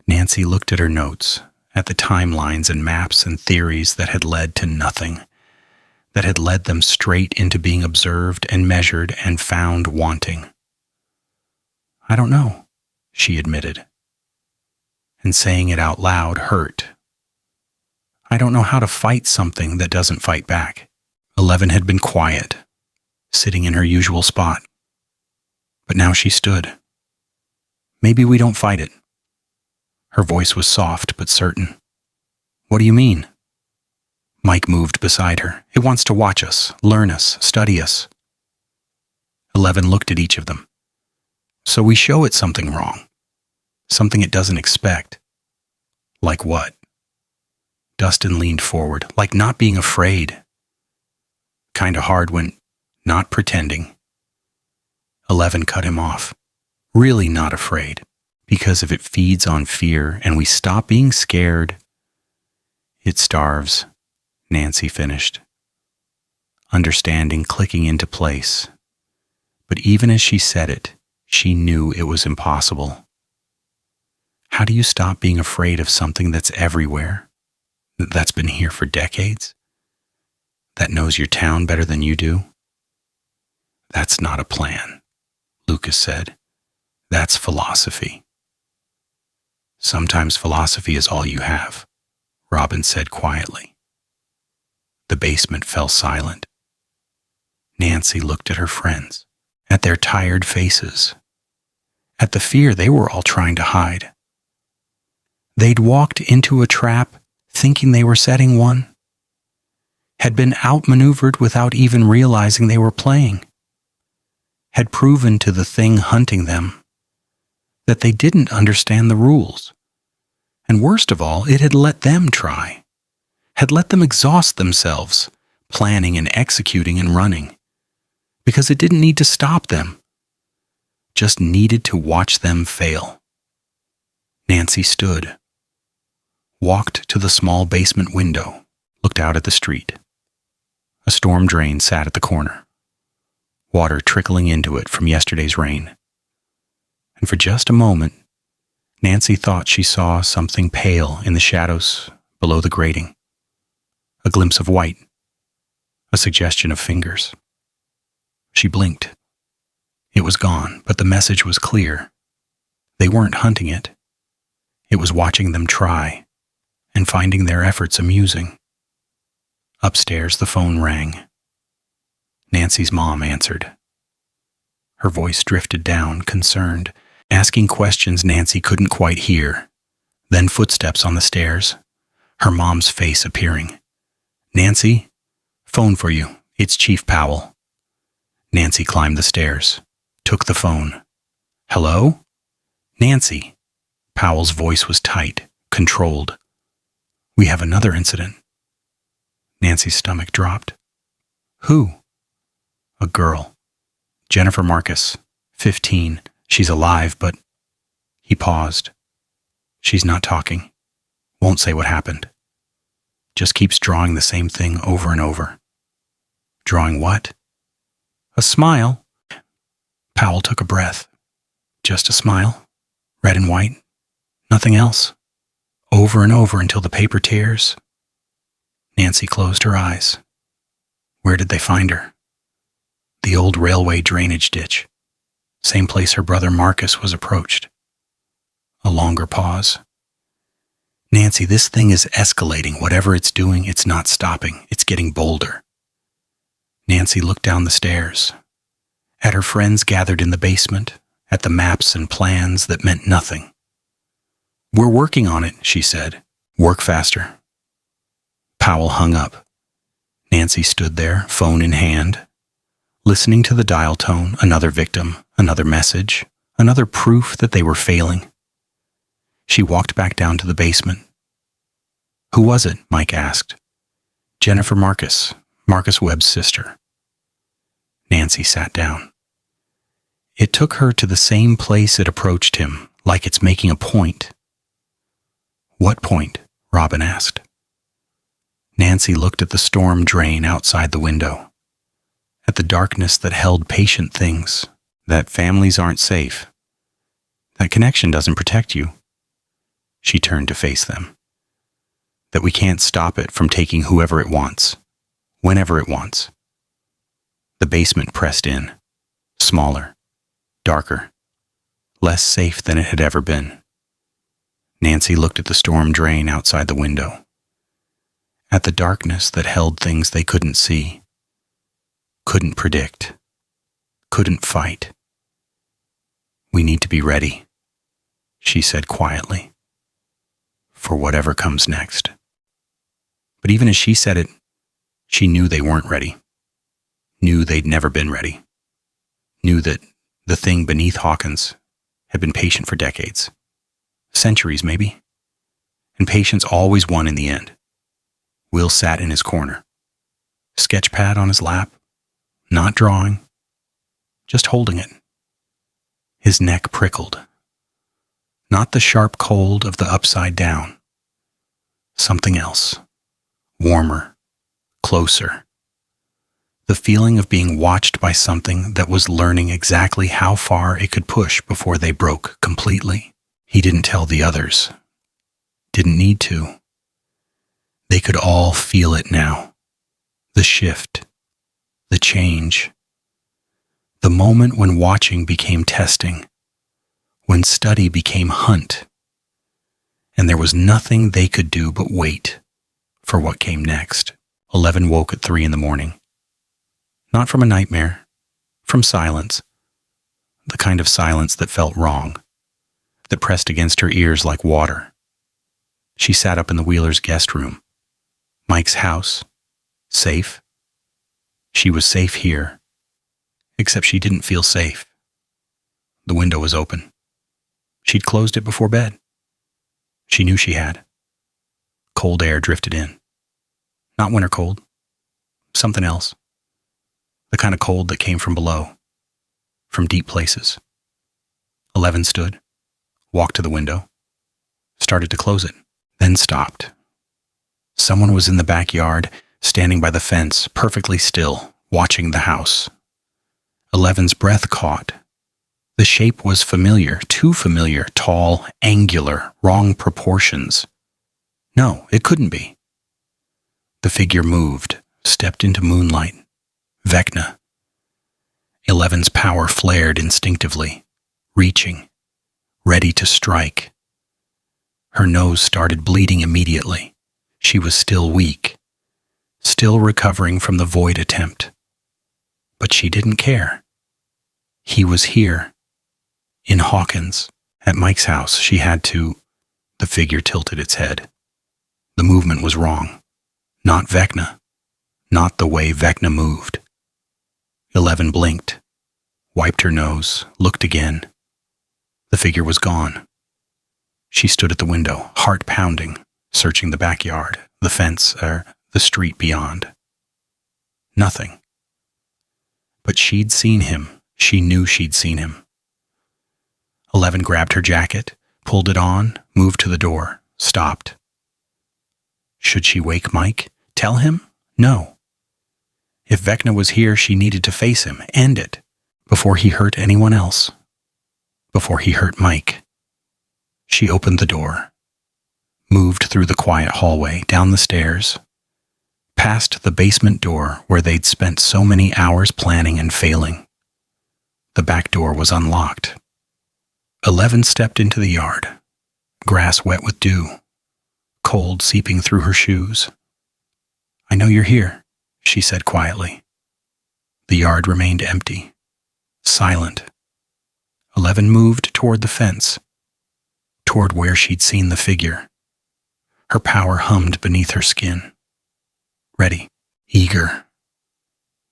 Speaker 1: Nancy looked at her notes, at the timelines and maps and theories that had led to nothing, that had led them straight into being observed and measured and found wanting. I don't know, she admitted. And saying it out loud hurt. I don't know how to fight something that doesn't fight back. 11 had been quiet, sitting in her usual spot. But now she stood. Maybe we don't fight it. Her voice was soft but certain. What do you mean? Mike moved beside her. It wants to watch us, learn us, study us. 11 looked at each of them. So we show it something wrong, something it doesn't expect. Like what? Dustin leaned forward, like not being afraid. Kinda hard when not pretending. 11 cut him off. Really not afraid. Because if it feeds on fear and we stop being scared, it starves, Nancy finished. understanding clicking into place. But even as she said it, she knew it was impossible. How do you stop being afraid of something that's everywhere, that's been here for decades, that knows your town better than you do? That's not a plan, Lucas said. That's philosophy. Sometimes philosophy is all you have, Robin said quietly. The basement fell silent. Nancy looked at her friends, at their tired faces, at the fear they were all trying to hide. They'd walked into a trap thinking they were setting one, had been outmaneuvered without even realizing they were playing, had proven to the thing hunting them that they didn't understand the rules. And worst of all, it had let them try, had let them exhaust themselves, planning and executing and running, because it didn't need to stop them, just needed to watch them fail. Nancy stood, walked to the small basement window, looked out at the street. A storm drain sat at the corner, water trickling into it from yesterday's rain. And for just a moment, Nancy thought she saw something pale in the shadows below the grating. A glimpse of white, a suggestion of fingers. She blinked. It was gone, but the message was clear. They weren't hunting it. It was watching them try and finding their efforts amusing. Upstairs, the phone rang. Nancy's mom answered. Her voice drifted down, concerned, asking questions Nancy couldn't quite hear. Then footsteps on the stairs, her mom's face appearing. Nancy, phone for you. It's Chief Powell. Nancy climbed the stairs, took the phone. Hello? Nancy. Powell's voice was tight, controlled. We have another incident. Nancy's stomach dropped. Who? A girl. Jennifer Marcus, 15. She's alive, but... He paused. She's not talking. Won't say what happened. Just keeps drawing the same thing over and over. Drawing what? A smile. Powell took a breath. Just a smile. Red and white. Nothing else. Over and over until the paper tears. Nancy closed her eyes. Where did they find her? The old railway drainage ditch. Same place her brother Marcus was approached. A longer pause. Nancy, this thing is escalating. Whatever it's doing, it's not stopping. It's getting bolder. Nancy looked down the stairs, at her friends gathered in the basement, at the maps and plans that meant nothing. We're working on it, she said. Work faster. Powell hung up. Nancy stood there, phone in hand, listening to the dial tone, another victim, another message, another proof that they were failing. She walked back down to the basement. Who was it? Mike asked. Jennifer Marcus, Marcus Webb's sister. Nancy sat down. It took her to the same place it approached him, like it's making a point. What point? Robin asked. Nancy looked at the storm drain outside the window, at the darkness that held patient things, that families aren't safe, that connection doesn't protect you. She turned to face them. That we can't stop it from taking whoever it wants, whenever it wants. The basement pressed in, smaller, darker, less safe than it had ever been. Nancy looked at the storm drain outside the window, at the darkness that held things they couldn't see, couldn't predict, couldn't fight. We need to be ready, she said quietly, for whatever comes next. But even as she said it, she knew they weren't ready, knew they'd never been ready, knew that the thing beneath Hawkins had been patient for decades, centuries maybe, and patience always won in the end. Will sat in his corner, sketchpad on his lap, not drawing, just holding it. His neck prickled. Not the sharp cold of the upside down. Something else, warmer, closer. The feeling of being watched by something that was learning exactly how far it could push before they broke completely. He didn't tell the others. Didn't need to. They could all feel it now. The shift. The change. The moment when watching became testing. When study became hunt. And there was nothing they could do but wait for what came next. 11 woke at 3 in the morning. Not from a nightmare, from silence. The kind of silence that felt wrong, that pressed against her ears like water. She sat up in the Wheelers' guest room. Mike's house. Safe. She was safe here. Except she didn't feel safe. The window was open. She'd closed it before bed. She knew she had. Cold air drifted in. Not winter cold. Something else. The kind of cold that came from below. From deep places. 11 stood. Walked to the window. Started to close it. Then stopped. Someone was in the backyard, standing by the fence, perfectly still, watching the house. 11's breath caught. The shape was familiar, too familiar, tall, angular, wrong proportions. No, it couldn't be. The figure moved, stepped into moonlight. Vecna. 11's power flared instinctively, reaching, ready to strike. Her nose started bleeding immediately. She was still weak, still recovering from the void attempt. But she didn't care. He was here. In Hawkins. At Mike's house, she had to... The figure tilted its head. The movement was wrong. Not Vecna. Not the way Vecna moved. 11 blinked, wiped her nose, looked again. The figure was gone. She stood at the window, heart pounding, searching the backyard, the fence, the street beyond. Nothing. But she'd seen him. She knew she'd seen him. 11 grabbed her jacket, pulled it on, moved to the door, stopped. Should she wake Mike? Tell him? No. If Vecna was here, she needed to face him, end it, before he hurt anyone else. Before he hurt Mike. She opened the door, moved through the quiet hallway, down the stairs, past the basement door where they'd spent so many hours planning and failing. The back door was unlocked. 11 stepped into the yard, grass wet with dew, cold seeping through her shoes. I know you're here, she said quietly. The yard remained empty, silent. 11 moved toward the fence, toward where she'd seen the figure. Her power hummed beneath her skin. Ready, eager.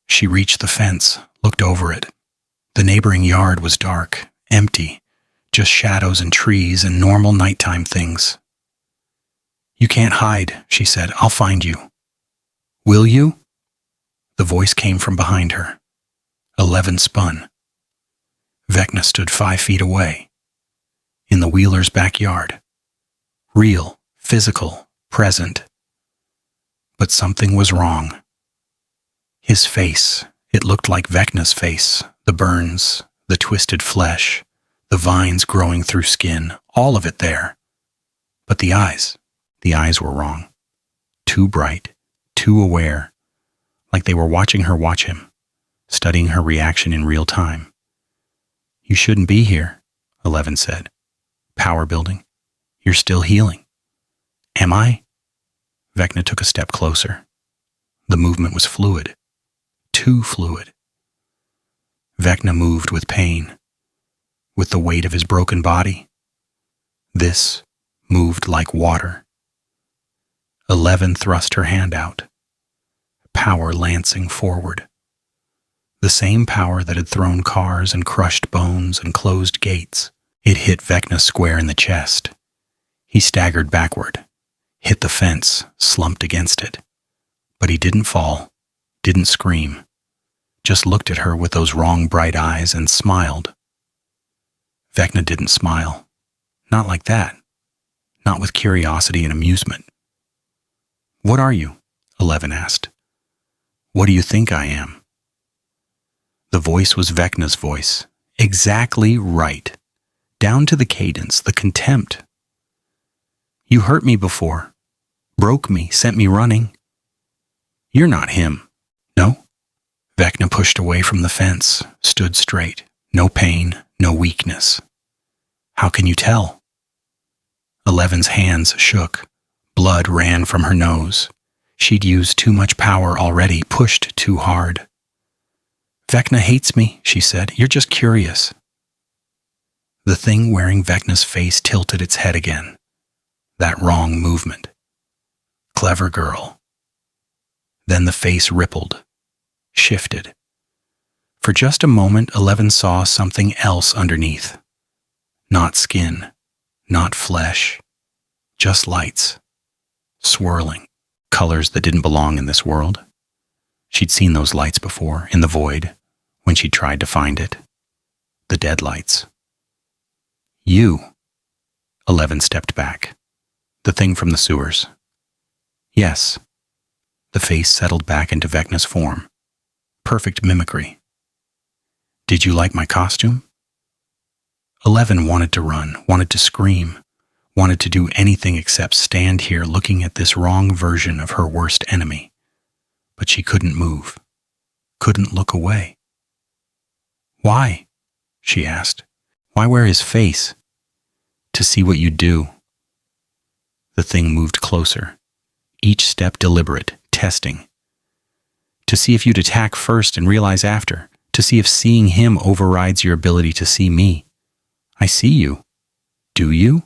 Speaker 1: She reached the fence, looked over it. The neighboring yard was dark, empty, just shadows and trees and normal nighttime things. You can't hide, she said. I'll find you. Will you? The voice came from behind her. 11 spun. Vecna stood 5 feet away. In the Wheelers' backyard. Real, physical, present. But something was wrong. His face, it looked like Vecna's face, the burns, the twisted flesh, the vines growing through skin, all of it there. But the eyes were wrong. Too bright, too aware, like they were watching her watch him, studying her reaction in real time. You shouldn't be here, 11 said. Power building. You're still healing. Am I? Vecna took a step closer. The movement was fluid. Too fluid. Vecna moved with pain. With the weight of his broken body. This moved like water. 11 thrust her hand out. Power lancing forward. The same power that had thrown cars and crushed bones and closed gates. It hit Vecna square in the chest. He staggered backward, hit the fence, slumped against it. But he didn't fall, didn't scream, just looked at her with those wrong bright eyes and smiled. Vecna didn't smile. Not like that. Not with curiosity and amusement. What are you? 11 asked. What do you think I am? The voice was Vecna's voice. Exactly right. Down to the cadence, the contempt. You hurt me before. Broke me, sent me running. You're not him. No? Vecna pushed away from the fence, stood straight. No pain, no weakness. How can you tell? 11's hands shook. Blood ran from her nose. She'd used too much power already, pushed too hard. Vecna hates me, she said. You're just curious. The thing wearing Vecna's face tilted its head again. That wrong movement. Clever girl. Then the face rippled, shifted. For just a moment, 11 saw something else underneath. Not skin, not flesh, just lights, swirling, colors that didn't belong in this world. She'd seen those lights before, in the void, when she tried to find it. The dead lights. You. 11 stepped back. The thing from the sewers. Yes. The face settled back into Vecna's form. Perfect mimicry. Did you like my costume? 11 wanted to run, wanted to scream, wanted to do anything except stand here looking at this wrong version of her worst enemy. But she couldn't move, couldn't look away. Why? She asked. Why wear his face? To see what you'd do. The thing moved closer, each step deliberate, testing. To see if you'd attack first and realize after. To see if seeing him overrides your ability to see me. I see you. Do you?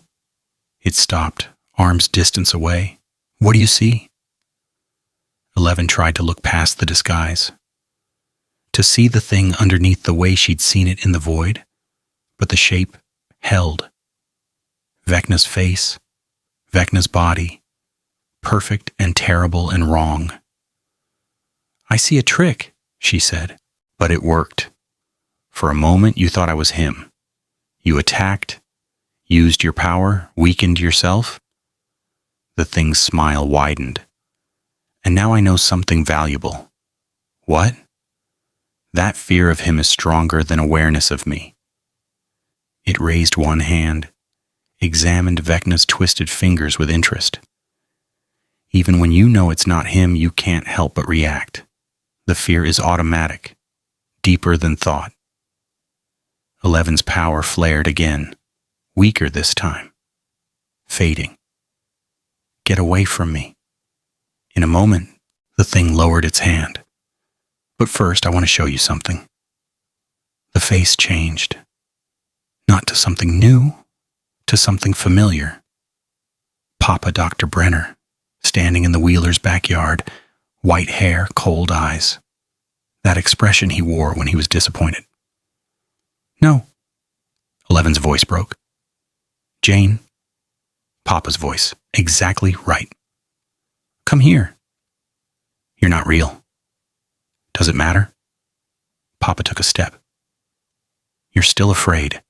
Speaker 1: It stopped, arms distance away. What do you see? 11 tried to look past the disguise. To see the thing underneath the way she'd seen it in the void, but the shape held. Vecna's face, Vecna's body, perfect and terrible and wrong. I see a trick, she said. But it worked. For a moment, you thought I was him. You attacked, used your power, weakened yourself. The thing's smile widened. And now I know something valuable. What? That fear of him is stronger than awareness of me. It raised one hand, examined Vecna's twisted fingers with interest. Even when you know it's not him, you can't help but react. The fear is automatic. Deeper than thought. 11's power flared again, weaker this time, fading. Get away from me. In a moment, the thing lowered its hand. But first, I want to show you something. The face changed. Not to something new, to something familiar. Papa Dr. Brenner, standing in the Wheelers' backyard, white hair, cold eyes. That expression he wore when he was disappointed. No. 11's voice broke. Jane. Papa's voice. Exactly right. Come here. You're not real. Does it matter? Papa took a step. You're still afraid.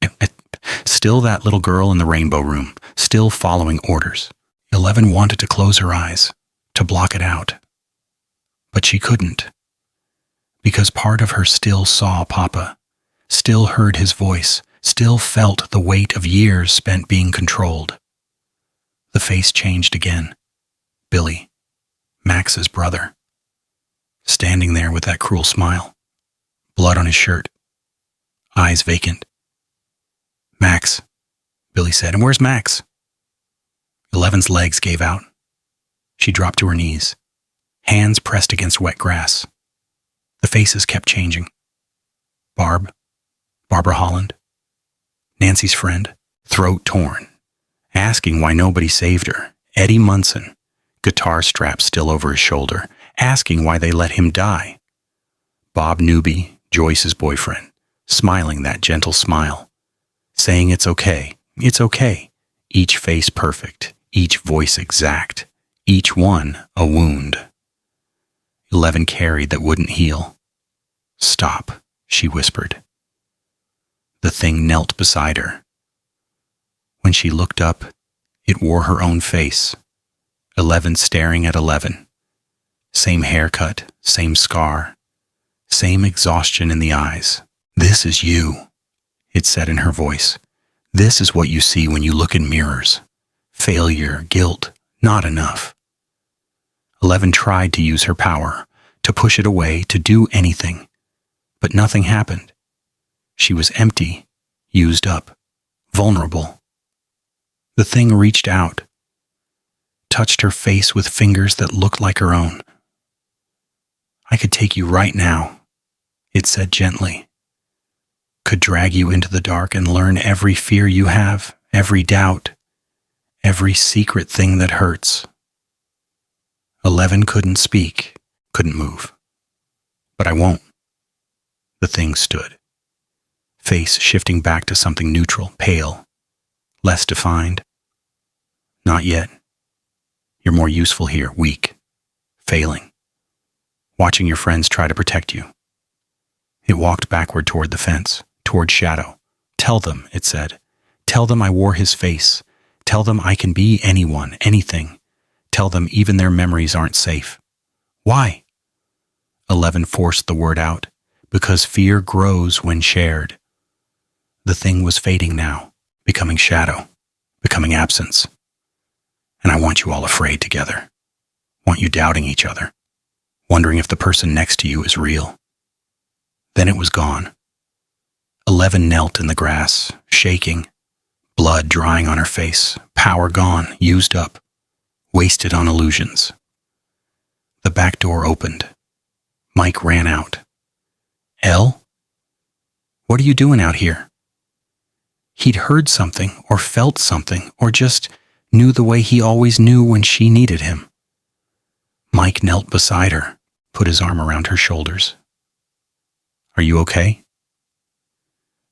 Speaker 1: Still that little girl in the rainbow room. Still following orders. 11 wanted to close her eyes, to block it out. But she couldn't. Because part of her still saw Papa, still heard his voice, still felt the weight of years spent being controlled. The face changed again. Billy, Max's brother, standing there with that cruel smile, blood on his shirt, eyes vacant. Max, Billy said, and where's Max? 11's legs gave out. She dropped to her knees, hands pressed against wet grass. The faces kept changing. Barb, Barbara Holland, Nancy's friend, throat torn, asking why nobody saved her. Eddie Munson, guitar strap still over his shoulder, asking why they let him die. Bob Newby, Joyce's boyfriend, smiling that gentle smile, saying it's okay, each face perfect, each voice exact, each one a wound. 11 carried that wouldn't heal. Stop, she whispered. The thing knelt beside her. When she looked up, it wore her own face. 11 staring at 11. Same haircut, same scar, Same exhaustion in the eyes. "This is you," it said in her voice. "This is what you see when you look in mirrors. Failure, guilt, not enough." 11 tried to use her power, to push it away, to do anything. But nothing happened. She was empty, used up, vulnerable. The thing reached out, touched her face with fingers that looked like her own. "I could take you right now," it said gently. "Could drag you into the dark and learn every fear you have, every doubt, every secret thing that hurts." 11 couldn't speak, couldn't move. "But I won't." The thing stood, face shifting back to something neutral, pale, less defined. "Not yet. You're more useful here, weak, failing, watching your friends try to protect you." It walked backward toward the fence, toward Shadow. "Tell them," it said. "Tell them I wore his face. Tell them I can be anyone, anything. Tell them even their memories aren't safe." "Why?" 11 forced the word out. "Because fear grows when shared." The thing was fading now, becoming shadow, becoming absence. "And I want you all afraid together. Want you doubting each other, wondering if the person next to you is real." Then it was gone. 11 knelt in the grass, shaking, blood drying on her face, power gone, used up, wasted on illusions. The back door opened. Mike ran out. "Elle? What are you doing out here?" He'd heard something, or felt something, or just knew the way he always knew when she needed him. Mike knelt beside her, put his arm around her shoulders. "Are you okay?"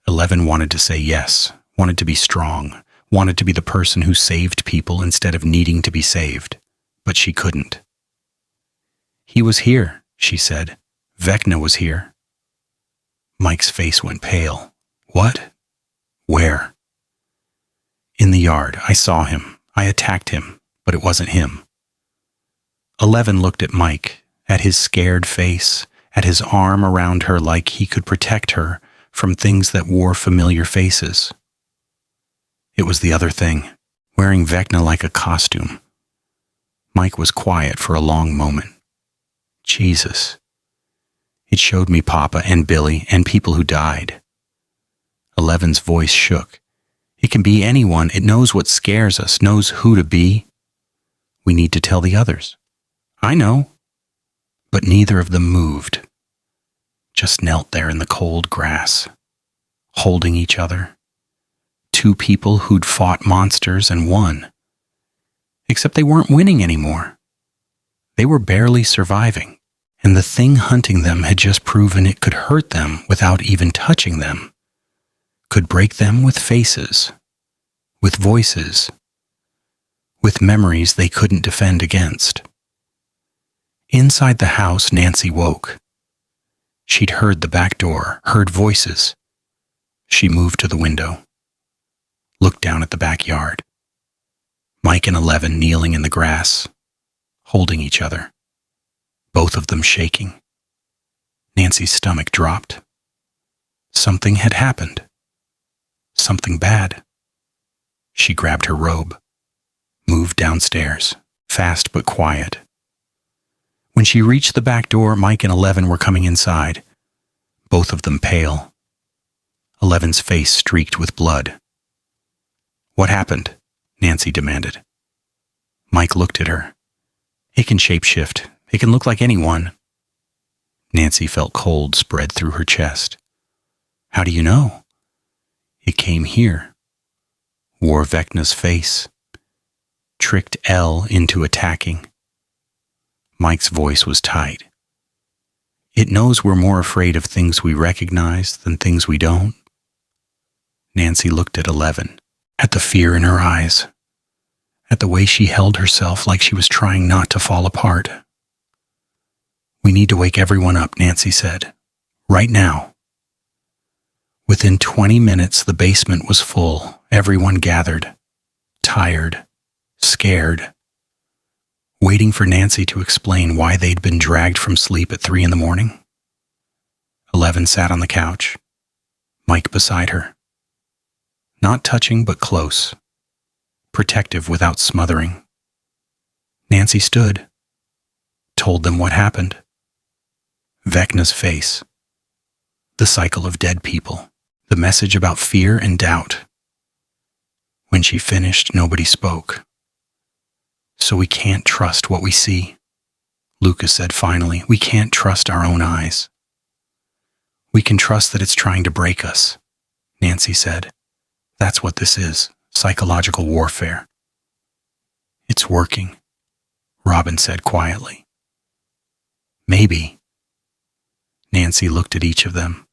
Speaker 1: 11 wanted to say yes, wanted to be strong, wanted to be the person who saved people instead of needing to be saved, but she couldn't. "He was here," she said. "Vecna was here." Mike's face went pale. "What? Where?" "In the yard. I saw him. I attacked him, but it wasn't him." 11 looked at Mike, at his scared face, at his arm around her like he could protect her from things that wore familiar faces. It was the other thing, wearing Vecna like a costume. Mike was quiet for a long moment. "Jesus. It showed me Papa and Billy and people who died." 11's voice shook. "It can be anyone. It knows what scares us, knows who to be. We need to tell the others." "I know." But neither of them moved, just knelt there in the cold grass, holding each other. Two people who'd fought monsters and won. Except they weren't winning anymore. They were barely surviving, and the thing hunting them had just proven it could hurt them without even touching them, could break them with faces, with voices, with memories they couldn't defend against. Inside the house, Nancy woke. She'd heard the back door, heard voices. She moved to the window, looked down at the backyard. Mike and 11 kneeling in the grass, holding each other, both of them shaking. Nancy's stomach dropped. Something had happened. Something bad. She grabbed her robe, moved downstairs, fast but quiet. When she reached the back door, Mike and 11 were coming inside, both of them pale. 11's face streaked with blood. "What happened?" Nancy demanded. Mike looked at her. "It can shapeshift. It can look like anyone." Nancy felt cold spread through her chest. "How do you know?" "It came here. Wore Vecna's face. Tricked Elle into attacking." Mike's voice was tight. "It knows we're more afraid of things we recognize than things we don't." Nancy looked at 11, at the fear in her eyes, at the way she held herself like she was trying not to fall apart. "We need to wake everyone up," Nancy said. "Right now." Within 20 minutes, the basement was full. Everyone gathered, tired, scared, waiting for Nancy to explain why they'd been dragged from sleep at 3 a.m. 11 sat on the couch, Mike beside her. Not touching but close, protective without smothering. Nancy stood, told them what happened. Vecna's face. The cycle of dead people. The message about fear and doubt. When she finished, nobody spoke. So we can't trust what we see, Lucas said finally. We can't trust our own eyes. We can trust that it's trying to break us, Nancy said. That's what this is, psychological warfare. It's working, Robin said quietly. Maybe. Nancy looked at each of them.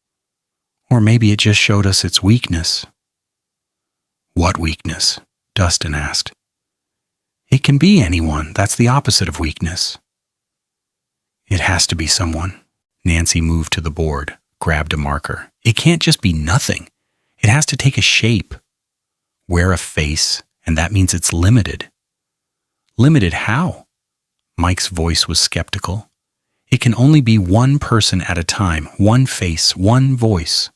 Speaker 1: Or maybe it just showed us its weakness. What weakness? Dustin asked. It can be anyone. That's the opposite of weakness. It has to be someone. Nancy moved to the board, grabbed a marker. It can't just be nothing. It has to take a shape. Wear a face, and that means it's limited. Limited how? Mike's voice was skeptical. It can only be one person at a time, one face, one voice.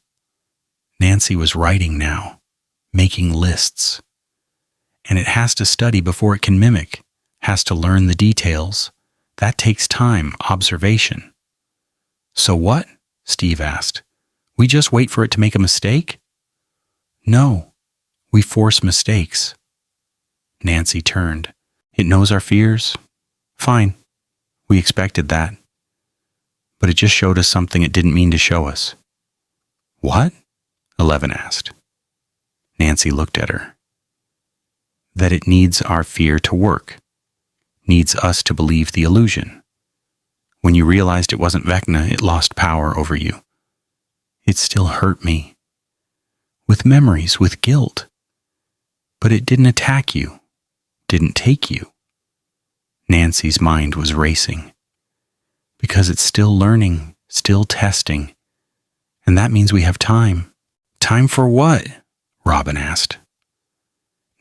Speaker 1: Nancy was writing now, making lists. And it has to study before it can mimic, has to learn the details. That takes time, observation. So what? Steve asked. We just wait for it to make a mistake? No, we force mistakes. Nancy turned. It knows our fears? Fine, we expected that. But it just showed us something it didn't mean to show us. What? 11 asked. Nancy looked at her. That it needs our fear to work. Needs us to believe the illusion. When you realized it wasn't Vecna, it lost power over you. It still hurt me. With memories, with guilt. But it didn't attack you. Didn't take you. Nancy's mind was racing. Because it's still learning, still testing. And that means we have time. Time for what? Robin asked.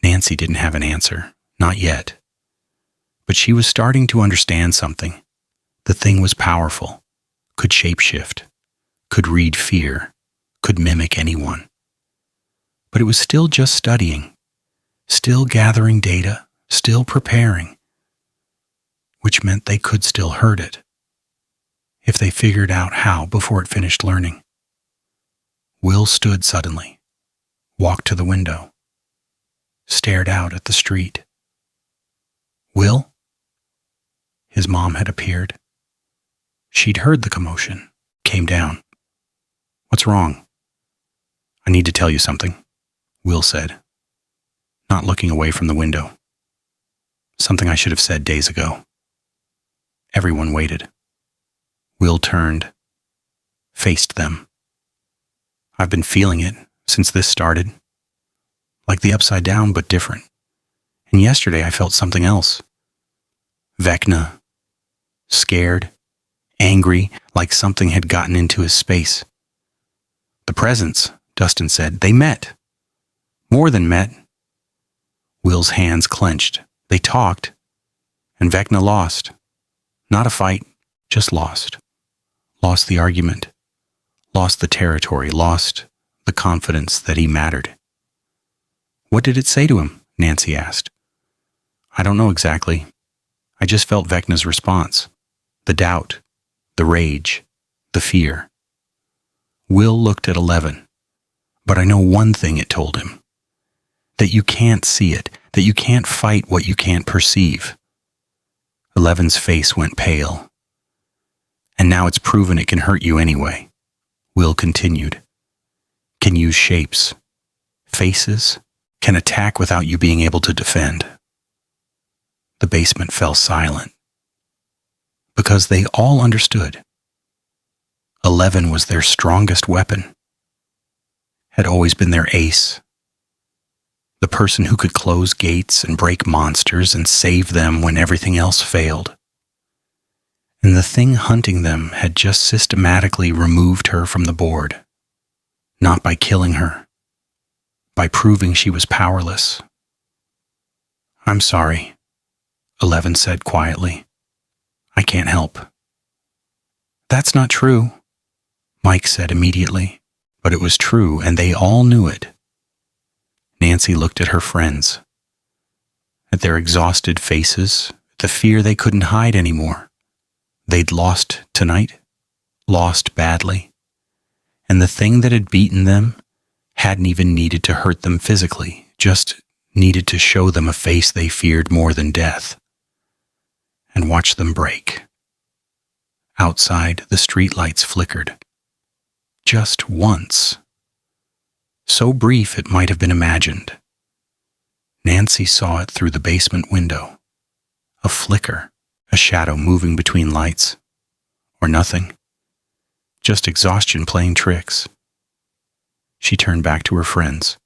Speaker 1: Nancy didn't have an answer. Not yet. But she was starting to understand something. The thing was powerful. Could shapeshift. Could read fear. Could mimic anyone. But it was still just studying. Still gathering data. Still preparing. Which meant they could still hurt it. If they figured out how before it finished learning. Will stood suddenly, walked to the window, stared out at the street. Will? His mom had appeared. She'd heard the commotion, came down. What's wrong? I need to tell you something, Will said, not looking away from the window. Something I should have said days ago. Everyone waited. Will turned, faced them. I've been feeling it since this started. Like the upside down, but different. And yesterday I felt something else. Vecna. Scared. Angry, like something had gotten into his space. The presence, Dustin said, they met. More than met. Will's hands clenched. They talked. And Vecna lost. Not a fight, just lost. Lost the argument. Lost the territory, lost the confidence that he mattered. What did it say to him? Nancy asked. I don't know exactly. I just felt Vecna's response. The doubt, the rage, the fear. Will looked at 11. But I know one thing it told him. That you can't see it, that you can't fight what you can't perceive. 11's face went pale. And now it's proven it can hurt you anyway. Will continued. Can use shapes, faces, can attack without you being able to defend. The basement fell silent. Because they all understood. 11 was their strongest weapon. Had always been their ace. The person who could close gates and break monsters and save them when everything else failed. And the thing hunting them had just systematically removed her from the board. Not by killing her. By proving she was powerless. I'm sorry, 11 said quietly. I can't help. That's not true. Mike said immediately, but it was true, and they all knew it. Nancy looked at her friends, at their exhausted faces, the fear they couldn't hide anymore. They'd lost tonight, lost badly, and the thing that had beaten them hadn't even needed to hurt them physically, just needed to show them a face they feared more than death, and watch them break. Outside, the streetlights flickered. Just once. So brief it might have been imagined. Nancy saw it through the basement window. A flicker, a shadow moving between lights. Or nothing. Just exhaustion playing tricks. She turned back to her friends,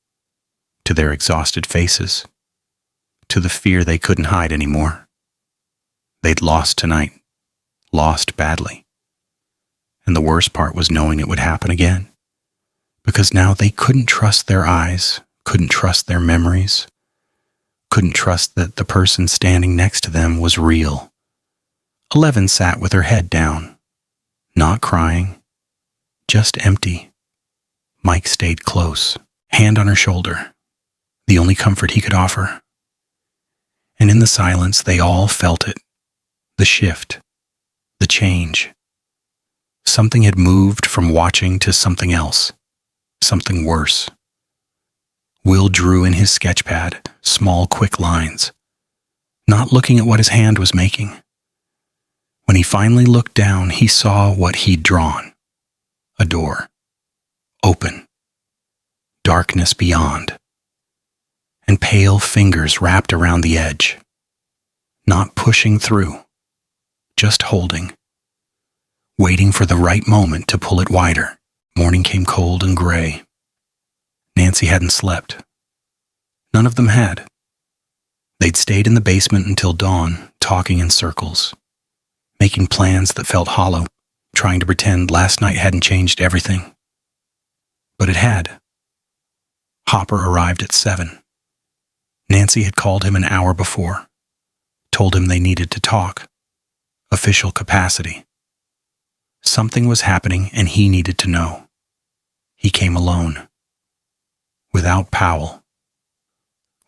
Speaker 1: to their exhausted faces, to the fear they couldn't hide anymore. They'd lost tonight, lost badly. And the worst part was knowing it would happen again, because now they couldn't trust their eyes, couldn't trust their memories, couldn't trust that the person standing next to them was real. 11 sat with her head down, not crying, just empty. Mike stayed close, hand on her shoulder, the only comfort he could offer. And in the silence, they all felt it, the shift, the change. Something had moved from watching to something else, something worse. Will drew in his sketchpad, small, quick lines, not looking at what his hand was making. When he finally looked down, he saw what he'd drawn. A door. Open. Darkness beyond. And pale fingers wrapped around the edge. Not pushing through. Just holding. Waiting for the right moment to pull it wider. Morning came cold and gray. Nancy hadn't slept. None of them had. They'd stayed in the basement until dawn, talking in circles, making plans that felt hollow, trying to pretend last night hadn't changed everything. But it had. Hopper arrived at 7. Nancy had called him an hour before, told him they needed to talk. Official capacity. Something was happening and he needed to know. He came alone. Without Powell.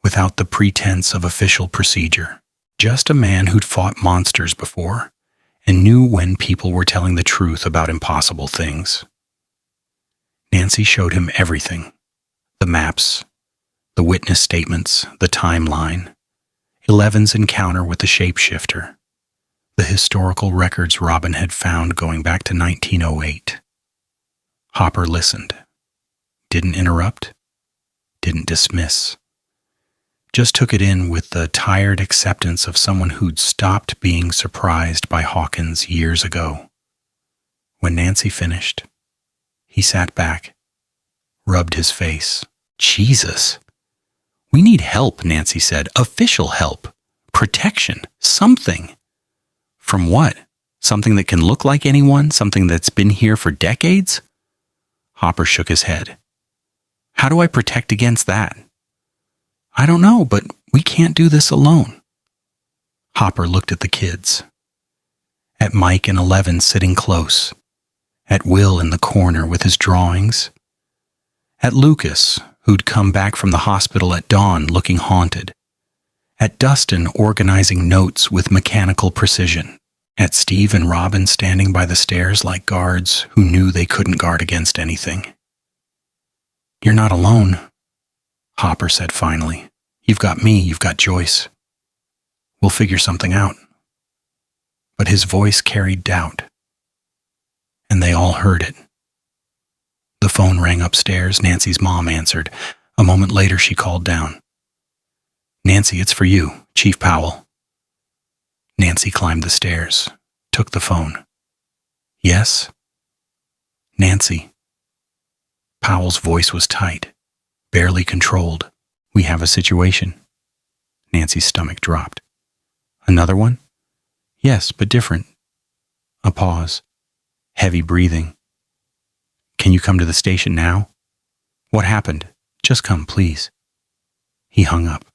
Speaker 1: Without the pretense of official procedure. Just a man who'd fought monsters before and knew when people were telling the truth about impossible things. Nancy showed him everything. The maps, the witness statements, the timeline, 11's encounter with the shapeshifter, the historical records Robin had found going back to 1908. Hopper listened. Didn't interrupt. Didn't dismiss. Just took it in with the tired acceptance of someone who'd stopped being surprised by Hawkins years ago. When Nancy finished, he sat back, rubbed his face. Jesus. We need help, Nancy said. Official help. Protection. Something. From what? Something that can look like anyone? Something that's been here for decades? Hopper shook his head. How do I protect against that? I don't know, but we can't do this alone. Hopper looked at the kids. At Mike and 11 sitting close. At Will in the corner with his drawings. At Lucas, who'd come back from the hospital at dawn looking haunted. At Dustin organizing notes with mechanical precision. At Steve and Robin standing by the stairs like guards who knew they couldn't guard against anything. You're not alone, Hopper said finally. You've got me, you've got Joyce. We'll figure something out. But his voice carried doubt. And they all heard it. The phone rang upstairs. Nancy's mom answered. A moment later, she called down. Nancy, it's for you, Chief Powell. Nancy climbed the stairs, took the phone. Yes? Nancy. Powell's voice was tight, barely controlled. We have a situation. Nancy's stomach dropped. Another one? Yes, but different. A pause. Heavy breathing. Can you come to the station now? What happened? Just come, please. He hung up.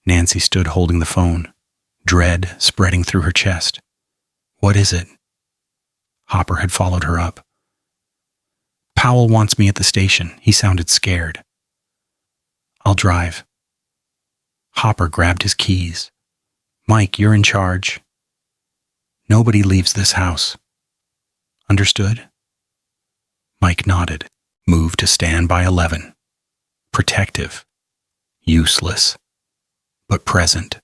Speaker 1: Nancy stood holding the phone, dread spreading through her chest. What is it? Hopper had followed her up. Powell wants me at the station. He sounded scared. I'll drive. Hopper grabbed his keys. Mike, you're in charge. Nobody leaves this house. Understood? Mike nodded, moved to stand by 11. Protective. Useless. But present.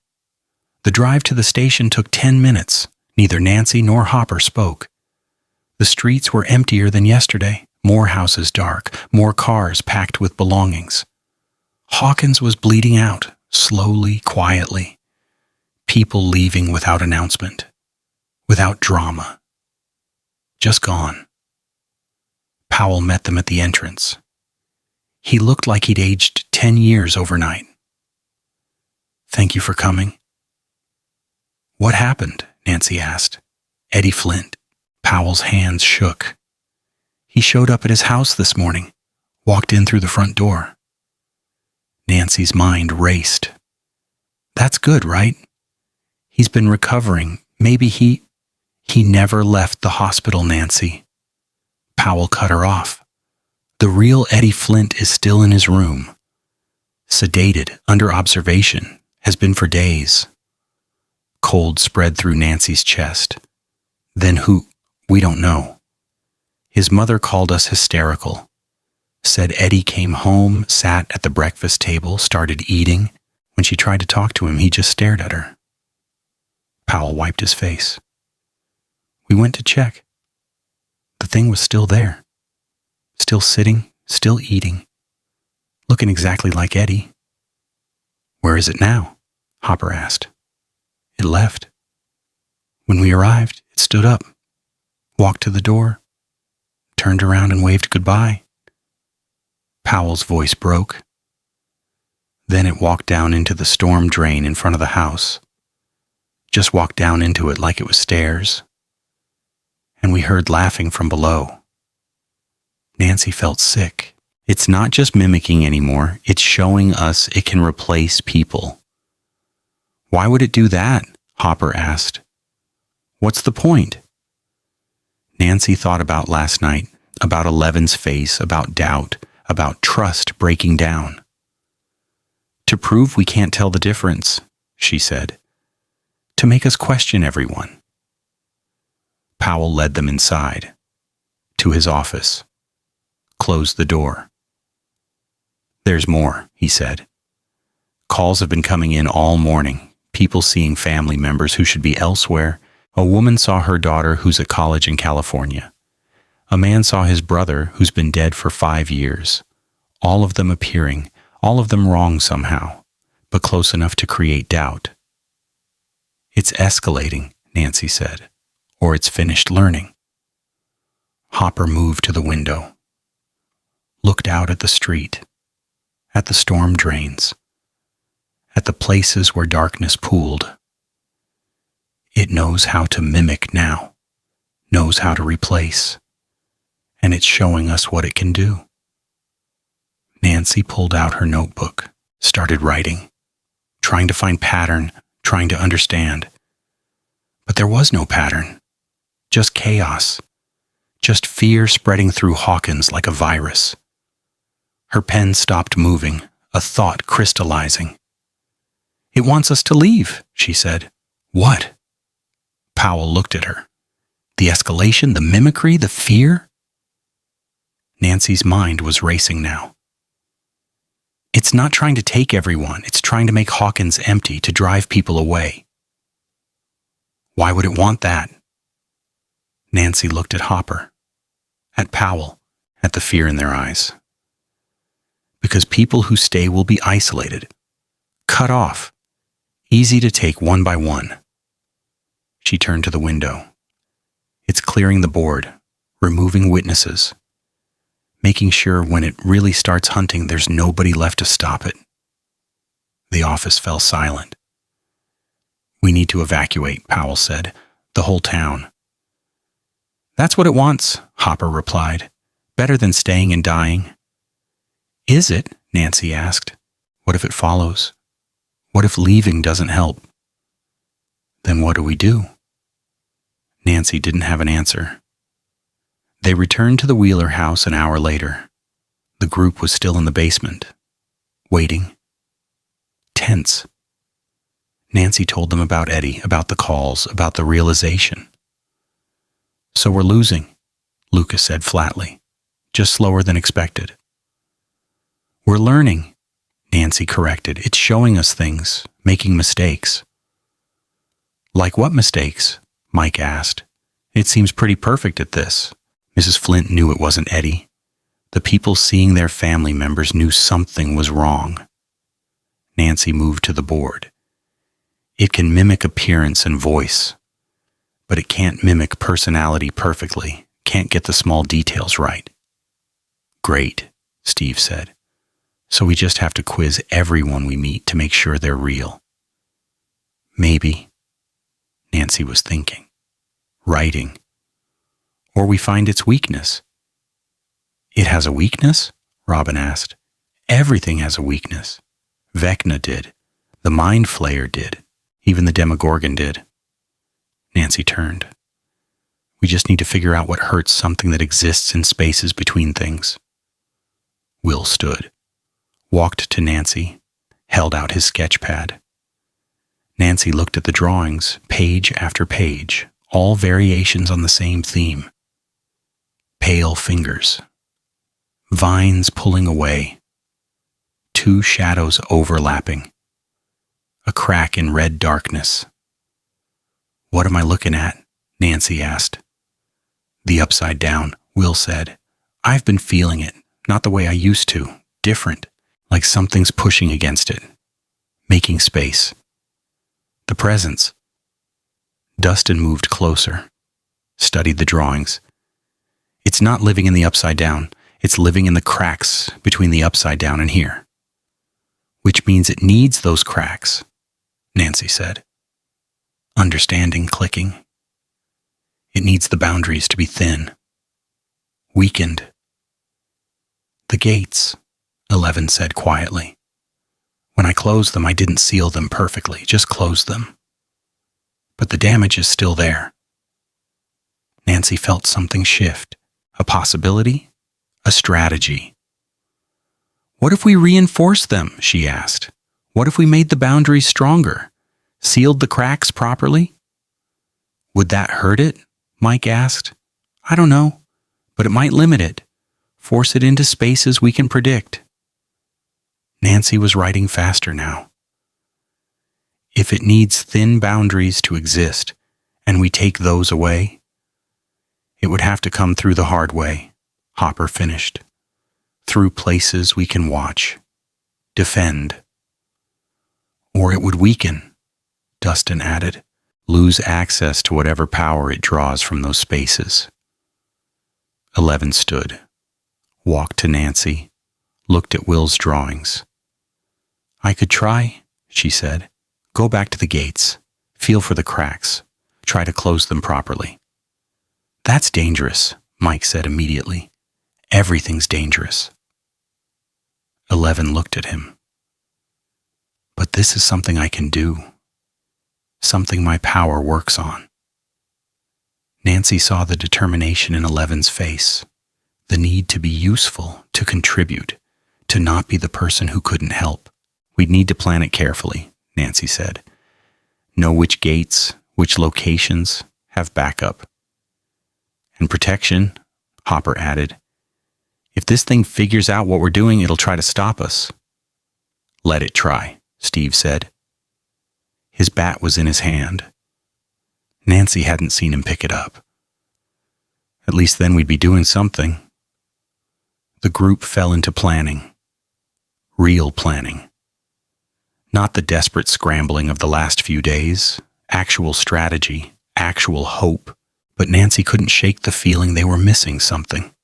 Speaker 1: The drive to the station took 10 minutes. Neither Nancy nor Hopper spoke. The streets were emptier than yesterday, more houses dark, more cars packed with belongings. Hawkins was bleeding out, slowly, quietly. People leaving without announcement, without drama. Just gone. Powell met them at the entrance. He looked like he'd aged 10 years overnight. Thank you for coming. What happened? Nancy asked. Eddie Flint. Powell's hands shook. He showed up at his house this morning, walked in through the front door. Nancy's mind raced. That's good, right? He's been recovering. Maybe he never left the hospital, Nancy. Powell cut her off. The real Eddie Flint is still in his room. Sedated, under observation, has been for days. Cold spread through Nancy's chest. Then who? We don't know. His mother called us hysterical. Said Eddie came home, sat at the breakfast table, started eating. When she tried to talk to him, he just stared at her. Powell wiped his face. We went to check. The thing was still there. Still sitting, still eating. Looking exactly like Eddie. Where is it now? Hopper asked. It left. When we arrived, it stood up, walked to the door, turned around and waved goodbye. Powell's voice broke. Then it walked down into the storm drain in front of the house. Just walked down into it like it was stairs. And we heard laughing from below. Nancy felt sick. It's not just mimicking anymore, it's showing us it can replace people. Why would it do that? Hopper asked. What's the point? Nancy thought about last night, about Eleven's face, about doubt, about trust breaking down. To prove we can't tell the difference, she said. To make us question everyone. Powell led them inside, to his office, closed the door. There's more, he said. Calls have been coming in all morning, people seeing family members who should be elsewhere. A woman saw her daughter who's at college in California. A man saw his brother who's been dead for 5 years. All of them appearing, all of them wrong somehow, but close enough to create doubt. It's escalating, Nancy said, or it's finished learning. Hopper moved to the window, looked out at the street, at the storm drains, at the places where darkness pooled. It knows how to mimic now, knows how to replace, and it's showing us what it can do. Nancy pulled out her notebook, started writing, trying to find pattern, trying to understand. But there was no pattern, just chaos, just fear spreading through Hawkins like a virus. Her pen stopped moving, a thought crystallizing. It wants us to leave, she said. What? Powell looked at her. The escalation, the mimicry, the fear? Nancy's mind was racing now. It's not trying to take everyone. It's trying to make Hawkins empty, to drive people away. Why would it want that? Nancy looked at Hopper, at Powell, at the fear in their eyes. Because people who stay will be isolated, cut off, easy to take one by one. She turned to the window. It's clearing the board, removing witnesses, making sure when it really starts hunting, there's nobody left to stop it. The office fell silent. We need to evacuate, Powell said. The whole town. That's what it wants, Hopper replied. Better than staying and dying. Is it? Nancy asked. What if it follows? What if leaving doesn't help? Then what do we do? Nancy didn't have an answer. They returned to the Wheeler house an hour later. The group was still in the basement, waiting, tense. Nancy told them about Eddie, about the calls, about the realization. "So we're losing," Lucas said flatly, "just slower than expected." "We're learning," Nancy corrected. "It's showing us things, making mistakes." "Like what mistakes?" Mike asked. "It seems pretty perfect at this." Mrs. Flint knew it wasn't Eddie. The people seeing their family members knew something was wrong. Nancy moved to the board. "It can mimic appearance and voice, but it can't mimic personality perfectly, can't get the small details right." "Great," Steve said. "So we just have to quiz everyone we meet to make sure they're real." "Maybe," Nancy was thinking. "Writing. Or we find its weakness." "It has a weakness?" Robin asked. "Everything has a weakness. Vecna did. The Mind Flayer did. Even the Demogorgon did." Nancy turned. "We just need to figure out what hurts something that exists in spaces between things." Will stood, walked to Nancy, held out his sketch pad. Nancy looked at the drawings, page after page, all variations on the same theme. Pale fingers. Vines pulling away. Two shadows overlapping. A crack in red darkness. "What am I looking at?" Nancy asked. "The upside down," Will said. "I've been feeling it, not the way I used to, different, like something's pushing against it, making space. The presence." Dustin moved closer, studied the drawings. "It's not living in the upside down, it's living in the cracks between the upside down and here." "Which means it needs those cracks," Nancy said. Understanding clicking. "It needs the boundaries to be thin, weakened." "The gates," 11 said quietly. "When I closed them, I didn't seal them perfectly, just closed them. But the damage is still there." Nancy felt something shift, a possibility, a strategy. "What if we reinforced them?" she asked. "What if we made the boundaries stronger, sealed the cracks properly?" "Would that hurt it?" Mike asked. "I don't know, but it might limit it, force it into spaces we can predict." Nancy was writing faster now. "If it needs thin boundaries to exist, and we take those away, it would have to come through the hard way," Hopper finished. "Through places we can watch, defend." "Or it would weaken," Dustin added, "lose access to whatever power it draws from those spaces." 11 stood, walked to Nancy, looked at Will's drawings. "I could try," she said. "Go back to the gates, feel for the cracks, try to close them properly." "That's dangerous," Mike said immediately. "Everything's dangerous." 11 looked at him. "But this is something I can do. Something my power works on." Nancy saw the determination in 11's face, the need to be useful, to contribute, to not be the person who couldn't help. "We'd need to plan it carefully," Nancy said. "Know which gates, which locations, have backup." "And protection," Hopper added. "If this thing figures out what we're doing, it'll try to stop us." "Let it try," Steve said. His bat was in his hand. Nancy hadn't seen him pick it up. "At least then we'd be doing something." The group fell into planning. Real planning. Not the desperate scrambling of the last few days. Actual strategy, actual hope. But Nancy couldn't shake the feeling they were missing something.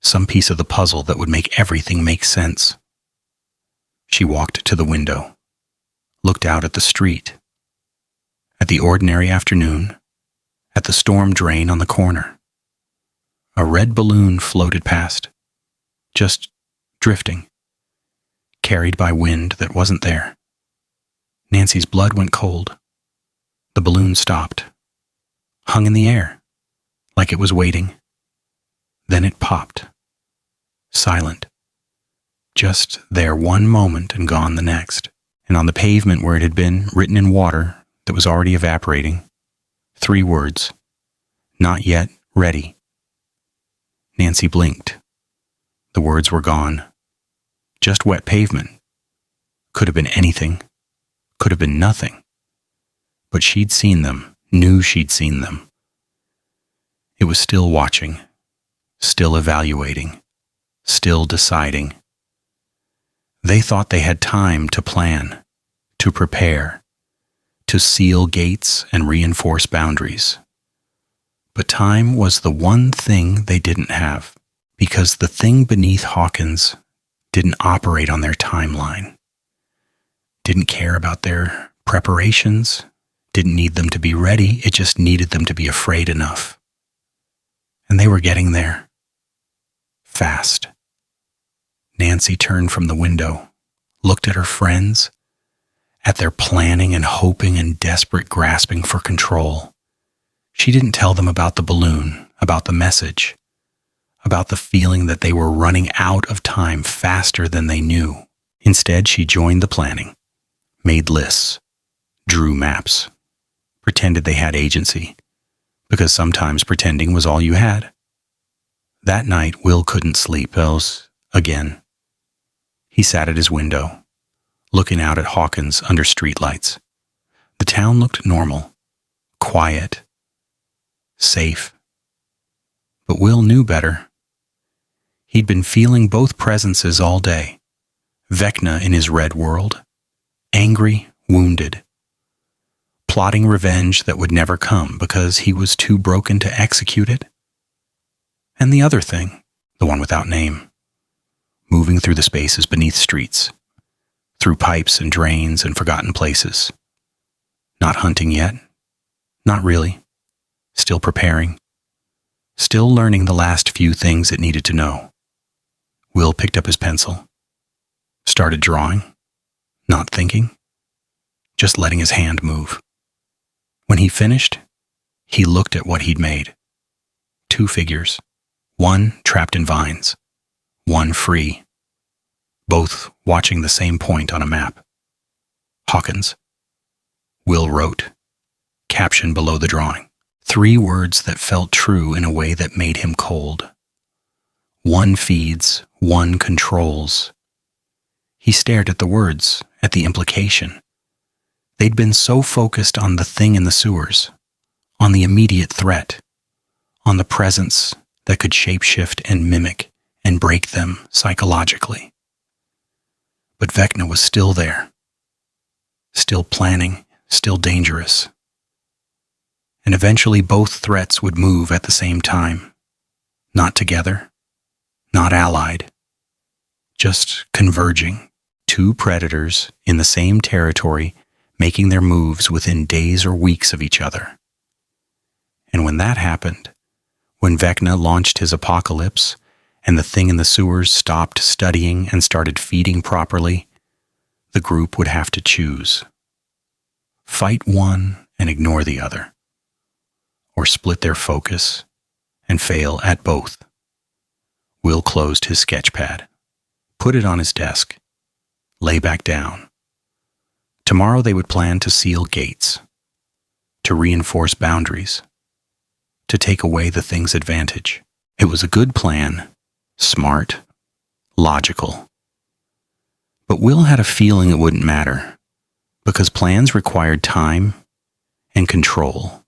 Speaker 1: Some piece of the puzzle that would make everything make sense. She walked to the window, looked out at the street, at the ordinary afternoon, at the storm drain on the corner. A red balloon floated past, just drifting, carried by wind that wasn't there. Nancy's blood went cold. The balloon stopped, hung in the air, like it was waiting. Then it popped. Silent. Just there one moment and gone the next. And on the pavement where it had been, written in water that was already evaporating, 3 words. Not yet ready. Nancy blinked. The words were gone. Just wet pavement. Could have been anything. Could have been nothing. But she'd seen them, knew she'd seen them. It was still watching, still evaluating, still deciding. They thought they had time to plan, to prepare, to seal gates and reinforce boundaries. But time was the one thing they didn't have, because the thing beneath Hawkins didn't operate on their timeline, didn't care about their preparations, didn't need them to be ready, it just needed them to be afraid enough. And they were getting there. Fast. Nancy turned from the window, looked at her friends, at their planning and hoping and desperate grasping for control. She didn't tell them about the balloon, about the message, about the feeling that they were running out of time faster than they knew. Instead, she joined the planning, made lists, drew maps, pretended they had agency, because sometimes pretending was all you had. That night, Will couldn't sleep, else, again. He sat at his window, looking out at Hawkins under streetlights. The town looked normal, quiet, safe. But Will knew better. He'd been feeling both presences all day. Vecna in his red world, angry, wounded, plotting revenge that would never come because he was too broken to execute it. And the other thing, the one without name, moving through the spaces beneath streets, through pipes and drains and forgotten places. Not hunting yet. Not really. Still preparing. Still learning the last few things it needed to know. Will picked up his pencil. Started drawing. Not thinking. Just letting his hand move. When he finished, he looked at what he'd made. 2 figures. One trapped in vines. One free. Both watching the same point on a map. Hawkins. Will wrote. Caption below the drawing. 3 words that felt true in a way that made him cold. One feeds, one controls. He stared at the words, at the implication. They'd been so focused on the thing in the sewers, on the immediate threat, on the presence that could shapeshift and mimic and break them psychologically. But Vecna was still there, still planning, still dangerous. And eventually both threats would move at the same time, not together, not allied, just converging. 2 predators in the same territory making their moves within days or weeks of each other. And when that happened, when Vecna launched his apocalypse and the thing in the sewers stopped studying and started feeding properly, the group would have to choose. Fight one and ignore the other, or split their focus and fail at both. Will closed his sketch pad, put it on his desk, lay back down. Tomorrow they would plan to seal gates, to reinforce boundaries, to take away the thing's advantage. It was a good plan, smart, logical. But Will had a feeling it wouldn't matter, because plans required time and control,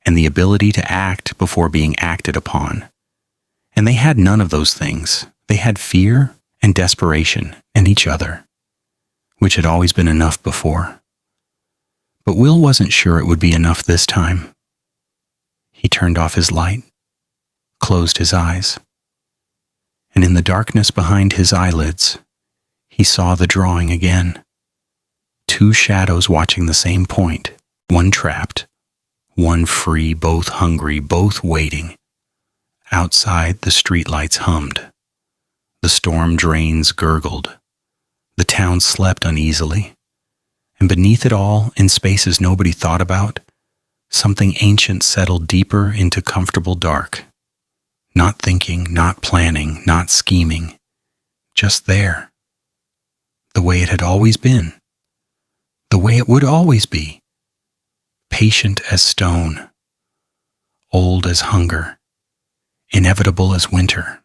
Speaker 1: and the ability to act before being acted upon. And they had none of those things. They had fear and desperation and each other, which had always been enough before. But Will wasn't sure it would be enough this time. He turned off his light, closed his eyes, and in the darkness behind his eyelids, he saw the drawing again. 2 shadows watching the same point, one trapped, one free, both hungry, both waiting. Outside, the streetlights hummed. The storm drains gurgled. The town slept uneasily. And beneath it all, in spaces nobody thought about, something ancient settled deeper into comfortable dark. Not thinking, not planning, not scheming. Just there. The way it had always been. The way it would always be. Patient as stone. Old as hunger. Inevitable as winter.